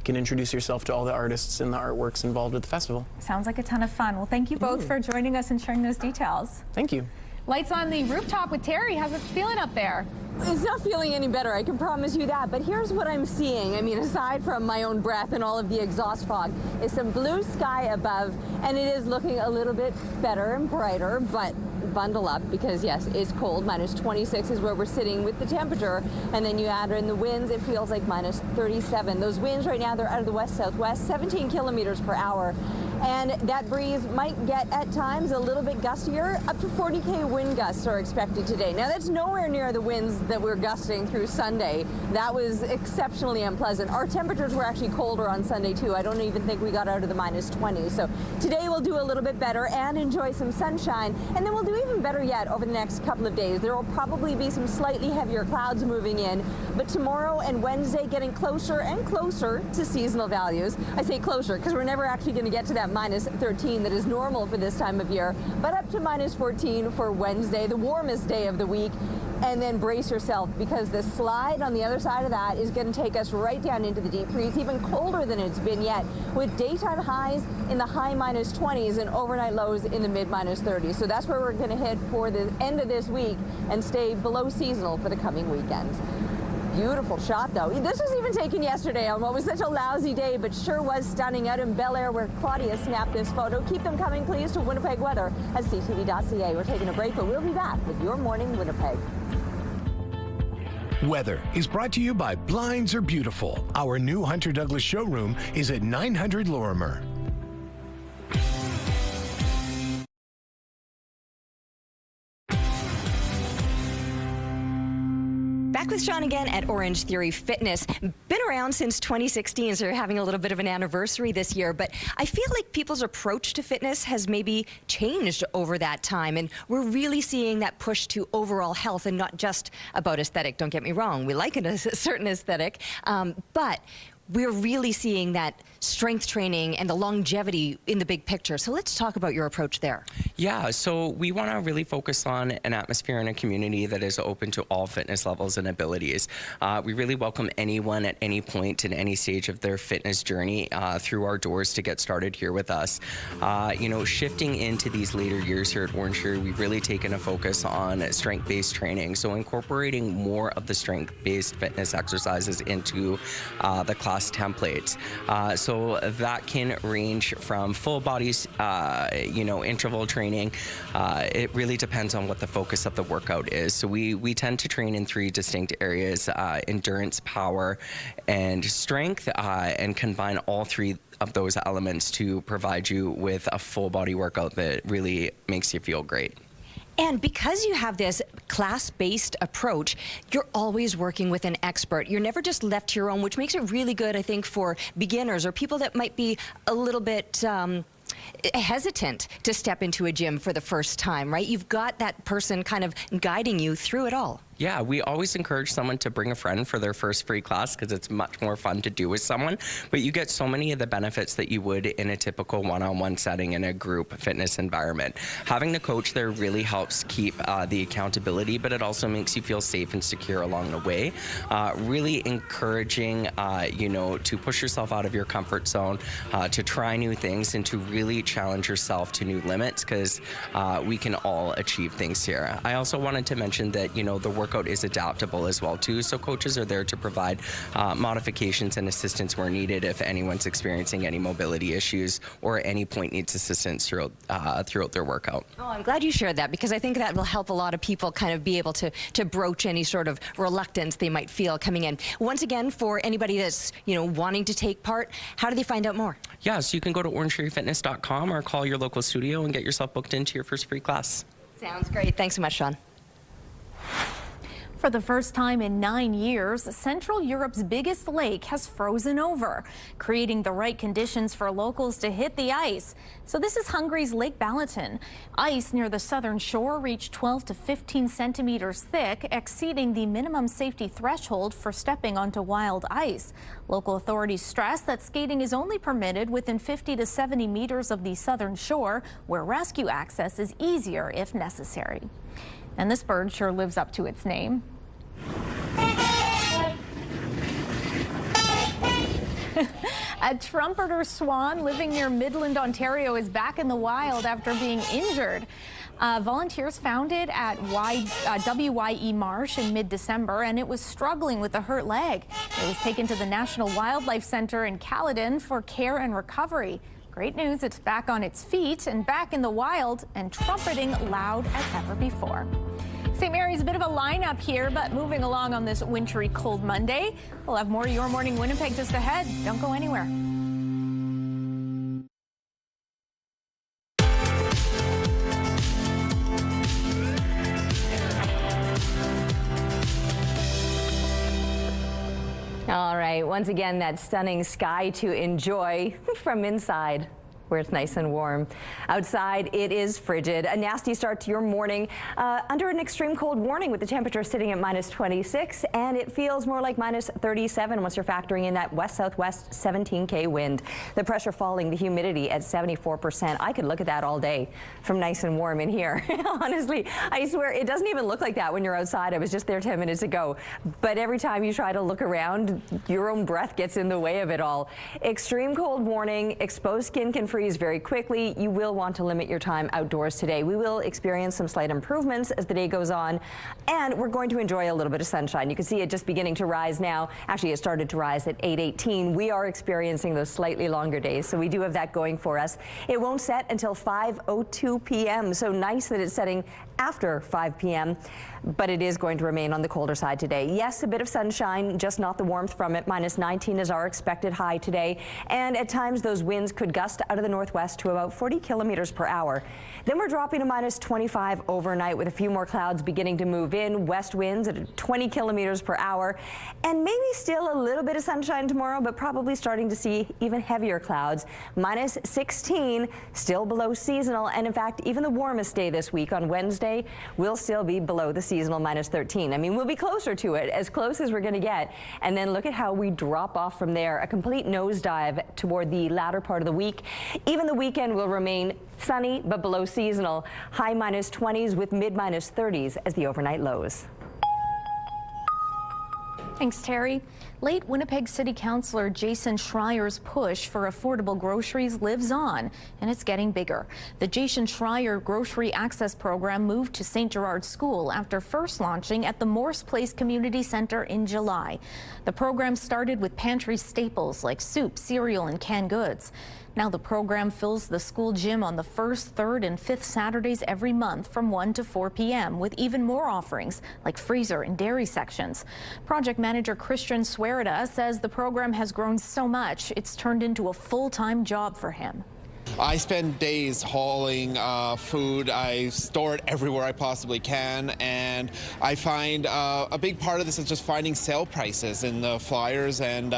can introduce yourself to all the artists and the artworks involved with the festival. Sounds like a ton of fun. Well, thank you both for joining us and sharing those details. Thank you. Lights on the rooftop with Terry. How's it feeling up there? It's not feeling any better, I can promise you that, but here's what I'm seeing. I mean, aside from my own breath and all of the exhaust fog, is some blue sky above, and it is looking a little bit better and brighter, but bundle up because yes, it's cold. Minus 26 is where we're sitting with the temperature, and then you add in the winds, it feels like minus 37. Those winds right now, they're out of the west-southwest, 17 kilometers per hour. And that breeze might get at times a little bit gustier. Up to 40k wind gusts are expected today. Now that's nowhere near the winds that we're gusting through Sunday. That was exceptionally unpleasant. Our temperatures were actually colder on Sunday too. I don't even think we got out of the minus 20. So today we'll do a little bit better and enjoy some sunshine. And then we'll do even better yet over the next couple of days. There will probably be some slightly heavier clouds moving in, but tomorrow and Wednesday getting closer and closer to seasonal values. I say closer because we're never actually going to get to that minus 13 that is normal for this time of year, but up to minus 14 for Wednesday, the warmest day of the week. And then brace yourself because the slide on the other side of that is going to take us right down into the deep freeze, even colder than it's been yet, with daytime highs in the high minus 20s and overnight lows in the mid minus 30s. So that's where we're going to hit for the end of this week and stay below seasonal for the coming weekend. Beautiful shot, though. This was even taken yesterday on what was such a lousy day, but sure was stunning out in Bel Air where Claudia snapped this photo. Keep them coming, please, to Winnipeg weather at CTV.ca. We're taking a break, but we'll be back with Your Morning Winnipeg. Weather is brought to you by Blinds Are Beautiful. Our new Hunter Douglas showroom is at 900 Lorimer. Back with Sean again at Orange Theory Fitness. Been around since 2016, so you're having a little bit of an anniversary this year, but I feel like people's approach to fitness has maybe changed over that time, and we're really seeing that push to overall health and not just about aesthetic. Don't get me wrong, we like a certain aesthetic, but we're really seeing that strength training and the longevity in the big picture. So let's talk about your approach there. Yeah, so we want to really focus on an atmosphere and a community that is open to all fitness levels and abilities. We really welcome anyone at any point in any stage of their fitness journey through our doors to get started here with us. You know, shifting into these later years here at Voyageur, we've really taken a focus on strength-based training. So incorporating more of the strength-based fitness exercises into the class templates. So that can range from full bodies, you know, interval training. It really depends on what the focus of the workout is. So we tend to train in 3 distinct areas: endurance, power, and strength, and combine all 3 of those elements to provide you with a full body workout that really makes you feel great. And because you have this class-based approach, you're always working with an expert. You're never just left to your own, which makes it really good, I think, for beginners or people that might be a little bit hesitant to step into a gym for the first time, right? You've got that person kind of guiding you through it all. Yeah, we always encourage someone to bring a friend for their first free class because it's much more fun to do with someone. But you get so many of the benefits that you would in a typical one-on-one setting in a group fitness environment. Having the coach there really helps keep the accountability, but it also makes you feel safe and secure along the way. Really encouraging, you know, to push yourself out of your comfort zone, to try new things, and to really challenge yourself to new limits, because we can all achieve things here. I also wanted to mention that, you know, the workout is adaptable as well too, so coaches are there to provide modifications and assistance where needed if anyone's experiencing any mobility issues or at any point needs assistance throughout their workout. Oh, I'm glad you shared that, because I think that will help a lot of people kind of be able to broach any sort of reluctance they might feel coming in. Once again, for anybody that's, you know, wanting to take part, how do they find out more? Yeah, so you can go to orangetheoryfitness.com or call your local studio and get yourself booked into your first free class. Sounds great. Thanks so much, Sean. For the first time in 9 years, Central Europe's biggest lake has frozen over, creating the right conditions for locals to hit the ice. So this is Hungary's Lake Balaton. Ice near the southern shore reached 12 to 15 centimeters thick, exceeding the minimum safety threshold for stepping onto wild ice. Local authorities stress that skating is only permitted within 50 to 70 meters of the southern shore, where rescue access is easier if necessary. And this bird sure lives up to its name. A trumpeter swan living near Midland, Ontario is back in the wild after being injured. Volunteers found it at WYE Marsh in mid-December, and it was struggling with a hurt leg. It was taken to the National Wildlife Center in Caledon for care and recovery. Great news, it's back on its feet and back in the wild and trumpeting loud as ever before. St. Mary's, a bit of a lineup here, but moving along on this wintry cold Monday. We'll have more Your Morning Winnipeg just ahead. Don't go anywhere. All right, once again, that stunning sky to enjoy from inside, where it's nice and warm. Outside, it is frigid. A nasty start to your morning under an extreme cold warning, with the temperature sitting at -26, and it feels more like -37 once you're factoring in that west-southwest 17K wind. The pressure falling, the humidity at 74%. I could look at that all day from nice and warm in here. Honestly, I swear it doesn't even look like that when you're outside. I was just there 10 minutes ago. But every time you try to look around, your own breath gets in the way of it all. Extreme cold warning. Exposed skin can freeze very quickly. You will want to limit your time outdoors today. We will experience some slight improvements as the day goes on, and we're going to enjoy a little bit of sunshine. You can see it just beginning to rise now. Actually, it started to rise at 8:18. We are experiencing those slightly longer days, so we do have that going for us. It won't set until 5:02 p.m., so nice that it's setting after 5 p.m., but it is going to remain on the colder side today. Yes, a bit of sunshine, just not the warmth from it. -19 is our expected high today, and at times those winds could gust out of the northwest to about 40 kilometers per hour. Then we're dropping to -25 overnight with a few more clouds beginning to move in, west winds at 20 kilometers per hour, and maybe still a little bit of sunshine tomorrow, but probably starting to see even heavier clouds. -16, still below seasonal, and in fact, even the warmest day this week on Wednesday will still be below the seasonal -13. I mean, we'll be closer to it, as close as we're going to get, and then look at how we drop off from there. A complete nosedive toward the latter part of the week. Even the weekend will remain sunny, but below seasonal. High -20s with mid -30s as the overnight lows. Thanks, Terry. Late Winnipeg City Councillor Jason Schreier's push for affordable groceries lives on, and it's getting bigger. The Jason Schreier Grocery Access Program moved to St. Gerard School after first launching at the Morse Place Community Centre in July. The program started with pantry staples like soup, cereal, and canned goods. Now the program fills the school gym on the 1st, 3rd, and 5th Saturdays every month from 1 to 4 p.m. with even more offerings like freezer and dairy sections. Project manager Christian Swerda says the program has grown so much it's turned into a full-time job for him. I spend days hauling food. I store it everywhere I possibly can, and I find a big part of this is just finding sale prices in the flyers and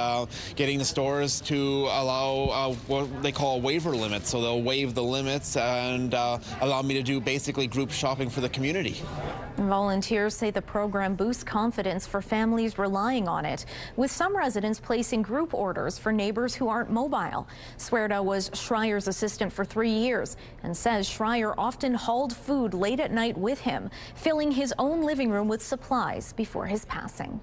getting the stores to allow what they call a waiver limit. So they'll waive the limits and allow me to do basically group shopping for the community. Volunteers say the program boosts confidence for families relying on it, with some residents placing group orders for neighbors who aren't mobile. Swerda was Schreier's assistant for 3 years and says Schreier often hauled food late at night with him, filling his own living room with supplies before his passing.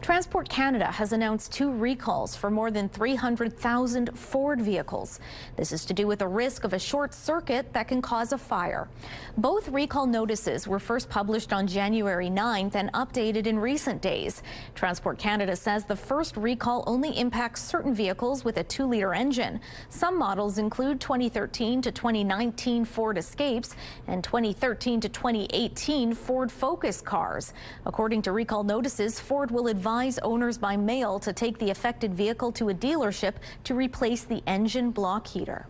Transport Canada has announced 2 recalls for more than 300,000 Ford vehicles. This is to do with the risk of a short circuit that can cause a fire. Both recall notices were first published on January 9th and updated in recent days. Transport Canada says the first recall only impacts certain vehicles with a 2-liter engine. Some models include 2013 to 2019 Ford Escapes and 2013 to 2018 Ford Focus cars. According to recall notices, Ford will advise owners by mail to take the affected vehicle to a dealership to replace the engine block heater.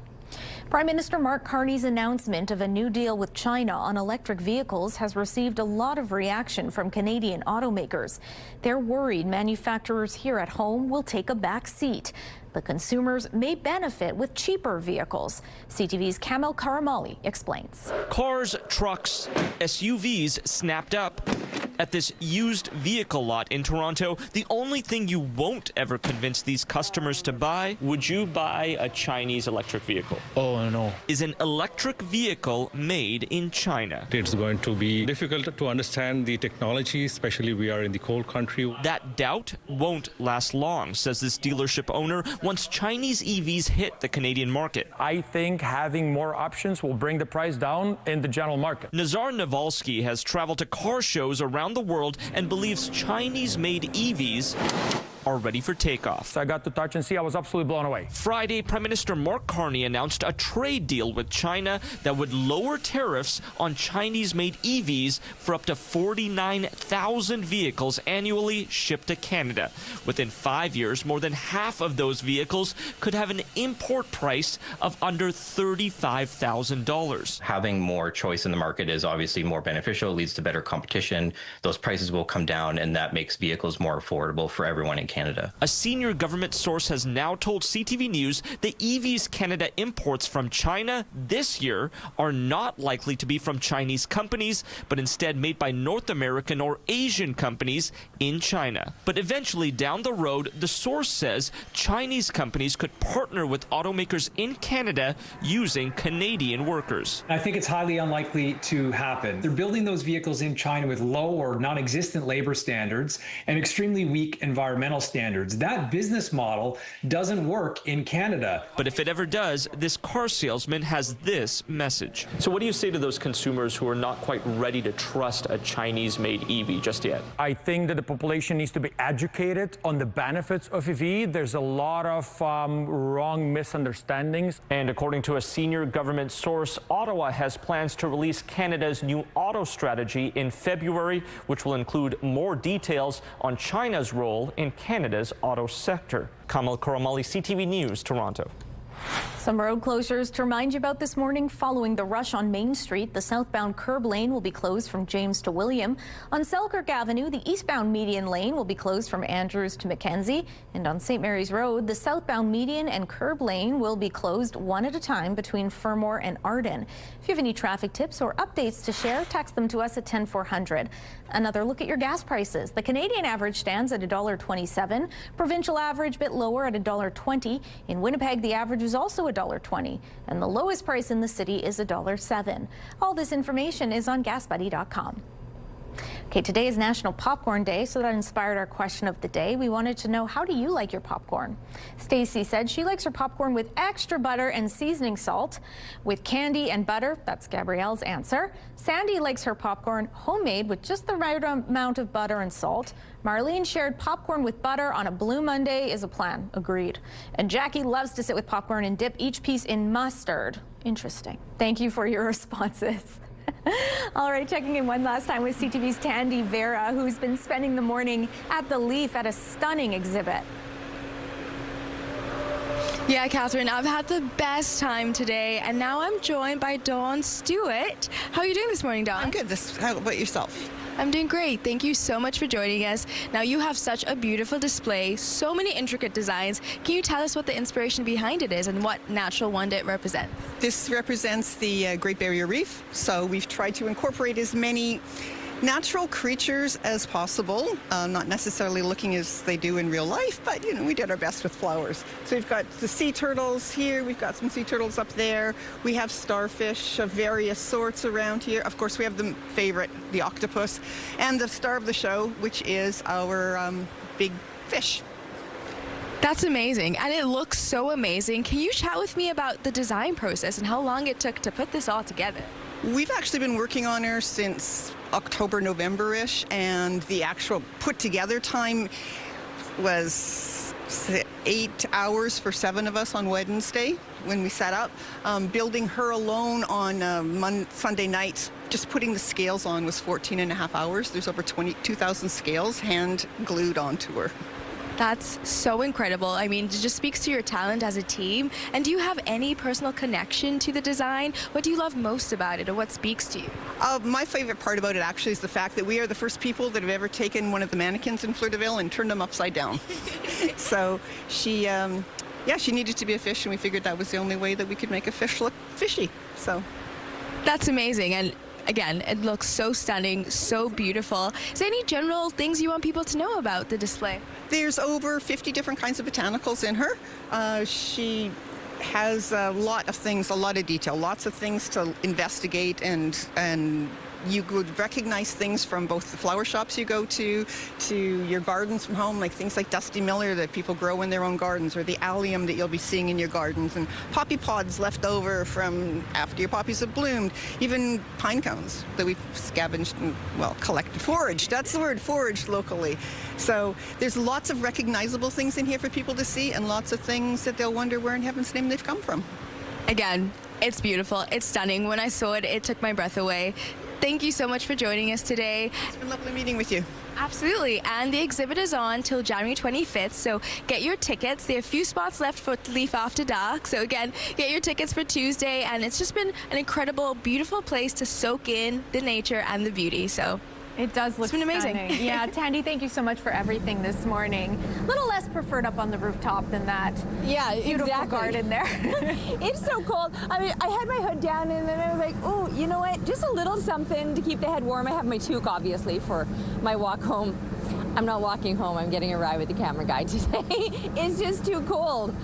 Prime Minister Mark Carney's announcement of a new deal with China on electric vehicles has received a lot of reaction from Canadian automakers. They're worried manufacturers here at home will take a back seat. But consumers may benefit with cheaper vehicles. CTV's Kamil Karamali explains. Cars, trucks, SUVs snapped up at this used vehicle lot in Toronto. The only thing you won't ever convince these customers to buy, would you buy a Chinese electric vehicle? Oh, no. Is an electric vehicle made in China. It's going to be difficult to understand the technology, especially we are in the cold country. That doubt won't last long, says this dealership owner, once Chinese EVs hit the Canadian market. I think having more options will bring the price down in the general market. Nazar Navalsky has traveled to car shows around the world and believes Chinese-made EVs are ready for takeoff. I got to touch and see. I was absolutely blown away. Friday, Prime Minister Mark Carney announced a trade deal with China that would lower tariffs on Chinese-made EVs for up to 49,000 vehicles annually shipped to Canada. Within 5 years, more than half of those vehicles could have an import price of under $35,000. Having more choice in the market is obviously more beneficial, leads to better competition. Those prices will come down, and that makes vehicles more affordable for everyone in Canada. A senior government source has now told CTV News the EVs Canada imports from China this year are not likely to be from Chinese companies, but instead made by North American or Asian companies in China. But eventually down the road, the source says Chinese companies could partner with automakers in Canada using Canadian workers. I think it's highly unlikely to happen. They're building those vehicles in China with low or non-existent labor standards and extremely weak environmental standards. That business model doesn't work in Canada. But if it ever does, this car salesman has this message. So what do you say to those consumers who are not quite ready to trust a Chinese-made EV just yet? I think that the population needs to be educated on the benefits of EV. There's a lot of wrong misunderstandings. And according to a senior government source, Ottawa has plans to release Canada's new auto strategy in February, which will include more details on China's role in Canada's auto sector. Kamil Karamali, CTV News, Toronto. Some road closures to remind you about this morning. Following the rush on Main Street, the southbound curb lane will be closed from James to William. On Selkirk Avenue, the eastbound median lane will be closed from Andrews to Mackenzie. And on St. Mary's Road, the southbound median and curb lane will be closed one at a time between Fermor and Arden. If you have any traffic tips or updates to share, text them to us at 10400. Another look at your gas prices. The Canadian average stands at $1.27. Provincial average bit lower at $1.20. In Winnipeg, the average is also $1.20, and the lowest price in the city is $1.07. All this information is on gasbuddy.com. Okay, today is National Popcorn Day, so that inspired our question of the day. We wanted to know, how do you like your popcorn? Stacy said she likes her popcorn with extra butter and seasoning salt, with candy and butter. That's Gabrielle's answer. Sandy likes her popcorn homemade with just the right amount of butter and salt. Marlene shared popcorn with butter on a Blue Monday is a plan. Agreed. And Jackie loves to sit with popcorn and dip each piece in mustard. Interesting. Thank you for your responses. All right, checking in one last time with CTV's Tandy Vera, who's been spending the morning at the Leaf at a stunning exhibit. Yeah, Catherine, I've had the best time today, and now I'm joined by Dawn Stewart. How are you doing this morning, Dawn? I'm good. How about yourself? I'm doing great. Thank you so much for joining us. Now, you have such a beautiful display, so many intricate designs. Can you tell us what the inspiration behind it is and what natural wonder it represents? This represents the Great Barrier Reef, so we've tried to incorporate as many natural creatures as possible, not necessarily looking as they do in real life, but you know, we did our best with flowers. So we've got the sea turtles here, we've got some sea turtles up there, we have starfish of various sorts around here. Of course, we have the favorite, the octopus, and the star of the show, which is our big fish. That's amazing, and it looks so amazing. Can you chat with me about the design process and how long it took to put this all together? We've actually been working on her since October, November-ish, and the actual put-together time was 8 hours for 7 of us on Wednesday when we set up. Building her alone on Sunday night, just putting the scales on was 14.5 hours. There's over 22,000 scales hand-glued onto her. That's so incredible. I mean, it just speaks to your talent as a team. And do you have any personal connection to the design? What do you love most about it, or what speaks to you? My favorite part about it actually is the fact that we are the first people that have ever taken one of the mannequins in Fleur de Villes and turned them upside down. So she needed to be a fish, and we figured that was the only way that we could make a fish look fishy. So that's amazing. And again, it looks so stunning, so beautiful. Is there any general things you want people to know about the display? There's over 50 different kinds of botanicals in her. She has a lot of things, a lot of detail, lots of things to investigate, and you would recognize things from both the flower shops you go to your gardens from home, like things like Dusty Miller that people grow in their own gardens, or the allium that you'll be seeing in your gardens, and poppy pods left over from after your poppies have bloomed, even pine cones that we've scavenged and, well, collected, foraged, that's the word, foraged locally. So there's lots of recognizable things in here for people to see, and lots of things that they'll wonder where in heaven's name they've come from. Again, it's beautiful, it's stunning. When I saw it, it took my breath away. Thank you so much for joining us today. It's been lovely meeting with you. Absolutely, and the exhibit is on till January 25th, so get your tickets. There are a few spots left for Leaf After Dark, so again, get your tickets for Tuesday, and it's just been an incredible, beautiful place to soak in the nature and the beauty, so. It does look stunning. Amazing. Yeah, Tandy, thank you so much for everything this morning. A little less preferred up on the rooftop than that. Yeah, beautiful exactly. garden there. It's so cold. I mean, I had my hood down, and then I was like, oh, you know what? Just a little something to keep the head warm. I have my toque, obviously, for my walk home. I'm not walking home. I'm getting a ride with the camera guy today. It's just too cold.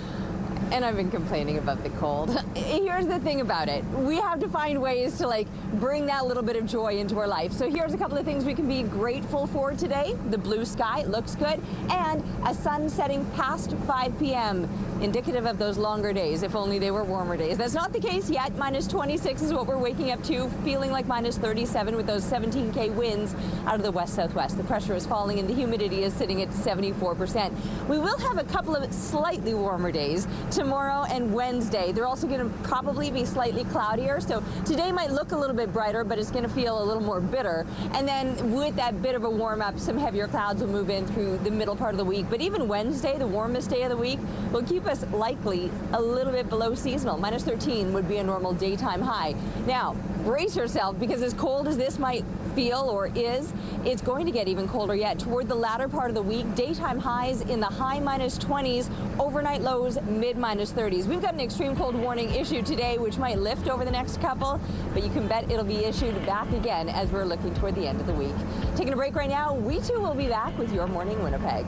And I've been complaining about the cold. Here's the thing about it. We have to find ways to bring that little bit of joy into our life. So here's a couple of things we can be grateful for today. The blue sky looks good, and a sun setting past 5 p.m. indicative of those longer days, if only they were warmer days. That's not the case yet. Minus 26 is what we're waking up to, feeling like minus 37 with those 17K winds out of the west-southwest. The pressure is falling and the humidity is sitting at 74%. We will have a couple of slightly warmer days tomorrow and Wednesday. They're also going to probably be slightly cloudier. So today might look a little bit brighter, but it's going to feel a little more bitter. And then with that bit of a warm up, some heavier clouds will move in through the middle part of the week. But even Wednesday, the warmest day of the week, will keep us likely a little bit below seasonal. Minus 13 would be a normal daytime high. Now, brace yourself, because as cold as this might feel or is, it's going to get even colder yet. Toward the latter part of the week, daytime highs in the high minus 20s, overnight lows mid minus 30s. We've got an extreme cold warning issued today, which might lift over the next couple, but you can bet it'll be issued back again as we're looking toward the end of the week. Taking a break right now. We too will be back with Your Morning Winnipeg.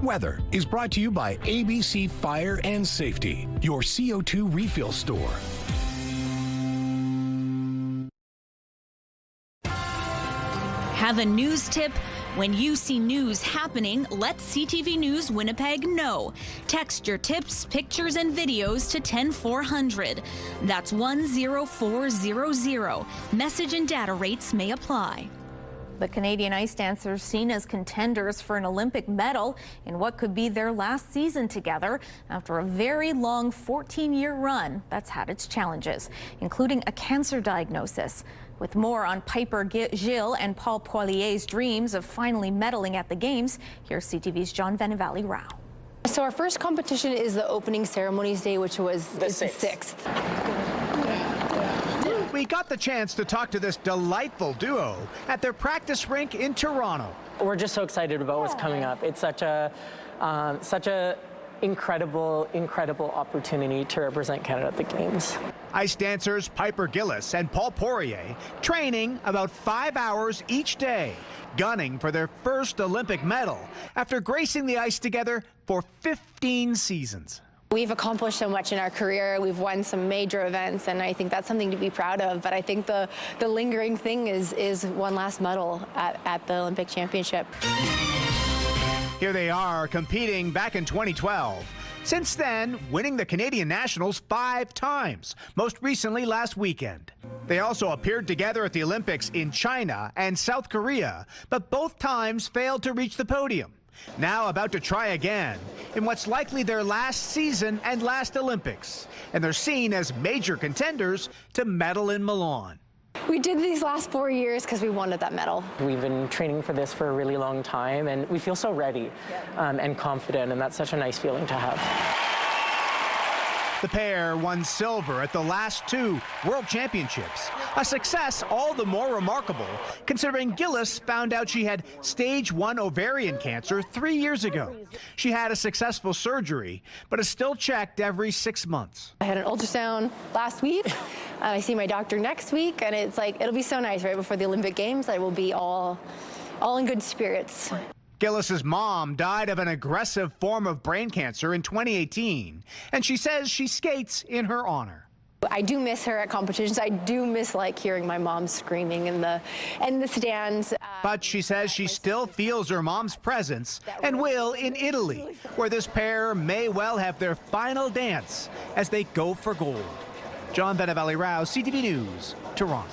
Weather is brought to you by ABC Fire and Safety, your CO2 refill store. Have a news tip? When you see news happening, let CTV News Winnipeg know. Text your tips, pictures, and videos to 10400. That's 10400. Message and data rates may apply. The Canadian ice dancers seen as contenders for an Olympic medal in what could be their last season together after a very long 14-year run that's had its challenges, including a cancer diagnosis. With more on Piper Gilles and Paul Poilier's dreams of finally medaling at the Games, here's CTV's John Venevali-Rao. So our first competition is the opening ceremonies day, which was the 6th. We got the chance to talk to this delightful duo at their practice rink in Toronto. We're just so excited about what's coming up. It's such a incredible opportunity to represent Canada at the Games. Ice dancers Piper Gilles and Paul Poirier training about 5 hours each day, gunning for their first Olympic medal after gracing the ice together for 15 seasons. We've accomplished so much in our career. We've won some major events, and I think that's something to be proud of. But I think the lingering thing is one last medal at the Olympic Championship. Here they are competing back in 2012. Since then, winning the Canadian Nationals 5 times, most recently last weekend. They also appeared together at the Olympics in China and South Korea, but both times failed to reach the podium. Now about to try again in what's likely their last season and last Olympics. And they're seen as major contenders to medal in Milan. We did these last 4 years because we wanted that medal. We've been training for this for a really long time, and we feel so ready and confident, and that's such a nice feeling to have. The pair won silver at the last 2 World Championships, a success all the more remarkable considering Gilles found out she had stage 1 ovarian cancer 3 years ago. She had a successful surgery, but is still checked every 6 months. I had an ultrasound last week. I see my doctor next week, and it's like, it'll be so nice right before the Olympic Games. I will be all in good spirits. Gillis's mom died of an aggressive form of brain cancer in 2018, and she says she skates in her honor. I do miss her at competitions. I do miss hearing my mom screaming in the stands. But she says she still feels her mom's presence and will in Italy, where this pair may well have their final dance as they go for gold. John Venevali-Rao, CTV News, Toronto.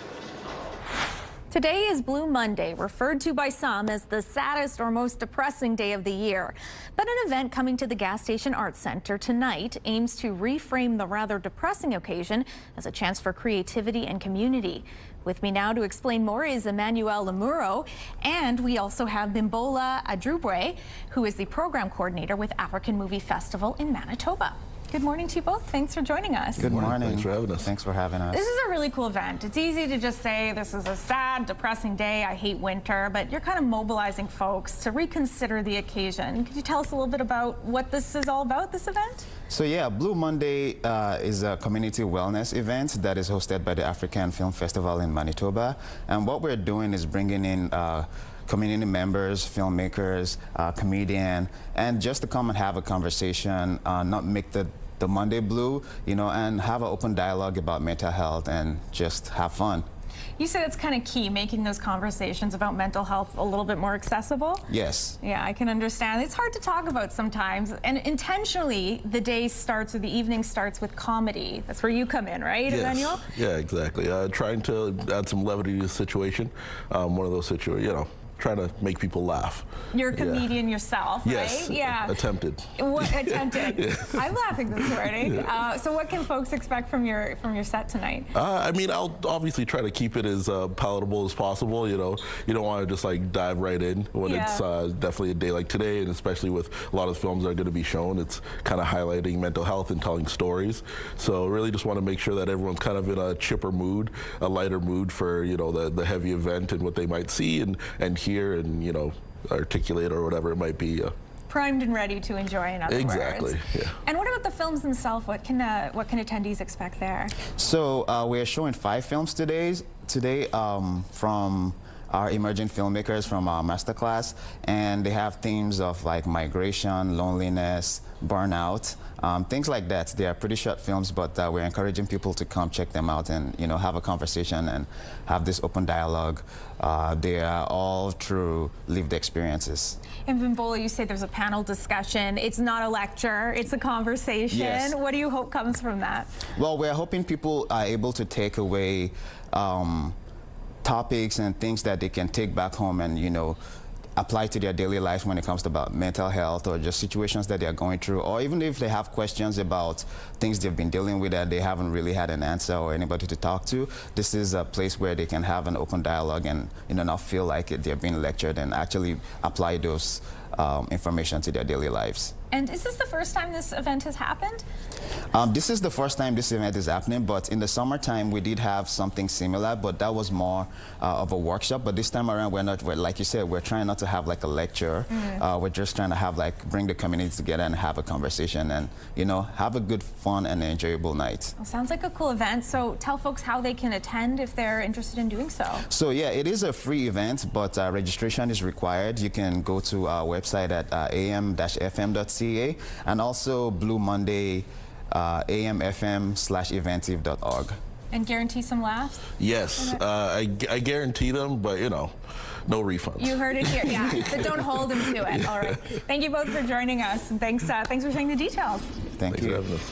Today is Blue Monday, referred to by some as the saddest or most depressing day of the year. But an event coming to the Gas Station Arts Centre tonight aims to reframe the rather depressing occasion as a chance for creativity and community. With me now to explain more is Emmanuel Lemuro, and we also have Bimbola Adrubwe, who is the program coordinator with African Movie Festival in Manitoba. Good morning to you both. Thanks for joining us. Good morning. Thanks for having us. Thanks for having us. This is a really cool event. It's easy to just say this is a sad, depressing day. I hate winter, but you're kind of mobilizing folks to reconsider the occasion. Could you tell us a little bit about what this is all about, this event? So yeah, Blue Monday is a community wellness event that is hosted by the African Film Festival in Manitoba. And what we're doing is bringing in community members, filmmakers, comedian, and just to come and have a conversation, not make the Monday blue, you know, and have an open dialogue about mental health and just have fun. You say that's kind of key, making those conversations about mental health a little bit more accessible? Yes. Yeah, I can understand. It's hard to talk about sometimes, and intentionally the day starts or the evening starts with comedy. That's where you come in, right, yes. Emmanuel? Yeah, exactly. Trying to add some levity to the situation. One of those situations, you know, trying to make people laugh. You're a comedian yourself, yes, right? Yeah. Attempted. Attempted. Yeah. I'm laughing this morning. So what can folks expect from your set tonight? I mean, I'll obviously try to keep it as palatable as possible. You know, you don't want to just like dive right in when it's definitely a day like today, and especially with a lot of films that are going to be shown. It's kind of highlighting mental health and telling stories. So really just want to make sure that everyone's kind of in a chipper mood, a lighter mood for, you know, the heavy event and what they might see and hear and, you know, articulate or whatever it might be. Primed and ready to enjoy, in other exactly, words. Yeah. And what about the films themselves? What can attendees expect there? So we're showing 5 films today from our emerging filmmakers from our masterclass, and they have themes of like migration, loneliness, burnout, things like that. They are pretty short films, but we're encouraging people to come check them out and, you know, have a conversation and have this open dialogue. They are all true lived experiences. In Bimbola, you say there's a panel discussion. It's not a lecture, it's a conversation. Yes. What do you hope comes from that? Well, we're hoping people are able to take away topics and things that they can take back home and, you know, apply to their daily lives when it comes to about mental health or just situations that they're going through, or even if they have questions about things they've been dealing with that they haven't really had an answer or anybody to talk to. This is a place where they can have an open dialogue and, you know, not feel like they're being lectured and actually apply those information to their daily lives. And is this the first time this event has happened? This is the first time this event is happening, but in the summertime we did have something similar, but that was more of a workshop. But this time around, we're like you said, we're trying not to have like a lecture. We're just trying to have bring the community together and have a conversation and, you know, have a good, fun and enjoyable night. Well, sounds like a cool event. So tell folks how they can attend if they're interested in doing so. So yeah, it is a free event, but registration is required. You can go to our website at am-fm.ca and also Blue Monday amfm/eventive.org. And guarantee some laughs? Yes, I guarantee them, but, you know, no refunds. You heard it here, yeah. But don't hold them to it. All right. Thank you both for joining us, and thanks for sharing the details. Thanks for having us.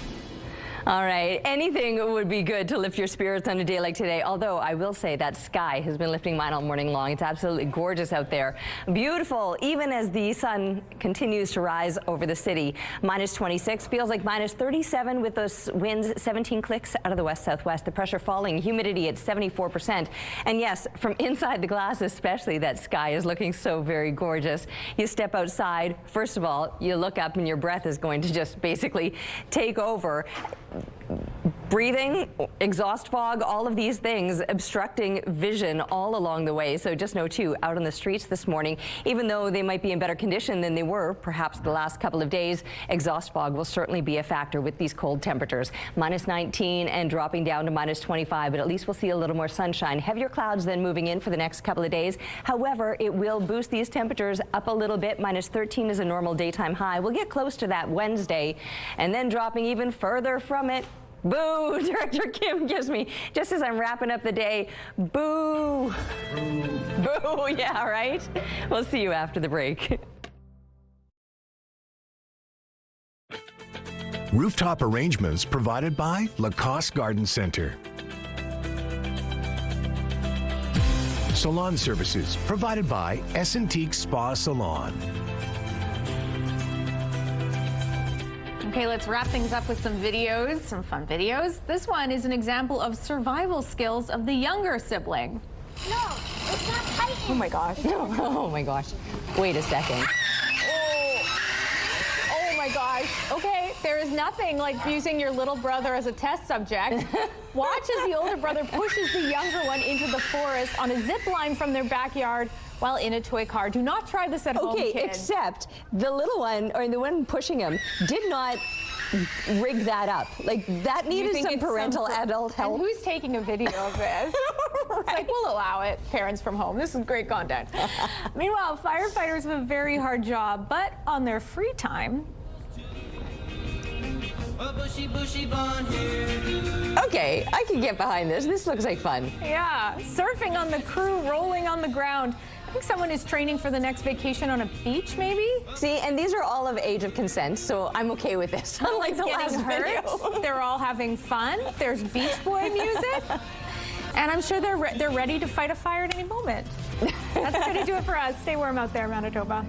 All right, anything would be good to lift your spirits on a day like today, although I will say that sky has been lifting mine all morning long. It's absolutely gorgeous out there. Beautiful, even as the sun continues to rise over the city. Minus 26, feels like minus 37 with those winds 17 clicks out of the west-southwest. The pressure falling, humidity at 74%. And yes, from inside the glass especially, that sky is looking so very gorgeous. You step outside, first of all, you look up and your breath is going to just basically take over. Breathing, exhaust fog, all of these things obstructing vision all along the way. So just know, too, out on the streets this morning, even though they might be in better condition than they were perhaps the last couple of days, exhaust fog will certainly be a factor with these cold temperatures. Minus 19 and dropping down to minus 25, but at least we'll see a little more sunshine. Heavier clouds then moving in for the next couple of days. However, it will boost these temperatures up a little bit. Minus 13 is a normal daytime high. We'll get close to that Wednesday and then dropping even further from it. Boo! Director Kim gives me, just as I'm wrapping up the day, boo! Boo, yeah, right? We'll see you after the break. Rooftop arrangements provided by Lacoste Garden Center. Salon services provided by Essentique Spa Salon. Okay, let's wrap things up with some videos, some fun videos. This one is an example of survival skills of the younger sibling. No, it's not Titan. Oh my gosh. No. Oh my gosh. Wait a second. Oh my gosh. Okay, there is nothing like using your little brother as a test subject. Watch as the older brother pushes the younger one into the forest on a zip line from their backyard while in a toy car. Do not try this at home, kids. Okay, except the little one, or the one pushing him, did not rig that up. Like, that needed some parental adult help. And who's taking a video of this? It's like, we'll allow it, parents from home. This is great content. Meanwhile, firefighters have a very hard job, but on their free time, okay, I can get behind this. This looks like fun. yeah, surfing on the crew, rolling on the ground. I think someone is training for the next vacation on a beach, maybe? See, and these are all of age of consent, so I'm okay with this. Unlike the last video. They're all having fun. There's Beach Boy music. And I'm sure they're ready to fight a fire at any moment. That's going to do it for us. Stay warm out there, Manitoba.